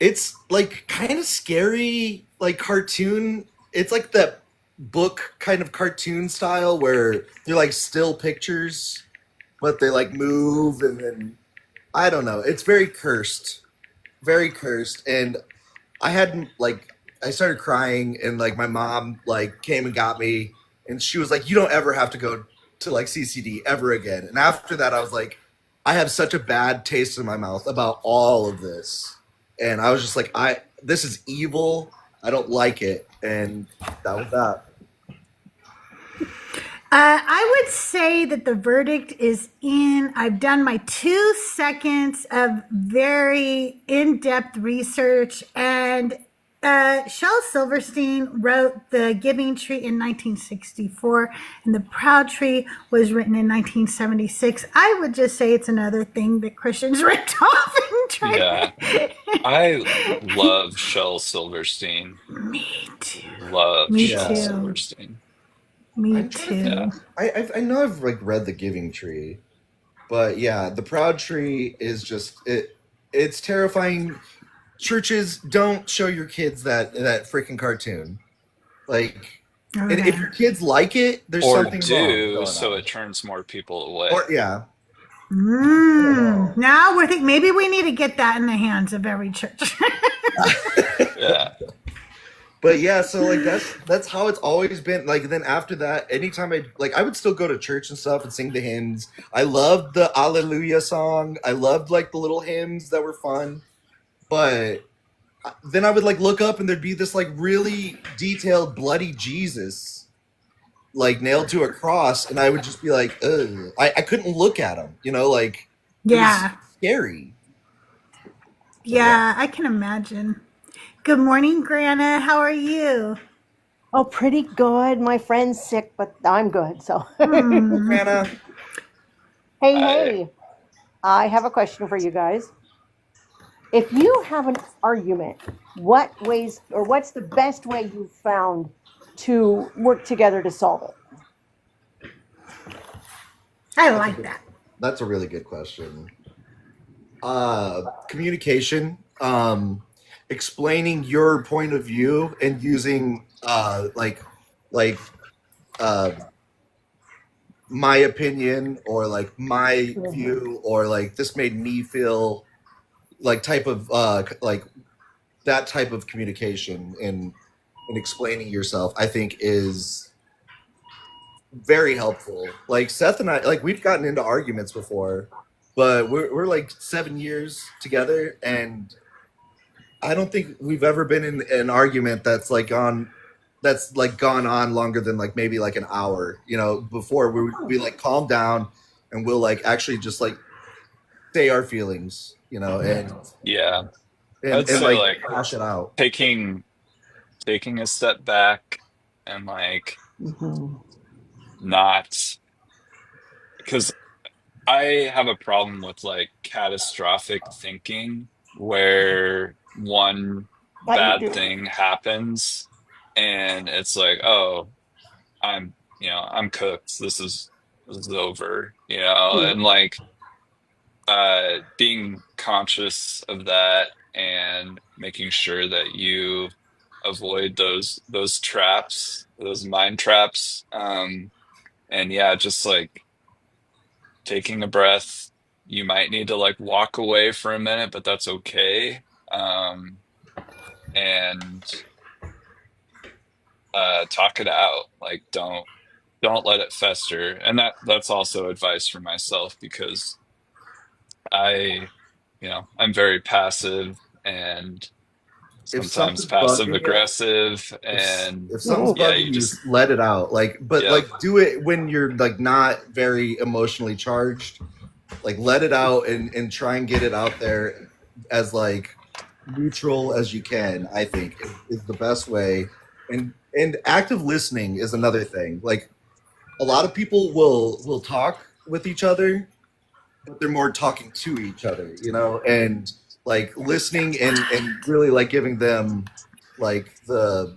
S3: it's like kind of scary, like cartoon. It's like that book kind of cartoon style where they're like still pictures, but they like move, and then I don't know. It's very cursed, and I hadn't like I started crying, and like my mom like came and got me, and she was like, "You don't ever have to go to like CCD ever again." And after that, I was like, I have such a bad taste in my mouth about all of this, and I was just like, this is evil. I don't like it, and that was that.
S1: I would say that the verdict is in. I've done my 2 seconds of very in-depth research, and Shel Silverstein wrote The Giving Tree in 1964, and The Proud Tree was written in 1976. I would just say it's another thing that Christians ripped off and tried.
S4: Yeah. I love Shel Silverstein.
S1: Me too.
S4: Love
S1: Me
S4: Shel
S1: too.
S4: Silverstein.
S1: Me
S3: I'm trying to
S1: too.
S4: Yeah.
S3: I know I've like read The Giving Tree, but yeah, The Proud Tree is just it's terrifying. Churches, don't show your kids that freaking cartoon. Like, and if
S1: Okay.
S3: your kids like it, there's
S4: Or
S3: something wrong
S4: do
S3: going
S4: so
S3: on.
S4: it turns more people away.
S3: Or yeah, I don't know.
S1: Now we're thinking maybe we need to get that in the hands of every church.
S4: Yeah.
S3: But yeah, so like that's how it's always been. Like then after that, anytime I would still go to church and stuff and sing the hymns. I loved the Alleluia song. I loved like the little hymns that were fun. But then I would like look up and there'd be this like really detailed bloody Jesus like nailed to a cross, and I would just be like, ugh. I couldn't look at him, like it was
S1: Yeah.
S3: scary. So
S1: Yeah, I can imagine. Good morning, Grana. How are you?
S6: Oh, pretty good. My friend's sick, but I'm good. So,
S3: Hannah,
S6: hey, I have a question for you guys. If you have an argument, what ways or what's the best way you've found to work together to solve it?
S1: I like that.
S3: that's a really good question. Communication, explaining your point of view and using like uh my opinion or like my view or like this made me feel like type of like that type of communication and explaining yourself, I think, is very helpful. Like Seth and I, like we've gotten into arguments before, but we're like 7 years together, and I don't think we've ever been in an argument that's like gone on longer than like maybe like an hour. Before we like calm down and we'll like actually just like say our feelings, and
S4: Yeah.
S3: and,
S4: I'd
S3: and
S4: say
S3: like
S4: like
S3: hash it out.
S4: taking a step back and like not, because I have a problem with like catastrophic thinking where one
S6: That
S4: bad
S6: you do.
S4: thing happens and it's like, oh, I'm cooked. This is over, and like being conscious of that and making sure that you avoid those traps, those mind traps. And yeah, just like taking a breath. You might need to like walk away for a minute, but that's okay. Um, and talk it out. Like don't let it fester. And that's also advice for myself because I I'm very passive and
S3: If
S4: sometimes
S3: something's
S4: passive
S3: bugging you,
S4: aggressive,
S3: if
S4: and
S3: if something's
S4: yeah,
S3: bugging
S4: you
S3: you,
S4: just
S3: let it out. But
S4: yep.
S3: do it when you're like not very emotionally charged. Like let it out and try and get it out there as like neutral as you can. I think is the best way. And active listening is another thing. Like a lot of people will talk with each other, but they're more talking to each other, and like listening and really like giving them like the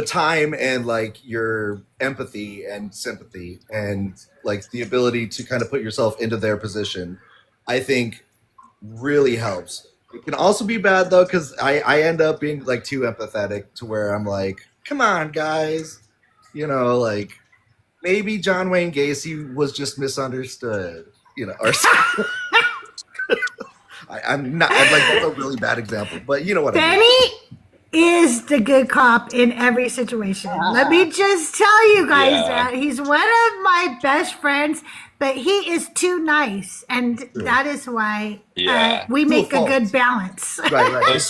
S3: time and like your empathy and sympathy and like the ability to kind of put yourself into their position, I think really helps. It can also be bad though, because I end up being like too empathetic to where I'm like, come on guys, like maybe John Wayne Gacy was just misunderstood, or I'm not. I'm like that's a really bad example, but you know what I mean.
S1: Benny is the good cop in every situation. Let me just tell you guys
S4: Yeah.
S1: that he's one of my best friends, but he is too nice, and that is why
S4: Yeah.
S1: we
S3: To a
S1: make a
S3: fault.
S1: good balance.
S3: Right.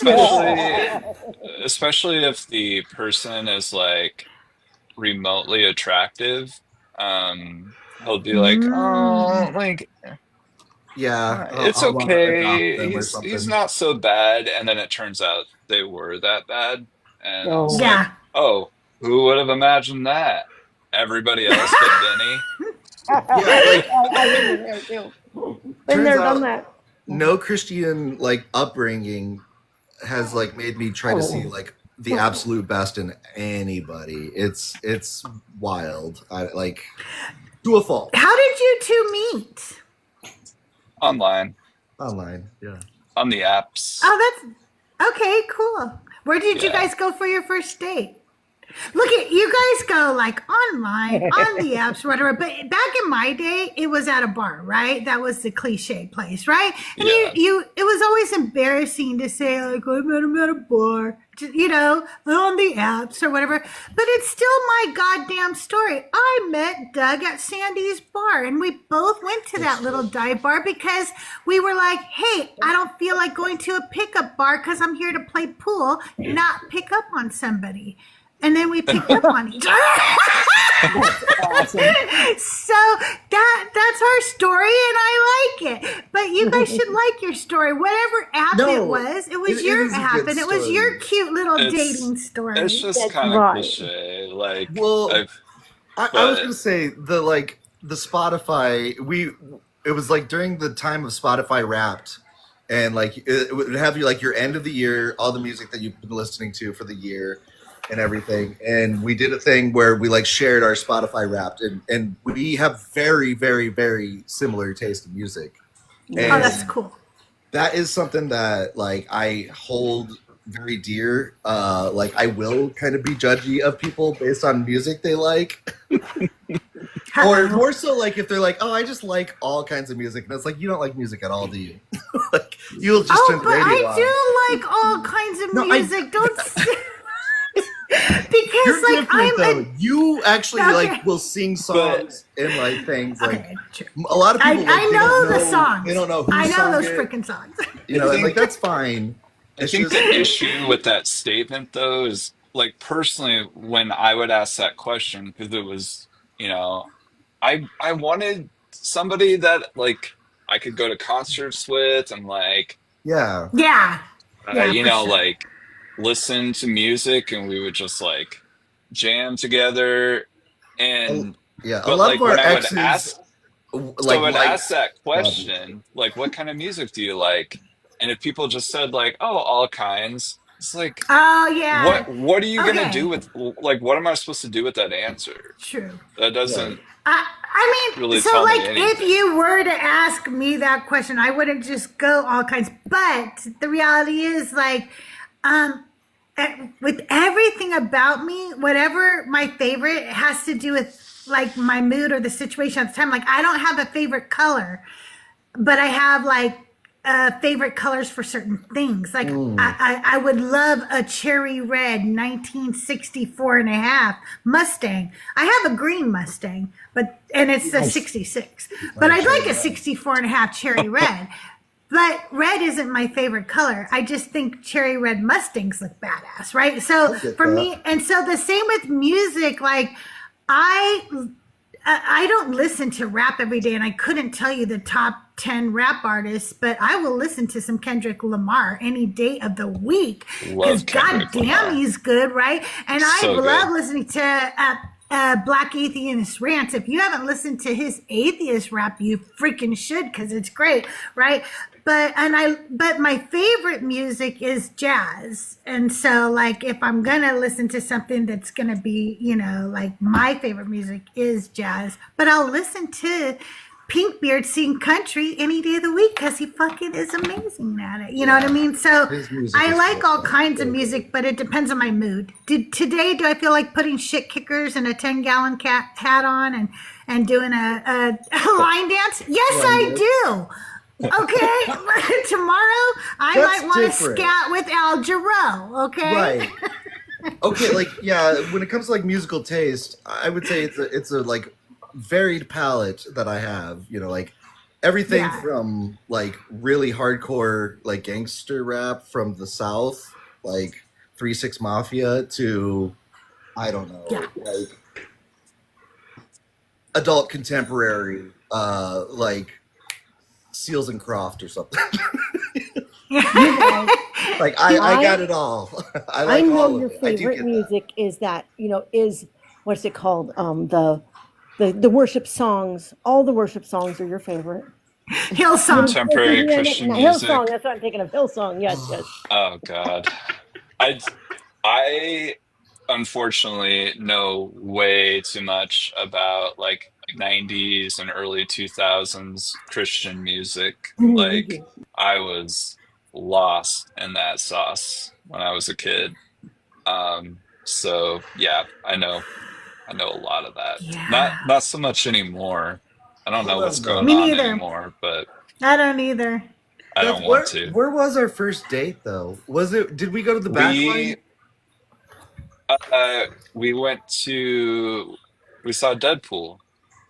S4: Especially if the person is like remotely attractive, he'll be like, oh, like
S3: Yeah,
S4: it's
S3: I'll want to adopt
S4: okay.
S3: them or
S4: He's
S3: something.
S4: not so bad, and then it turns out they were that bad, and I was
S6: Oh.
S4: like,
S1: Yeah.
S4: oh, who would have imagined that? Everybody else but Benny.
S3: Yeah, like
S6: I've been there too. Been
S3: turns
S6: there, done
S3: out
S6: that.
S3: no Christian like upbringing has like made me try to see like the absolute best in anybody. It's wild. I like to a fault.
S1: How did you two meet?
S4: Online,
S3: Online. Yeah.
S4: on the apps.
S1: Oh, that's okay. Cool. Where did you
S4: Yeah.
S1: guys go for your first date? Look at you guys go like online, on the apps, whatever. But back in my day, it was at a bar, right? That was the cliche place, right? And
S4: Yeah.
S1: it was always embarrassing to say like, I met him at a bar, on the apps or whatever. But it's still my goddamn story. I met Doug at Sandy's bar, and we both went to that little dive bar because we were like, hey, I don't feel like going to a pickup bar because I'm here to play pool, not pick up on somebody. And then we picked up on each other.
S6: Awesome.
S1: So that's our story, and I like it. But you guys should like your story, whatever app
S3: No,
S1: it was
S3: it
S1: your
S3: is a
S1: app,
S3: good
S1: and it was
S3: story.
S1: your cute little
S4: It's
S1: dating story.
S4: it's just
S6: That's
S4: kind of
S6: right.
S4: cliche. Like
S3: Well,
S4: I've
S3: I was
S4: but
S3: gonna say the Spotify. It was like during the time of Spotify Wrapped, and like it would have you like your end of the year, all the music that you've been listening to for the year, and everything. And we did a thing where we like shared our Spotify Wrapped, and we have very very very similar taste in music.
S1: Oh,
S3: And
S1: that's cool.
S3: that is something that like I hold very dear. Like I will kind of be judgy of people based on music they like. Or more so like if they're like, oh, I just like all kinds of music, and it's like you don't like music at all, do you? Like you'll just turn
S1: Oh,
S3: the
S1: but
S3: radio
S1: I
S3: on.
S1: do like all kinds of
S3: No, I-
S1: music. Don't because
S3: You're
S1: like
S3: different though.
S1: I'm
S3: You actually
S1: Okay.
S3: like will sing songs and like things like
S1: okay. True.
S3: a lot of people. Like,
S1: I
S3: they
S1: know
S3: don't
S1: the songs.
S3: They don't know who
S1: I know
S3: sung
S1: those
S3: it,
S1: freaking songs.
S3: and like that's fine.
S4: I
S3: It's
S4: think
S3: just
S4: the issue with that statement though is like personally when I would ask that question because it was, I wanted somebody that like I could go to concerts with and like
S3: yeah.
S1: Yeah. Yeah, for sure.
S4: like listen to music and we would just like jam together and
S3: Yeah, a
S4: but
S3: lot
S4: like
S3: of our
S4: when I would
S3: exes
S4: ask
S3: like
S4: so I'd ask
S3: liked
S4: that
S3: bad music.
S4: question, like, what kind of music do you like? And if people just said like, oh, all kinds, it's like,
S1: Oh yeah.
S4: what are you gonna
S1: Okay.
S4: do with like what am I supposed to do with that answer?
S1: True.
S4: That
S3: Right.
S4: doesn't
S1: I mean,
S4: really
S1: so
S4: tell me
S1: like if
S4: anything.
S1: you were to ask me that question, I wouldn't just go all kinds. But the reality is like, um, with everything about me, whatever my favorite has to do with like my mood or the situation at the time. Like I don't have a favorite color, but I have like favorite colors for certain things. Like I would love a cherry red 1964 and a half Mustang. I have a green Mustang, and it's a 66, but I'd like a 64 and a half cherry red. But red isn't my favorite color. I just think cherry red Mustangs look badass, right? So
S3: I get
S1: for
S3: that.
S1: me, and so the same with music. Like I don't listen to rap every day, and I couldn't tell you the top 10 rap artists, but I will listen to some Kendrick Lamar any day of the week because
S4: Love Kendrick
S1: goddamn,
S4: Lamar.
S1: he's good, right? And I
S4: So
S1: love
S4: good.
S1: listening to Black Atheist Rants. If you haven't listened to his atheist rap, you freaking should because it's great, right? But my favorite music is jazz. And so like if I'm gonna listen to something that's gonna be, you know, like my favorite music is jazz, but I'll listen to Pinkbeard sing country any day of the week because he fucking is amazing at it. You know what I mean? So
S3: His music
S1: I
S3: is
S1: like all
S3: so
S1: kinds of
S3: good.
S1: music, but it depends on my mood. Today, do I feel like putting shit kickers and a 10-gallon hat on and doing a line dance? Yes, I do. Okay. Tomorrow, I
S3: That's
S1: might want to
S3: different.
S1: scat with Al Jarreau. Okay.
S3: Right. Okay, like yeah, when it comes to like musical taste, I would say it's a like varied palette that I have, you know, like everything
S1: Yeah.
S3: from like really hardcore like gangster rap from the South, like 3-6 Mafia to I don't know,
S1: Yeah.
S3: like adult contemporary like Seals and Croft or something.
S6: You guys,
S3: Like I got it all. I like
S6: I know
S3: all
S6: your
S3: of it. I do
S6: favorite
S3: get
S6: music is that, you know, is what's it called? The worship songs. All the worship songs are your favorite.
S1: Hillsong.
S4: Contemporary Christian music.
S6: Hillsong. That's what I'm thinking of. Hillsong. Yes, yes.
S4: Oh God. I unfortunately know way too much about like 90s and early 2000s Christian music. Like I was lost in that sauce when I was a kid. So yeah, I know a lot of that.
S1: Yeah.
S4: Not so much anymore. I don't know
S3: Hold
S4: what's
S3: on, though.
S4: going
S1: Me
S4: on
S1: neither.
S4: anymore, but
S1: I don't either.
S4: I
S3: That's
S4: don't want to.
S3: Where was our first date though? Was it? Did we go to the back line?
S4: We saw Deadpool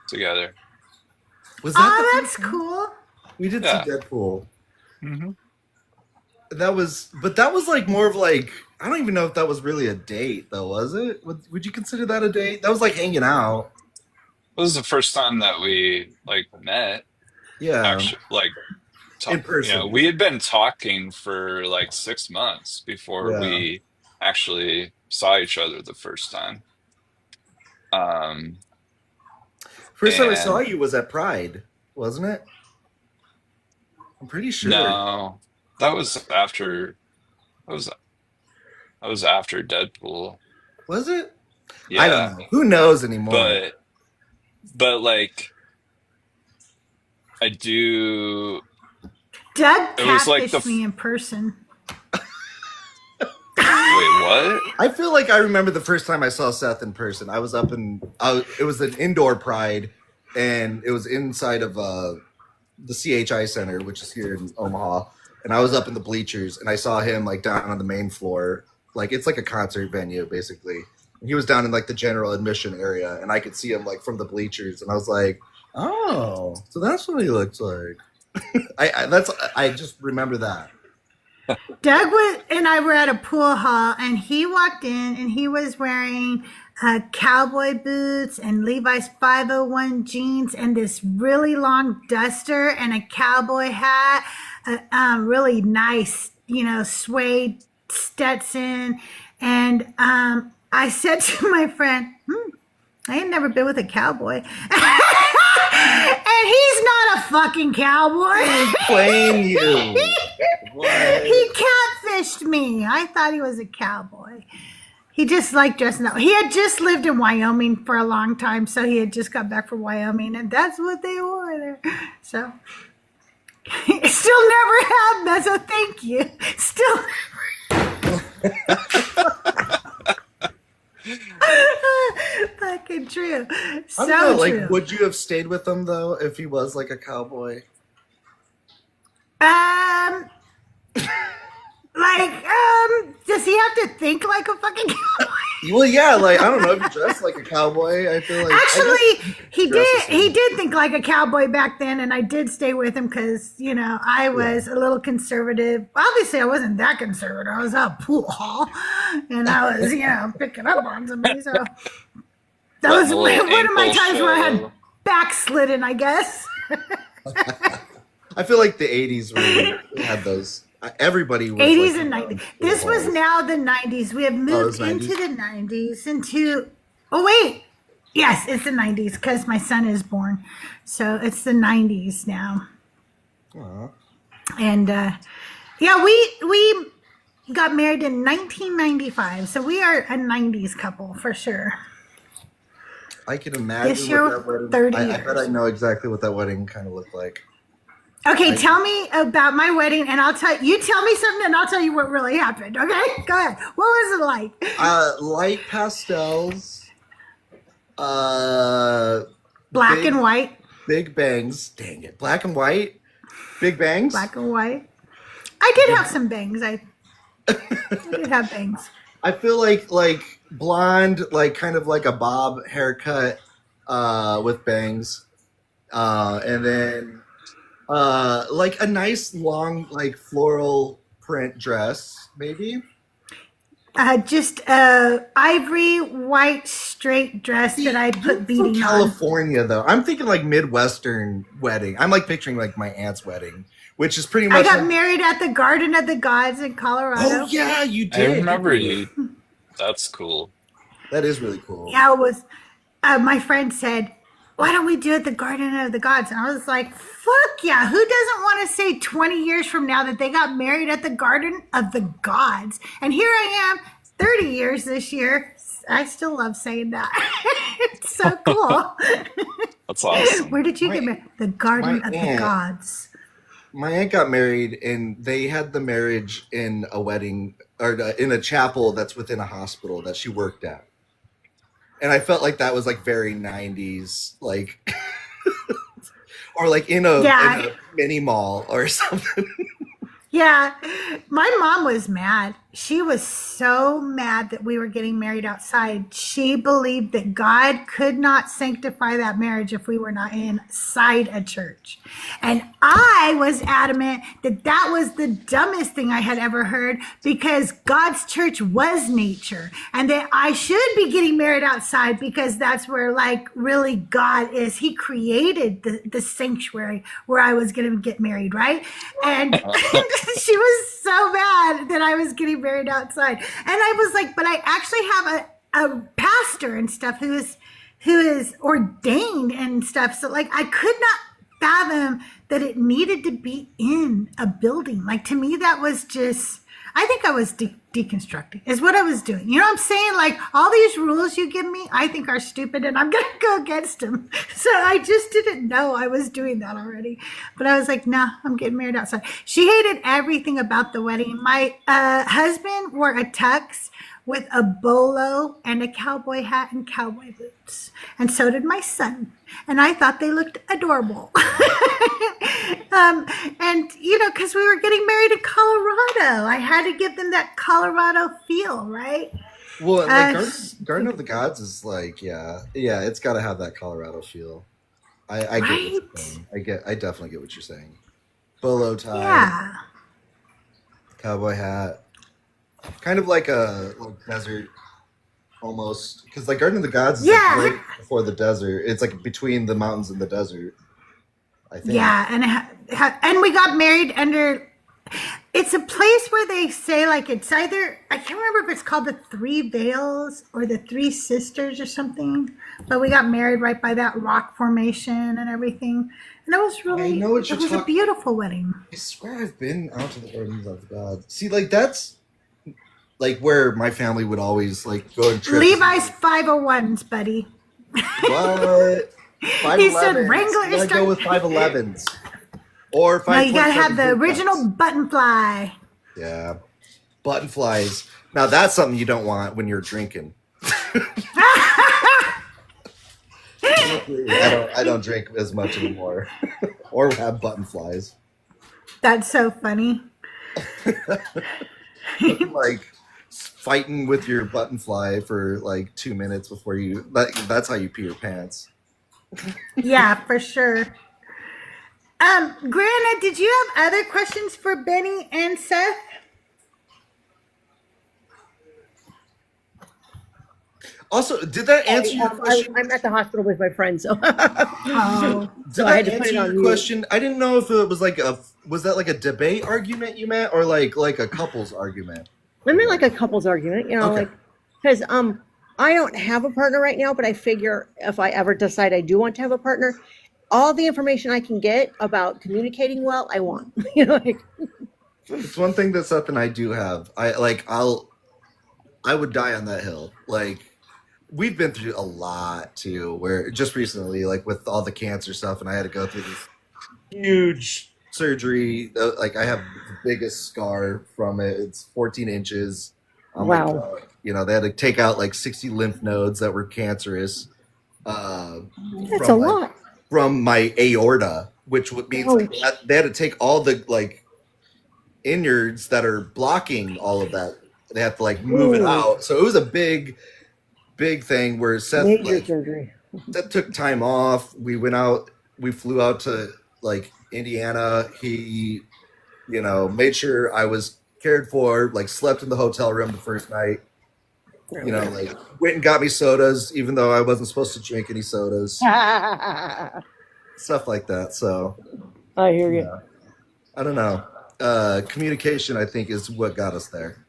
S4: together.
S3: Was that
S1: Oh,
S3: the
S1: that's
S3: first one?
S1: cool.
S3: We did
S4: Yeah.
S3: see Deadpool.
S4: Mm-hmm.
S3: That was like more of like I don't even know if that was really a date though, was it? Would you consider that a date? That was like hanging out.
S4: It was the first time that we like met.
S3: Yeah,
S4: Actually, like
S3: in person.
S4: we had been talking for like 6 months before
S3: Yeah.
S4: we actually saw each other the first time.
S3: First time I
S4: and-
S3: saw you was at Pride, wasn't it? I'm pretty sure.
S4: No, that was after. That was after Deadpool.
S3: Was it?
S4: Yeah,
S3: I don't know. Who knows anymore?
S4: but like I do.
S1: Doug
S4: It was like
S1: catfished me in person.
S4: Wait, what?
S3: I feel like I remember the first time I saw Seth in person. I was up in. It was an indoor Pride, and it was inside of the CHI Center, which is here in Omaha. And I was up in the bleachers, and I saw him like down on the main floor. Like it's like a concert venue, basically. He was down in like the general admission area, and I could see him like from the bleachers, and I was like, "Oh, so that's what he looks like." I just remember that.
S1: Doug and I were at a pool hall, and he walked in, and he was wearing cowboy boots and Levi's 501 jeans and this really long duster and a cowboy hat, really nice, suede Stetson. And I said to my friend, I ain't never been with a cowboy. And he's not a fucking cowboy.
S3: Blame you. What?
S1: He catfished me. I thought he was a cowboy. He just liked dressing up. He had just lived in Wyoming for a long time, so he had just got back from Wyoming, and that's what they wore there. So, still never had that, so thank you. Still fucking true. So
S3: I don't know,
S1: true.
S3: like, would you have stayed with him though if he was like a cowboy?
S1: Like, does he have to think like a fucking cowboy?
S3: Well, yeah, like I don't know if you dress like a cowboy. I feel like
S1: Actually, he
S3: dress the
S1: did.
S3: same.
S1: He did think like a cowboy back then, and I did stay with him because I was a little conservative. Obviously, I wasn't that conservative. I was out pool hall, and I was picking up on somebody. So that was
S4: a little
S1: one of my
S4: ankle
S1: times where I had
S4: show.
S1: backslidden, I guess.
S3: I feel like the '80s really had those. Everybody was
S1: 80s
S3: like,
S1: and 90s. This was now the 90s. We have moved
S3: was 90s?
S1: into the 90s. Oh, wait. Yes, it's the 90s because my son is born. So it's the 90s now.
S3: Aw.
S1: And we got married in 1995. So we are a 90s couple for sure.
S3: I can imagine
S1: This year,
S3: what that wedding.
S1: 30
S3: I
S1: years.
S3: bet I know exactly what that wedding kind of looked like.
S1: Okay, tell me about my wedding, and you tell me something, and I'll tell you what really happened. Okay, go ahead. What was it like?
S3: Light pastels.
S1: Black and white.
S3: Big bangs. Dang it. Black and white. Big bangs.
S1: Black and white. I did have some bangs. I did have bangs.
S3: I feel like blonde, like kind of like a bob haircut, with bangs, and then like a nice long like floral print dress, maybe.
S1: Just a ivory white straight dress that I put beading on.
S3: California though, I'm thinking like Midwestern wedding. I'm like picturing like my aunt's wedding, which is pretty much.
S1: I got married at the Garden of the Gods in Colorado.
S3: Oh yeah, you
S4: I
S3: did.
S4: remember you. That's cool.
S3: That is really cool.
S1: Yeah, it was. My friend said, "Why don't we do it at the Garden of the Gods?" And I was like, "Fuck yeah! Who doesn't want to say 20 years from now that they got married at the Garden of the Gods?" And here I am, 30 years this year. I still love saying that. It's so cool.
S4: That's awesome.
S1: Where did you get married? The Garden
S3: my
S1: of the
S3: aunt-
S1: Gods.
S3: My aunt got married, and they had the marriage in a wedding or in a chapel that's within a hospital that she worked at. And I felt like that was like very 90s, like, or like in a mini mall or something.
S1: Yeah, my mom was mad. She was so mad that we were getting married outside. She believed that God could not sanctify that marriage if we were not inside a church. And I was adamant that that was the dumbest thing I had ever heard, because God's church was nature, and that I should be getting married outside because that's where like really God is. He created the sanctuary where I was going to get married, right? And she was so mad that I was getting married outside. And I was like, but I actually have a pastor and stuff who is ordained and stuff. So like I could not fathom that it needed to be in a building. Like to me, that was just, I think I was deconstructing is what I was doing. You know what I'm saying? Like all these rules you give me, I think are stupid, and I'm going to go against them. So I just didn't know I was doing that already. But I was like, nah, I'm getting married outside. She hated everything about the wedding. My husband wore a tux with a bolo and a cowboy hat and cowboy boots. And so did my son. And I thought they looked adorable. And, because we were getting married in Colorado, I had to give them that Colorado feel, right?
S3: Well, like Garden of the Gods is like, yeah, it's got to have that Colorado feel. I get what you're saying. I definitely get what you're saying. Bolo tie,
S1: Yeah.
S3: cowboy hat, kind of like a desert almost, because like Garden of the Gods is like right before the desert. It's like between the mountains and the desert, I think.
S1: Yeah, and we got married under. It's a place where they say like it's either, I can't remember if it's called the Three Veils or the Three Sisters or something, but we got married right by that rock formation and everything, and it was really, it was a beautiful wedding.
S3: I swear I've been out to the Gardens of the Gods. See, like that's like where my family would always like go on trips.
S1: Levi's 501s, buddy.
S3: What? 511s.
S1: He said Wranglers.
S3: You gotta go with 511s. Or 5.
S1: No, you gotta have the original button fly.
S3: Yeah, button flies. Now that's something you don't want when you're drinking. I don't drink as much anymore, or have button flies.
S1: That's so funny.
S3: Nothing like fighting with your button fly for like 2 minutes before you. That's how you pee your pants.
S1: Yeah, for sure. Grana, did you have other questions for Benny and Seth?
S3: Also, did that answer your question?
S6: I'm at the hospital with my friend, so
S1: Oh,
S3: Did
S6: I had
S3: that
S6: to put
S3: answer
S6: it on
S3: your
S6: mute.
S3: question? I didn't know if it was like was that like a debate argument you meant, or like a couples argument?
S6: I mean, like a couple's argument,
S3: Okay.
S6: like because I don't have a partner right now, but I figure if I ever decide I do want to have a partner, all the information I can get about communicating well, I want. Like
S3: It's one thing that Seth and I do have. I would die on that hill. Like, we've been through a lot too, where just recently, like with all the cancer stuff, and I had to go through this huge surgery. Like, I have the biggest scar from it. It's 14 inches.
S6: wow,
S3: They had to take out like 60 lymph nodes that were cancerous.
S6: that's a lot.
S3: From my aorta, which means they had to take all the like innards that are blocking all of that. They have to like move it out. So it was a big thing where Seth
S6: surgery.
S3: Seth took time off. We went out. We flew out to like Indiana. He, made sure I was cared for. Like slept in the hotel room the first night. Like went and got me sodas, even though I wasn't supposed to drink any sodas. Stuff like that. So
S6: I hear you.
S3: I don't know. Communication, I think, is what got us there.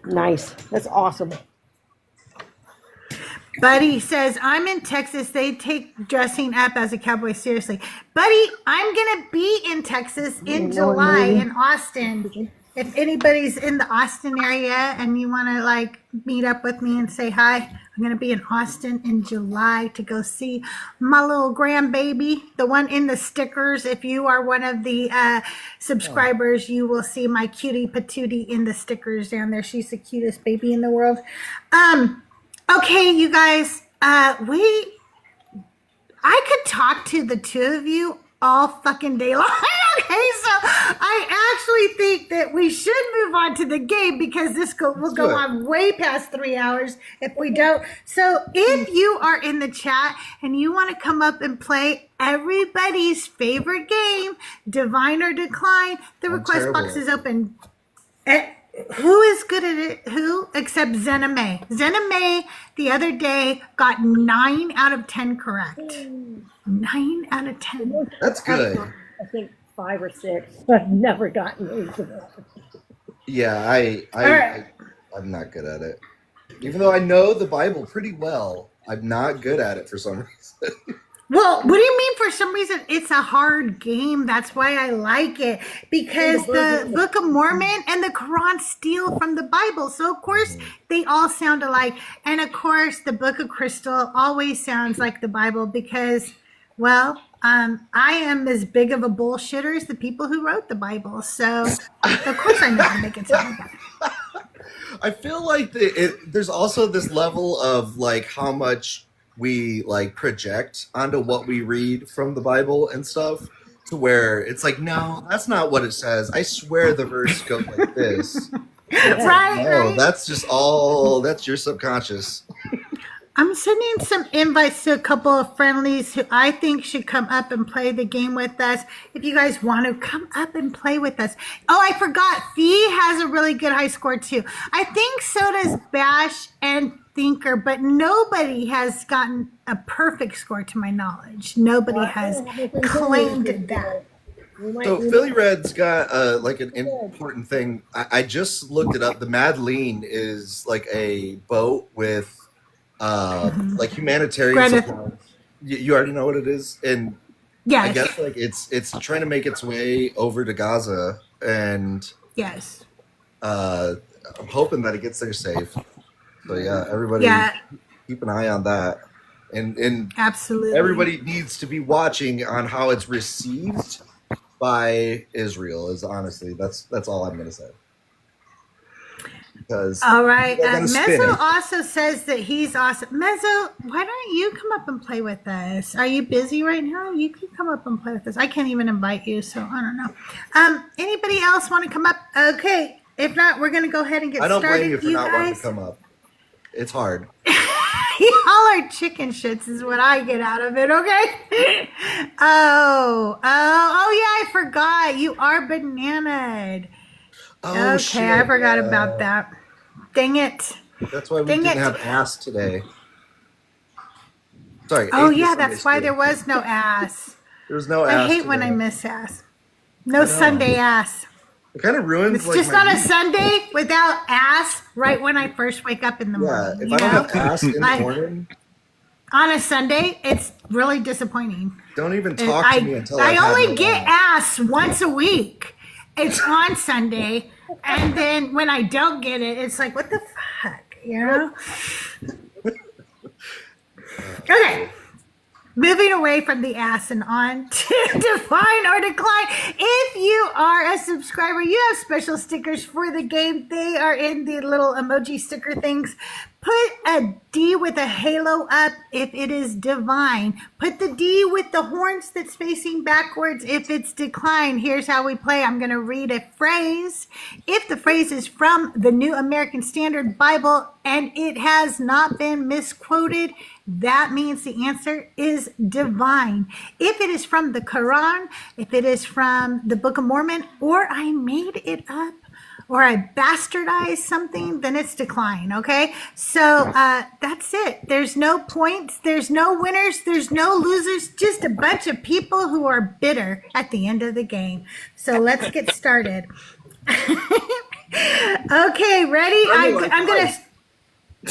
S6: Nice. That's awesome.
S1: Buddy says, I'm in Texas. They take dressing up as a cowboy seriously. Buddy, I'm going to be in Texas in July in Austin. If anybody's in the Austin area and you want to like meet up with me and say hi, I'm going to be in Austin in July to go see my little grandbaby, the one in the stickers. If you are one of the subscribers, you will see my cutie patootie in the stickers down there. She's the cutest baby in the world. Okay, you guys, I could talk to the two of you all fucking day long. Okay, so I actually think that we should move on to the game because this will go on way past 3 hours if we don't. So if you are in the chat and you want to come up and play everybody's favorite game, Divine or Decline, the request box is open. Who is good at it? Who? Except Zena May. Zena May the other day got 9 out of 10 correct. 9 out of 10.
S3: That's good.
S6: I think 5 or 6. I've never gotten those.
S3: Yeah, I'm not good at it. Even though I know the Bible pretty well, I'm not good at it for some reason.
S1: Well, what do you mean for some reason? It's a hard game. That's why I like it. Because the Book of Mormon and the Quran steal from the Bible. So, of course, they all sound alike. And, of course, the Book of Crystal always sounds like the Bible because, well, I am as big of a bullshitter as the people who wrote the Bible. So, of course, I know how to make it sound like that.
S3: I feel like there's also this level of, like, how much we like project onto what we read from the Bible and stuff, to where it's like, no, that's not what it says. I swear the verse goes like this.
S1: Right.
S3: That's your subconscious.
S1: I'm sending some invites to a couple of friendlies who I think should come up and play the game with us. If you guys want to come up and play with us. Oh, I forgot. Fee has a really good high score too. I think so does Bash and Thinker, but nobody has gotten a perfect score to my knowledge. Nobody has claimed that.
S3: So Philly Red's got like an important thing. I just looked it up. The Madeleine is like a boat with like humanitarian supplies. You already know what it is, and
S1: yes.
S3: I guess like it's trying to make its way over to Gaza, and
S1: yes,
S3: I'm hoping that it gets there safe. So yeah, everybody keep an eye on that, and
S1: absolutely
S3: everybody needs to be watching on how it's received by Israel. Is honestly that's all I'm gonna say. Because
S1: all right, Mezzo also says that he's awesome. Mezzo, why don't you come up and play with us? Are you busy right now? You can come up and play with us. I can't even invite you, so I don't know. Anybody else want to come up? Okay, If not, we're gonna go ahead and get
S3: I don't
S1: started.
S3: blame you for not wanting to
S1: guys.
S3: come up. It's hard.
S1: Y'all are chicken shits is what I get out of it, okay? Oh, yeah, I forgot. You are bananaed.
S3: Oh,
S1: Okay,
S3: shit.
S1: I forgot about that. Dang it.
S3: That's why we
S1: Dang
S3: didn't
S1: it.
S3: have ass today. Sorry.
S1: Oh,
S3: Atheist
S1: yeah,
S3: Sunday
S1: that's why
S3: school.
S1: there was no ass.
S3: There was no
S1: I
S3: ass
S1: hate when I
S3: today.
S1: miss ass. No Sunday ass.
S3: It kind of ruins
S1: It's
S3: like
S1: just
S3: my
S1: on a
S3: week.
S1: Sunday without ass right when I first wake up in the
S3: Yeah,
S1: morning.
S3: if
S1: you
S3: I don't
S1: know?
S3: have ass in the
S1: Like,
S3: morning,
S1: on a Sunday, it's really disappointing.
S3: don't even talk to me until
S1: I
S3: I've had
S1: only
S3: no
S1: get
S3: ass.
S1: ass once a week. It's on Sunday, and then when I don't get it, it's like, what the fuck, you know? Okay. Moving away from the ass and on to define or decline. If you are a subscriber, you have special stickers for the game. They are in the little emoji sticker things. Put a D with a halo up if it is divine. Put the D with the horns that's facing backwards if it's decline. Here's how we play. I'm going to read a phrase. If the phrase is from the New American Standard Bible and it has not been misquoted, that means the answer is divine. If it is from the Quran, if it is from the Book of Mormon, or I made it up, or I bastardized something, then it's decline, okay? So that's it. There's no points, there's no winners, there's no losers, just a bunch of people who are bitter at the end of the game. So let's get started. Okay, ready? I'm going to...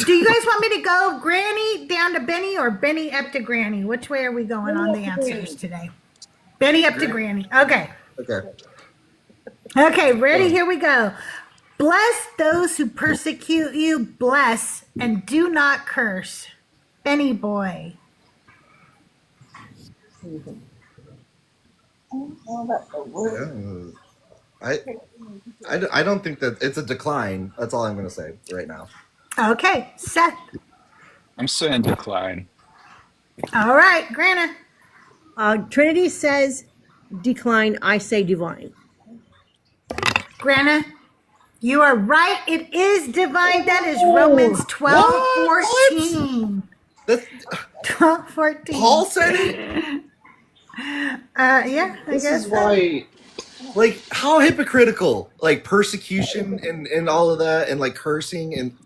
S1: Do you guys want me to go Granny down to Benny or Benny up to Granny? Which way are we going on the answers today? Benny up to Granny. Okay.
S3: Okay.
S1: Okay, ready? Here we go. Bless those who persecute you. Bless and do not curse. Benny boy.
S3: I don't think that it's a decline. That's all I'm going to say right now.
S1: Okay, Seth.
S4: I'm saying decline.
S1: All right, Grana.
S6: Trinity says decline. I say divine.
S1: Grana, you are right. It is divine. That is Romans 12:14.
S3: That's,
S1: 12:14.
S3: Paul said it?
S1: Yeah, I
S3: This
S1: guess
S3: is
S1: so.
S3: why, like, how hypocritical, like, persecution and all of that, and, like, cursing, and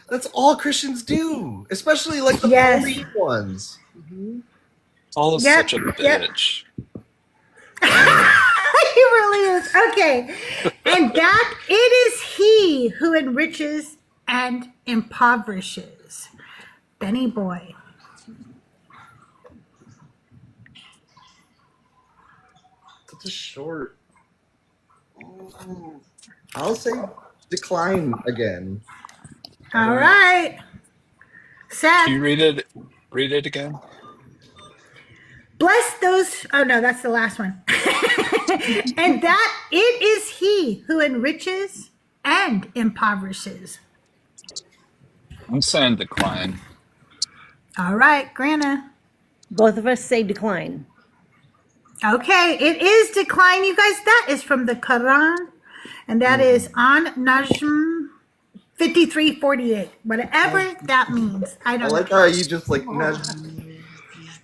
S3: that's all Christians do, especially, like, the
S1: Yes.
S3: holy ones.
S4: Paul is
S1: Yep,
S4: such a
S1: yep.
S4: bitch.
S1: He really is. Okay. And that it is he who enriches and impoverishes. Benny boy.
S3: Such a short. I'll say decline again.
S1: All right. Seth.
S4: Can you read it again?
S1: Bless those. Oh, no, that's the last one. And that it is he who enriches and impoverishes.
S4: I'm saying decline.
S1: All right, Grana.
S6: Both of us say decline.
S1: Okay, it is decline, you guys. That is from the Quran, and that is on Najm 53:48. Whatever that means, I
S3: I
S1: don't
S3: like
S1: know.
S3: how you just like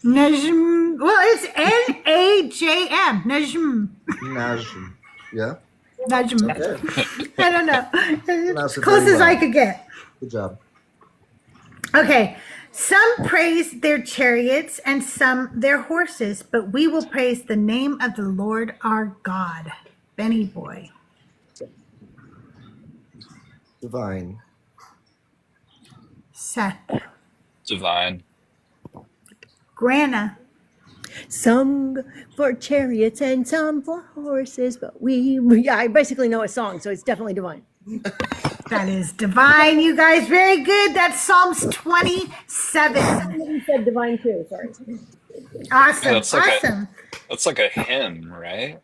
S1: Najm. Well, it's Najm. Najm.
S3: Najm. Yeah.
S1: Najm.
S3: Okay.
S1: I don't know.
S3: Pronounced
S1: As
S3: it
S1: close
S3: very
S1: as I
S3: well.
S1: could get.
S3: Good job.
S1: Okay. Some praise their chariots and some their horses, but we will praise the name of the Lord our God. Benny boy.
S3: Divine.
S1: Seth.
S4: Divine.
S1: Grana.
S6: Some for chariots and some for horses, but I basically know a song, so it's definitely divine.
S1: That is divine, you guys. Very good. That's Psalms 27.
S6: You said divine too, sorry.
S1: Awesome.
S4: That's like
S1: Awesome.
S4: That's like a hymn, right?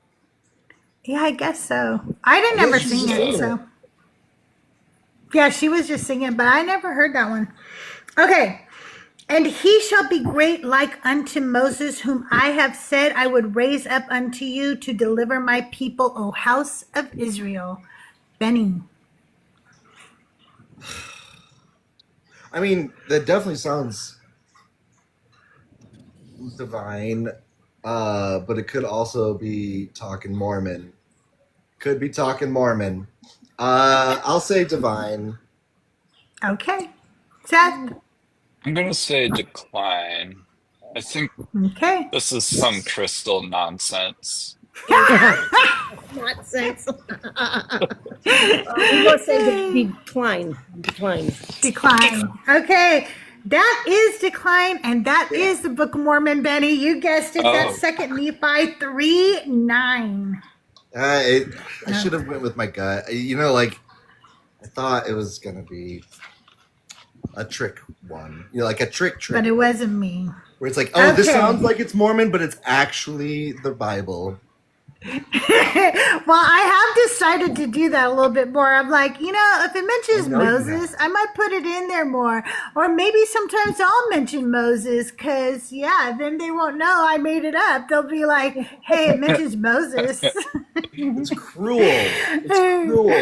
S1: Yeah, I guess so. I didn't ever
S3: she's
S1: sing
S3: just
S1: it,
S3: singing
S1: so. Yeah, she was just singing, but I never heard that one. Okay. And he shall be great like unto Moses, whom I have said I would raise up unto you to deliver my people, O house of Israel. Benny.
S3: I mean, that definitely sounds divine, but it could also be talking Mormon. Could be talking Mormon. I'll say divine.
S1: Okay. Seth?
S4: I'm gonna say decline. I think
S1: Okay.
S4: this is some crystal nonsense.
S6: Nonsense. We both say decline. Decline.
S1: Decline. Okay. That is decline, and that is the Book of Mormon, Benny. You guessed it. That's
S4: Oh.
S1: 2 Nephi 3:9.
S3: I should have went with my gut. I thought it was gonna be a trick one. Like a trick.
S1: But it wasn't me.
S3: Where it's like, oh, this
S1: Okay.
S3: sounds like it's Mormon, but it's actually the Bible.
S1: Well, I have decided to do that a little bit more. I'm like, if it mentions
S3: I know you
S1: Moses, I might put it in there more. Or maybe sometimes I'll mention Moses because, then they won't know I made it up. They'll be like, hey, it mentions Moses.
S3: It's cruel. It's cruel.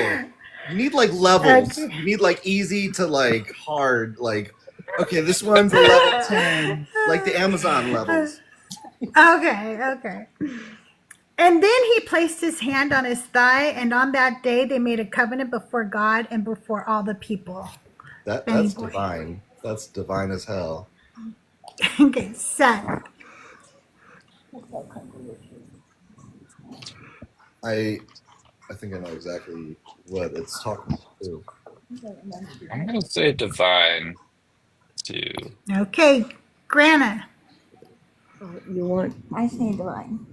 S3: You need levels.
S1: Okay.
S3: You need easy to hard. Okay, this one's a level 10, like the Amazon levels.
S1: Okay. And then he placed his hand on his thigh, and on that day they made a covenant before God and before all the people.
S3: That's divine. That's divine as hell.
S1: Okay, Seth.
S3: I think I know exactly what it's talking to.
S4: I'm gonna say divine too.
S1: Okay, Grana.
S6: You want?
S7: I say divine.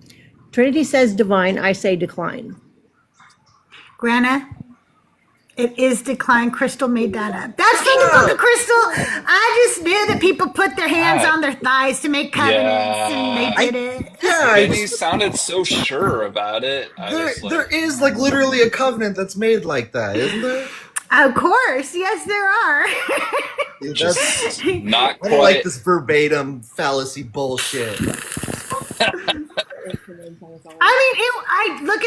S6: Trinity says divine. I say decline.
S1: Grana. It is decline. Crystal made that up. That's from the Book of Crystal. I just knew that people put their hands on their thighs to make covenants, and they did it.
S3: Yeah,
S4: Benny sounded so sure about it.
S3: there is literally a covenant that's made like that, isn't there?
S1: Of course, yes, there are.
S4: Just not
S3: I don't like
S4: quite.
S3: this verbatim fallacy bullshit.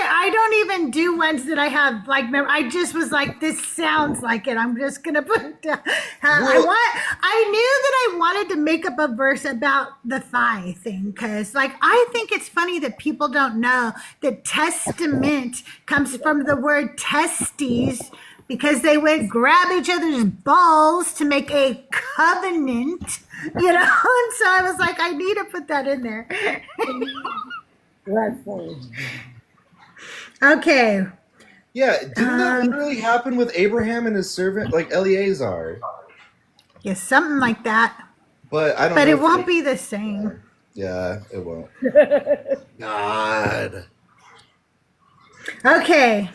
S1: I don't even do ones that I have I just was like, this sounds like it. I'm just gonna put it down. I knew that I wanted to make up a verse about the thigh thing because I think it's funny that people don't know that testament comes from the word testes because they would grab each other's balls to make a covenant, and so I was like, I need to put that in there. Okay.
S3: Yeah, didn't that literally happen with Abraham and his servant, Eleazar?
S1: Yeah, something like that.
S3: But I don't.
S1: But
S3: know
S1: it
S3: if
S1: won't be the same.
S3: Yeah, it won't. God.
S1: Okay.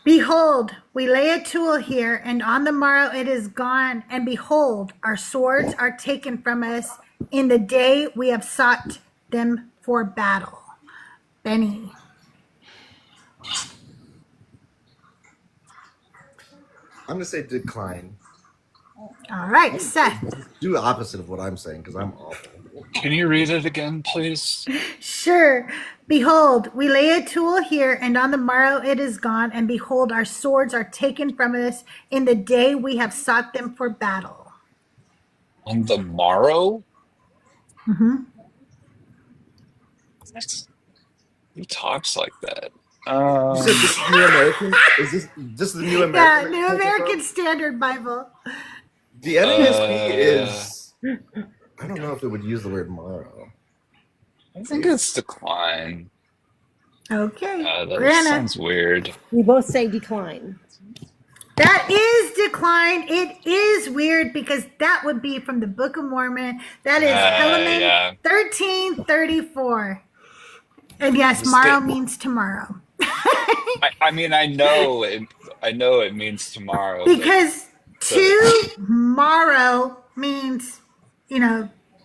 S1: Behold, we lay a tool here, and on the morrow it is gone. And behold, our swords are taken from us in the day we have sought them for battle. Benny.
S3: I'm gonna say decline.
S1: All right, Seth.
S3: Do the opposite of what I'm saying because I'm awful.
S4: Can you read it again, please?
S1: Sure. Behold, we lay a tool here, and on the morrow it is gone. And behold, our swords are taken from us in the day we have sought them for battle.
S4: On the morrow?
S1: Mm-hmm.
S4: Who talks like that?
S3: You said this is New American? Is this the New American?
S1: Yeah, New American Standard Bible.
S3: The NASB is. I don't know if it would use the word morrow.
S4: I think it's decline.
S1: Okay.
S4: That
S1: Brianna.
S4: sounds weird.
S6: We both say decline.
S1: That is decline. It is weird because that would be from the Book of Mormon. That is Helaman 1334. And yes, morrow means tomorrow.
S4: I mean, I know it means tomorrow.
S1: Because tomorrow means,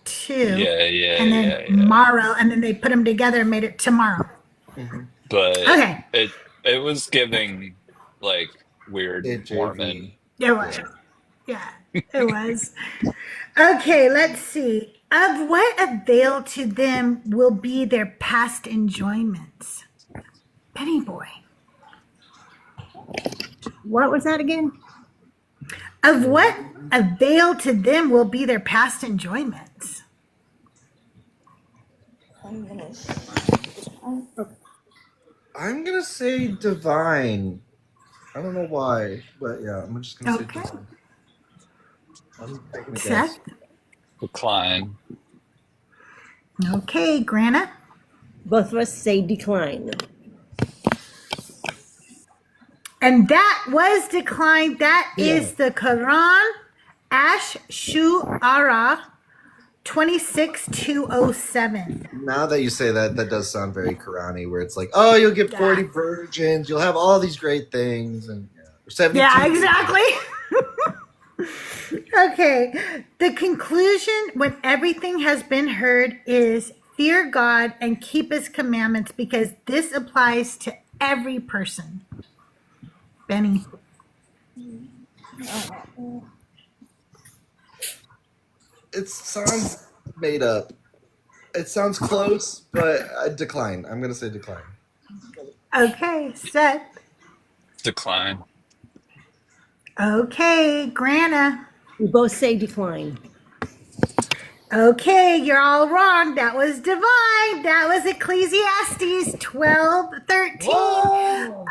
S1: two.
S4: Yeah.
S1: And then morrow, and then they put them together and made it tomorrow.
S4: But
S1: Okay.
S4: it was giving weird
S3: JV.
S4: Mormon.
S1: It was. Yeah, it was. Okay, let's see. Of what avail to them will be their past enjoyments? Penny boy.
S6: What was that again?
S1: Of what avail to them will be their past enjoyments.
S3: I'm gonna say divine. I don't know why, but yeah, I'm just gonna say
S1: Okay.
S3: divine. I'm taking a guess.
S1: Seth?
S4: Decline.
S1: Okay, Grana?
S6: Both of us say decline.
S1: And that was declined. That is the Quran, Ash Shu'ara 26207.
S3: Now that you say that, that does sound very Qur'an-y, where it's like, oh, you'll get 40 virgins, you'll have all these great things, and 72.
S1: Yeah, exactly. Okay. The conclusion, when everything has been heard, is fear God and keep his commandments, because this applies to every person. Benny.
S3: It sounds made up. It sounds close, but I decline. I'm gonna say decline.
S1: Okay, Seth.
S4: Decline.
S1: Okay, Grana.
S6: We both say decline.
S1: Okay, you're all wrong. That was divine. That was Ecclesiastes 12:13.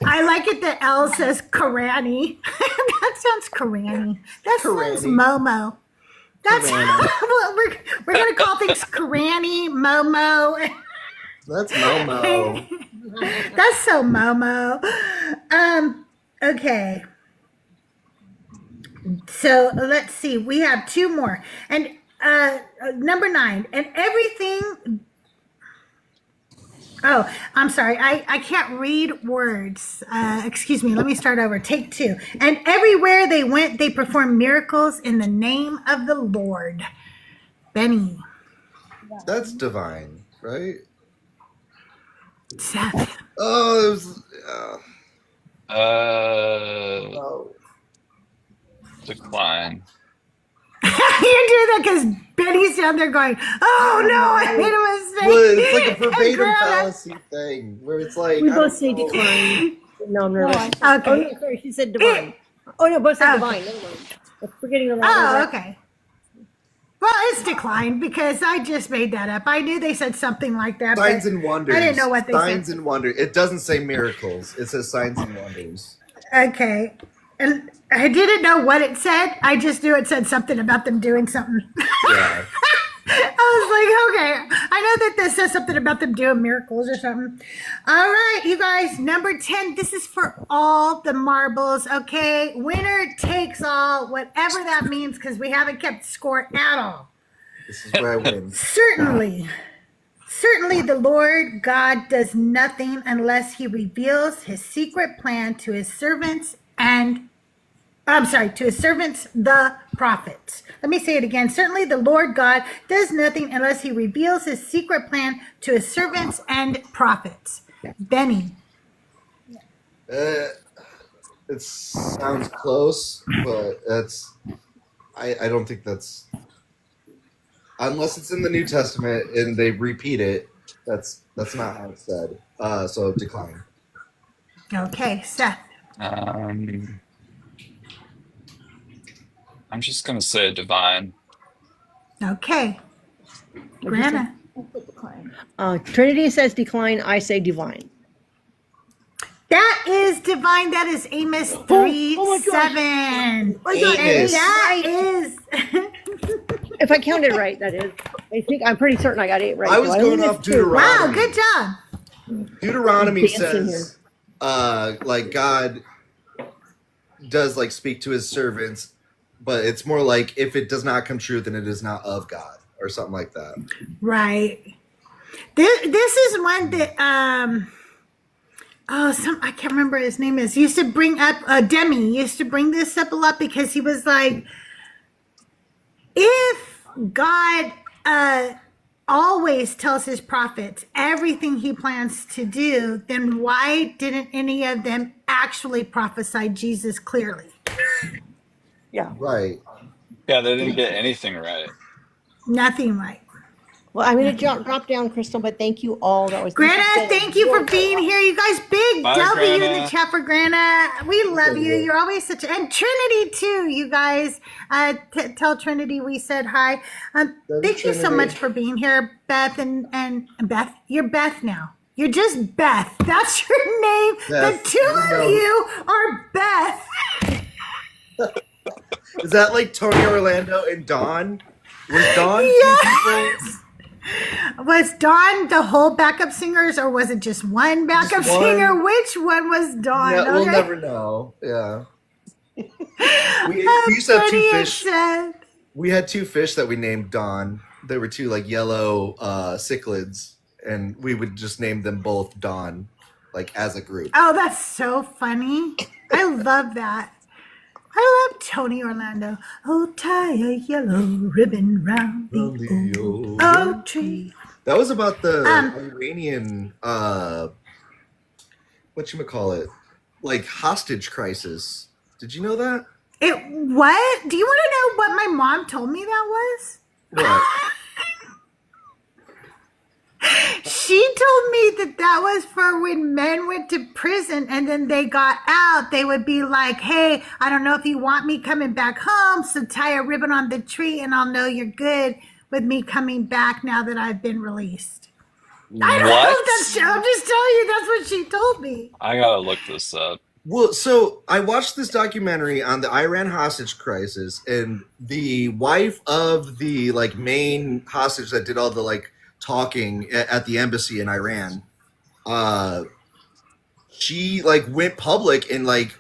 S1: I like it that L says Qurani. That sounds Qurani. That sounds
S3: Qurani.
S1: Momo. That's
S3: Qurani.
S1: well, we're gonna call things Qurani, Momo.
S3: That's Momo.
S1: That's so Momo. Okay. So let's see. We have two more. And number 9. And everything. Oh, I'm sorry. I can't read words. Excuse me. Let me start over. Take 2. And everywhere they went, they performed miracles in the name of the Lord. Benny.
S3: That's divine, right?
S1: Seth.
S3: Oh, it was. Oh.
S4: Decline.
S1: You do that because Benny's down there going, oh no, I made a mistake.
S3: Well, it's like a verbatim
S1: Grana.
S3: fallacy thing where it's like.
S6: We
S3: I
S6: both
S3: don't
S6: say
S3: know.
S6: decline. No, I'm nervous.
S1: Okay.
S6: Oh, no, sorry, she said divine. Oh, no, both said
S1: Oh.
S6: divine. Never mind. I'm forgetting the
S1: Oh, okay. Well, it's declined because I just made that up. I knew they said something like that.
S3: Signs
S1: but
S3: and wonders.
S1: I didn't know what they
S3: Signs
S1: said.
S3: and wonders. It doesn't say miracles. It says signs and wonders.
S1: Okay. And I didn't know what it said. I just knew it said something about them doing something.
S3: Yeah.
S1: I was like, okay, I know that this says something about them doing miracles or something. All right, you guys, number 10. This is for all the marbles, okay? Winner takes all, whatever that means, because we haven't kept score at all.
S3: This is where I win.
S1: Certainly the Lord God does nothing unless he reveals his secret plan to his servants the prophets. Let me say it again. Certainly the Lord God does nothing unless he reveals his secret plan to his servants and prophets. Benny.
S3: It sounds close, but I don't think that's, unless it's in the New Testament and they repeat it. That's not how it's said. So decline.
S1: Okay, Seth.
S4: I'm just gonna say divine.
S1: Okay. Grana.
S6: Trinity says decline. I say divine.
S1: That is divine. That is Amos 3:7.
S3: Amos.
S1: That is.
S6: If I counted right, that is. I'm pretty certain I got 8 right.
S3: I was
S6: so
S3: going
S6: only
S3: off
S6: missed 2.
S3: Deuteronomy.
S1: Wow, good job.
S3: Deuteronomy
S6: Dancing
S3: says, like God does like speak to his servants, but it's more like if it does not come true, then it is not of God or something like that.
S1: Right. This is one that I can't remember his name is. Used to bring up Demi used to bring this up a lot because he was like, if God always tells his prophets everything he plans to do, then why didn't any of them actually prophesy Jesus clearly?
S6: Yeah.
S3: Right.
S4: Yeah, they didn't get anything right.
S1: Nothing right.
S6: Well, I'm going to drop down, Crystal, but thank you all. That was
S1: Grana, thank you for being here. You guys, big
S4: Bye,
S1: W in
S4: Grana.
S1: the chat for Grana. We love you. You're always such a, and Trinity too, you guys. Tell Trinity we said hi. Thank you so much for being here, Beth and Beth. You're Beth now. You're just Beth. That's your name.
S3: Beth,
S1: the two of you are Beth.
S3: Is that like Tony Orlando and Dawn? Was Dawn
S1: Yes. Was Dawn the whole backup singers, or was it just one backup
S3: Just one.
S1: singer? Which one was Dawn?
S3: Yeah, we'll
S1: Okay.
S3: never know. Yeah. We used to have two fish. We had two fish that we named Dawn. They were two like yellow cichlids, and we would just name them both Dawn, like as a group.
S1: Oh, that's so funny. I love that. I love Tony Orlando. Oh, tie a yellow ribbon round the old oak tree.
S3: That was about the Iranian, whatchamacallit, like hostage crisis. Did you know that?
S1: What? Do you want to know what my mom told me that was?
S3: What?
S1: She told me that was for when men went to prison and then they got out. They would be like, hey, I don't know if you want me coming back home, so tie a ribbon on the tree and I'll know you're good with me coming back now that I've been released. I don't know if that's true. I'm just telling you that's what she told me.
S4: I gotta look this up.
S3: Well, so I watched this documentary on the Iran hostage crisis, and the wife of the like main hostage that did all the like talking at the embassy in Iran, she like went public and like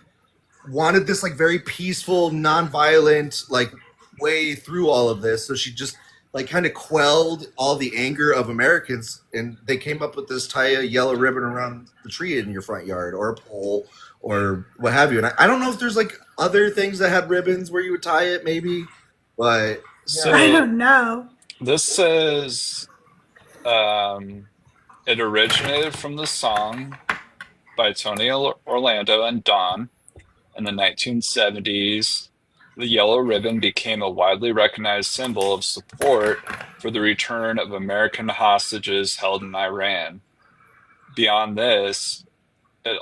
S3: wanted this like very peaceful, non-violent like way through all of this. So she just like kind of quelled all the anger of Americans, and they came up with this tie a yellow ribbon around the tree in your front yard or a pole or what have you. And I don't know if there's like other things that had ribbons where you would tie it maybe, but yeah.
S4: So
S1: I don't know.
S4: this says it originated from the song by Tony Orlando and Dawn in the 1970s. The yellow ribbon became a widely recognized symbol of support for the return of American hostages held in Iran. Beyond this, it has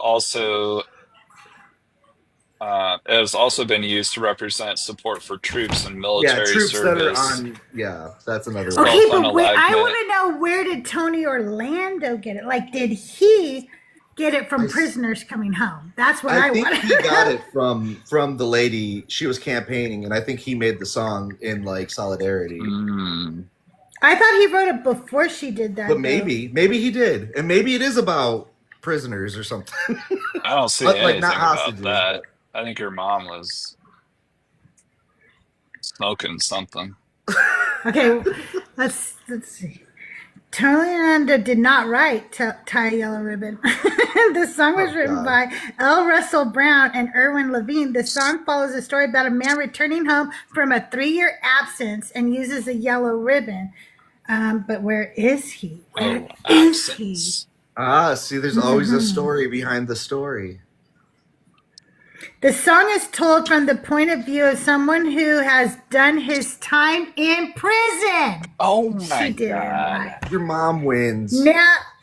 S4: also been used to represent support for troops and military
S3: troops
S4: service.
S3: that are on. Yeah, that's another one.
S1: Okay,
S4: on
S1: but wait, I
S4: alignment.
S1: want to know, where did Tony Orlando get it? Like, did he get it from prisoners coming home? That's what I
S3: think
S1: want.
S3: he got it from the lady. She was campaigning, and I think he made the song in like solidarity.
S1: I thought he wrote it before she did that.
S3: But maybe he did, and maybe it is about prisoners or something.
S4: I don't see
S3: Like,
S4: anything
S3: not
S4: about
S3: hostages,
S4: that. I think your mom was smoking something.
S1: Okay, let's see. Tony Orlando did not write Tie a Yellow Ribbon. The song was written by L. Russell Brown and Irwin Levine. The song follows a story about a man returning home from a 3-year absence and uses a yellow ribbon. But where is he? Where is he?
S4: Absence.
S3: See, there's always a story behind the story.
S1: The song is told from the point of view of someone who has done his time in prison.
S4: Oh
S1: She
S4: my
S1: did it
S4: god.
S1: right.
S3: Your mom wins.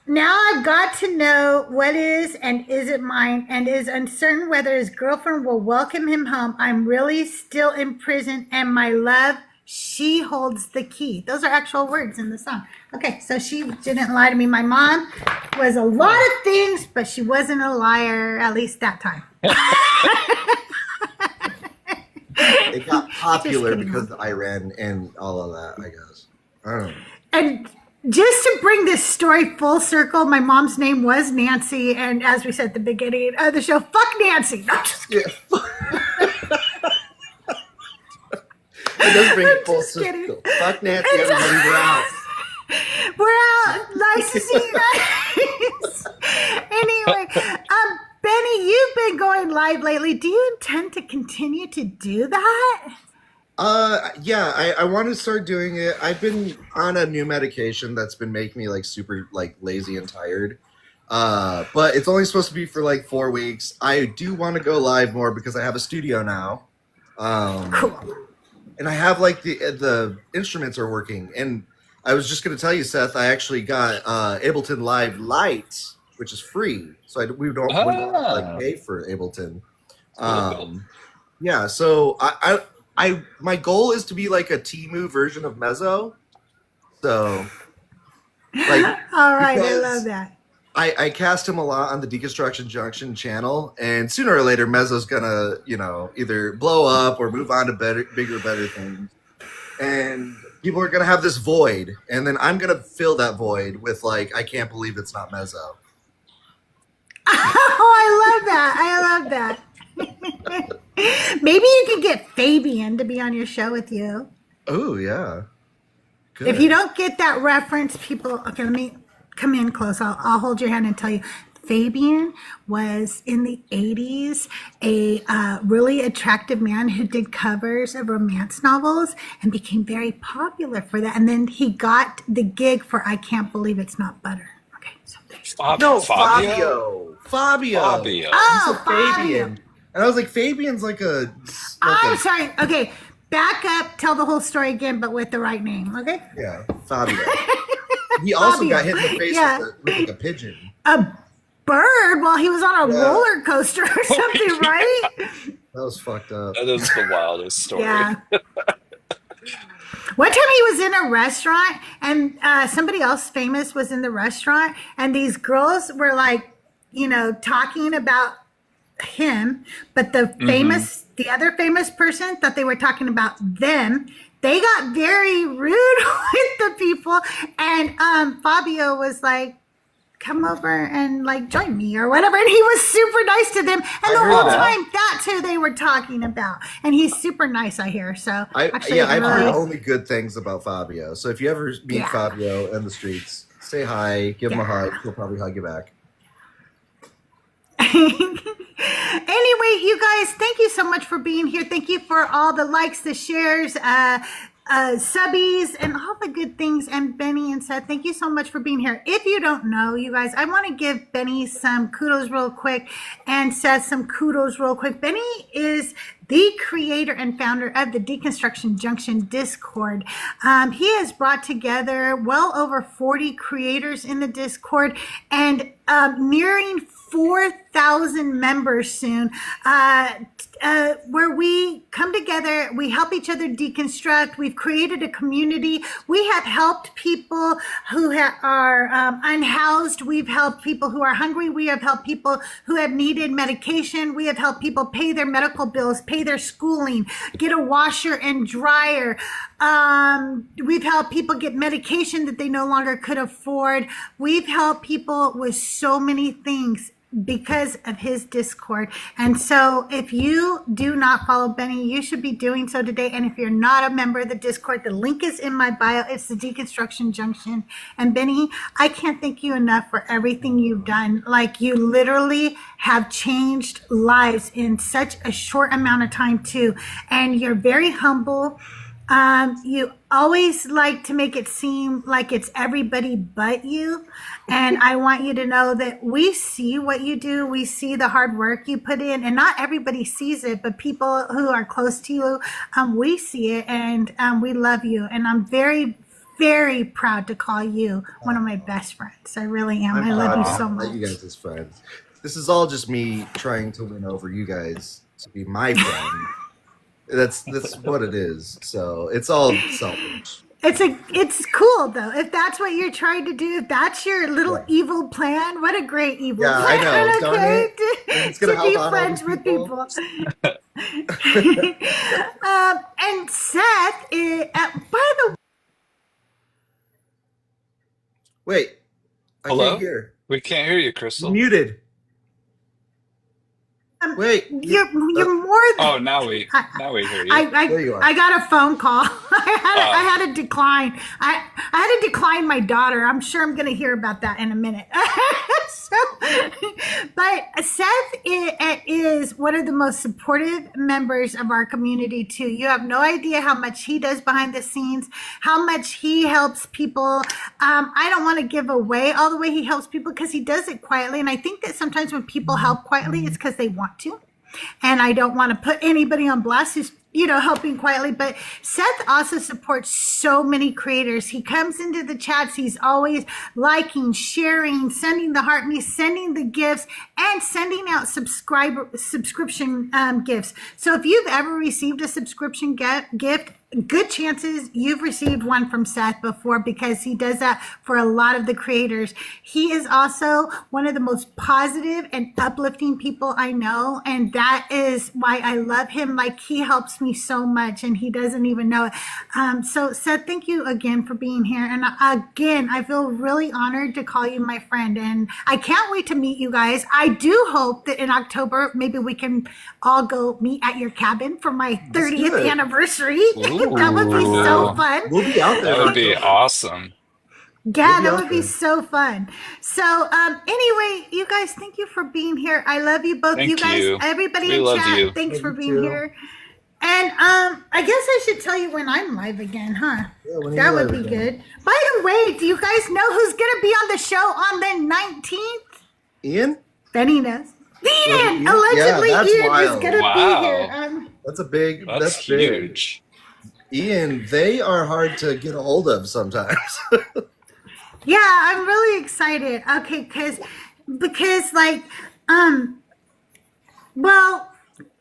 S1: Now I've got to know what is and isn't mine, and is uncertain whether his girlfriend will welcome him home. I'm really still in prison, and my love, she holds the key. Those are actual words in the song. Okay, so she didn't lie to me. My mom was a lot of things, but she wasn't a liar, at least that time.
S3: It got popular because of Iran and all of that, I guess. I don't know.
S1: And just to bring this story full circle, my mom's name was Nancy, and as we said at the beginning of the show, fuck Nancy. No, just kidding.
S3: It does bring it full
S1: just kidding.
S3: circle. Fuck Nancy, everybody, we're out.
S1: We're out. Nice to see you guys. Anyway, Benny, you've been going live lately. Do you intend to continue to do that?
S3: Yeah, I want to start doing it. I've been on a new medication that's been making me like super like lazy and tired. But it's only supposed to be for like 4 weeks. I do want to go live more because I have a studio now.
S1: Cool.
S3: And I have like the instruments are working, and I was just going to tell you, Seth, I actually got Ableton Live Lite, which is free. So we don't like pay for Ableton. Yeah, so I my goal is to be like a Temu version of Mezzo. So, like,
S1: all right, I love that.
S3: I cast him a lot on the Deconstruction Junction channel, and sooner or later, Mezzo's gonna, either blow up or move on to bigger, better things. And people are gonna have this void, and then I'm gonna fill that void with like, I can't believe it's not Mezzo.
S1: Oh, I love that. Maybe you could get Fabian to be on your show with you.
S3: Oh yeah. Good.
S1: If you don't get that reference, people, okay, let me come in close. I'll hold your hand and tell you. Fabian was in the 80s a really attractive man who did covers of romance novels and became very popular for that. And then he got the gig for I Can't Believe It's Not Butter. Okay, so
S3: Fabio.
S1: Oh,
S3: Fabian. And I was like, Fabian's like a...
S1: I'm sorry. Okay, back up. Tell the whole story again, but with the right name, okay?
S3: Yeah, Fabio. He also got hit in the face with like a pigeon.
S1: A bird while he was on a roller coaster or something, right?
S3: That was fucked up.
S4: That is the wildest story. Yeah.
S1: One time he was in a restaurant and somebody else famous was in the restaurant and these girls were like, talking about him, but the other famous person thought they were talking about them. They got very rude with the people, and Fabio was like, come over and like join me or whatever, and he was super nice to them, and the whole time that's who they were talking about, and he's super nice, I hear. So
S3: I've heard only good things about Fabio, so if you ever meet Fabio in the streets, say hi, give him a hug, he'll probably hug you back.
S1: Anyway, you guys, thank you so much for being here. Thank you for all the likes, the shares, subbies, and all the good things. And Benny and Seth, thank you so much for being here. If you don't know, you guys, I want to give Benny some kudos real quick and Seth some kudos real quick. Benny is the creator and founder of the Deconstruction Junction Discord. He has brought together well over 40 creators in the Discord and nearing 4,000 members soon, where we come together, we help each other deconstruct. We've created a community. We have helped people who are unhoused. We've helped people who are hungry. We have helped people who have needed medication. We have helped people pay their medical bills, pay their schooling, get a washer and dryer. We've helped people get medication that they no longer could afford. We've helped people with so many things because of his Discord. And so if you do not follow Benny, you should be doing so today. And if you're not a member of the Discord, the link is in my bio. It's the Deconstruction Junction. And Benny, I can't thank you enough for everything you've done. Like, you literally have changed lives in such a short amount of time too. And you're very humble. You always like to make it seem like it's everybody but you. And I want you to know that we see what you do. We see the hard work you put in, and not everybody sees it, but people who are close to you, we see it, and we love you. And I'm very, very proud to call you one of my best friends. I really am. I love you so much.
S3: You guys as friends. This is all just me trying to win over you guys to be my friend. That's what it is. So it's all selfish.
S1: It's cool though. If that's what you're trying to do, if that's your little evil plan, what a great evil plan.
S3: I know.
S1: Okay? It's gonna help be friends with people. And Seth, by the way.
S3: Wait.
S4: Hello?
S3: Can't hear.
S4: We can't hear you, Crystal.
S3: Muted. Wait.
S1: You're more than...
S4: Oh, now we hear you.
S3: There you are.
S1: I got a phone call. I had to decline. I had to decline my daughter. I'm sure I'm going to hear about that in a minute. But Seth is one of the most supportive members of our community too. You have no idea how much he does behind the scenes, how much he helps people. I don't want to give away all the way he helps people because he does it quietly. And I think that sometimes when people help quietly, it's because they want to. And I don't want to put anybody on blast helping quietly. But Seth also supports so many creators. He comes into the chats. He's always liking, sharing, sending the heart me, sending the gifts, and sending out subscription gifts. So if you've ever received a subscription gift, good chances you've received one from Seth before, because he does that for a lot of the creators. He is also one of the most positive and uplifting people I know, and that is why I love him. Like, he helps me so much and he doesn't even know it. So Seth, thank you again for being here. And again, I feel really honored to call you my friend, and I can't wait to meet you guys. I do hope that in October maybe we can all go meet at your cabin for my 30th anniversary. That would be so fun.
S3: We'll be out there.
S4: That would be awesome.
S1: Yeah, that would be so fun. So anyway, you guys, thank you for being here. I love you both.
S4: Thank
S1: you guys,
S4: you.
S1: everybody
S4: We
S1: in
S4: love
S1: chat,
S4: you.
S1: thanks for
S3: You
S1: being
S3: too.
S1: here. And I guess I should tell you when I'm live again, huh?
S3: Yeah, when are
S1: That
S3: you
S1: would
S3: live
S1: be
S3: again?
S1: good. By the way, do you guys know who's going to be on the show on the 19th?
S3: Ian?
S1: Benny knows. Ian!
S3: Ian?
S1: Allegedly,
S3: Yeah, that's
S1: Ian is
S3: wild.
S1: going to
S4: Wow.
S1: be here.
S3: That's a big.
S4: That's
S3: big.
S4: huge.
S3: Ian, they are hard to get a hold of sometimes.
S1: Yeah, I'm really excited. Okay, because like, well,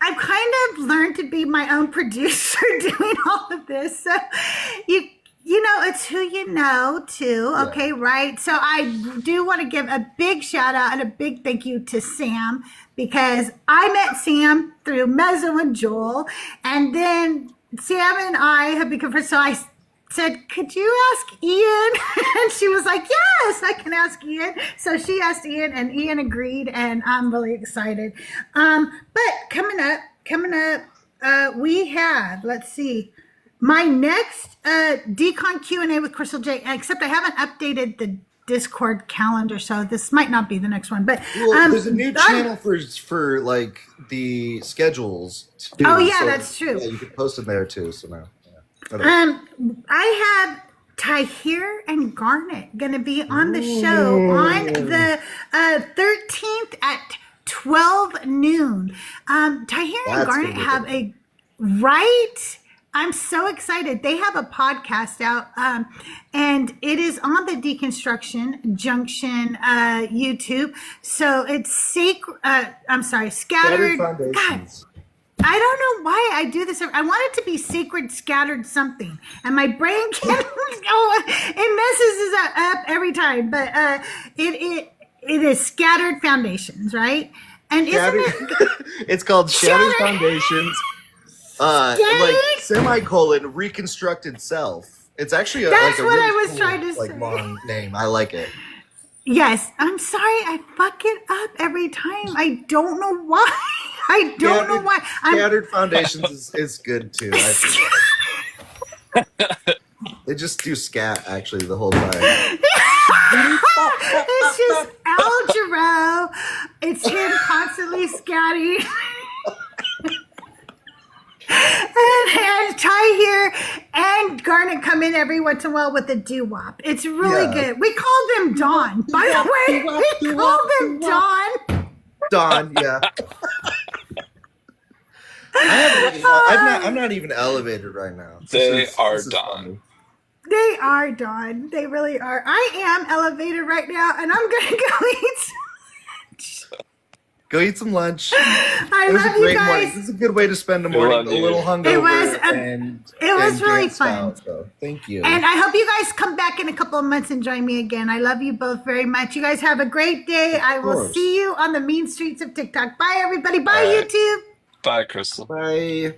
S1: I've kind of learned to be my own producer doing all of this. So you know, it's who you know too. Okay, right? So I do want to give a big shout out and a big thank you to Sam, because I met Sam through Mezzo and Joel, and then Sam and I have become friends. So I said, could you ask Ian? And she was like, yes, I can ask Ian. So she asked Ian, and Ian agreed, and I'm really excited. But coming up, we have, let's see, my next Decon Q&A with CrystalJae, except I haven't updated the Discord calendar, so this might not be the next one. But
S3: Well, there's a new channel for like the schedules too.
S1: Oh, yeah, that's true.
S3: Yeah, you can post them there too. So now, yeah.
S1: I have Tahir and Garnet going to be on the show on the 13th at 12 noon. Tahir and
S3: That's
S1: Garnet
S3: gonna be
S1: have
S3: good.
S1: right? I'm so excited. They have a podcast out, and it is on the Deconstruction Junction YouTube. So it's Scattered. God,
S3: Foundations.
S1: I don't know why I do this. I want it to be Sacred Scattered something, and my brain can't. It messes us up every time. But it is Scattered Foundations, right? And isn't it?
S3: It's called Shattered
S1: Shattered-
S3: Foundations. Like semicolon reconstructed self. It's actually
S1: That's
S3: like a
S1: what
S3: really
S1: I was
S3: cool,
S1: trying to
S3: like
S1: say.
S3: long name. I like it.
S1: Yes, I'm sorry. I fuck it up every time. I don't know why. I don't know why.
S3: Scattered Foundations is good too. They just do scat actually the whole time.
S1: It's just Al Jarreau. It's him constantly scatting. and Tahir and Garnet come in every once in a while with a doo-wop. It's really good. We call them Dawn. By the way, we call them Dawn.
S3: Dawn, yeah. I'm not even elevated right now.
S4: They are
S3: this is
S4: Dawn.
S3: funny.
S1: They are Dawn. They really are. I am elevated right now, and I'm going to go eat.
S3: Go eat some lunch.
S1: I
S3: It was
S1: love
S3: a
S1: you
S3: great morning.
S1: guys.
S3: This is a good way to spend a morning.
S4: love
S3: A
S4: you.
S3: little hungover.
S1: It was really
S3: dance
S1: fun.
S3: style, so thank you.
S1: And I hope you guys come back in a couple of months and join me again. I love you both very much. You guys have a great day. I will
S3: course.
S1: see you on the mean streets of TikTok. Bye, everybody. Bye,
S4: All right.
S1: YouTube.
S4: Bye, Crystal.
S3: Bye.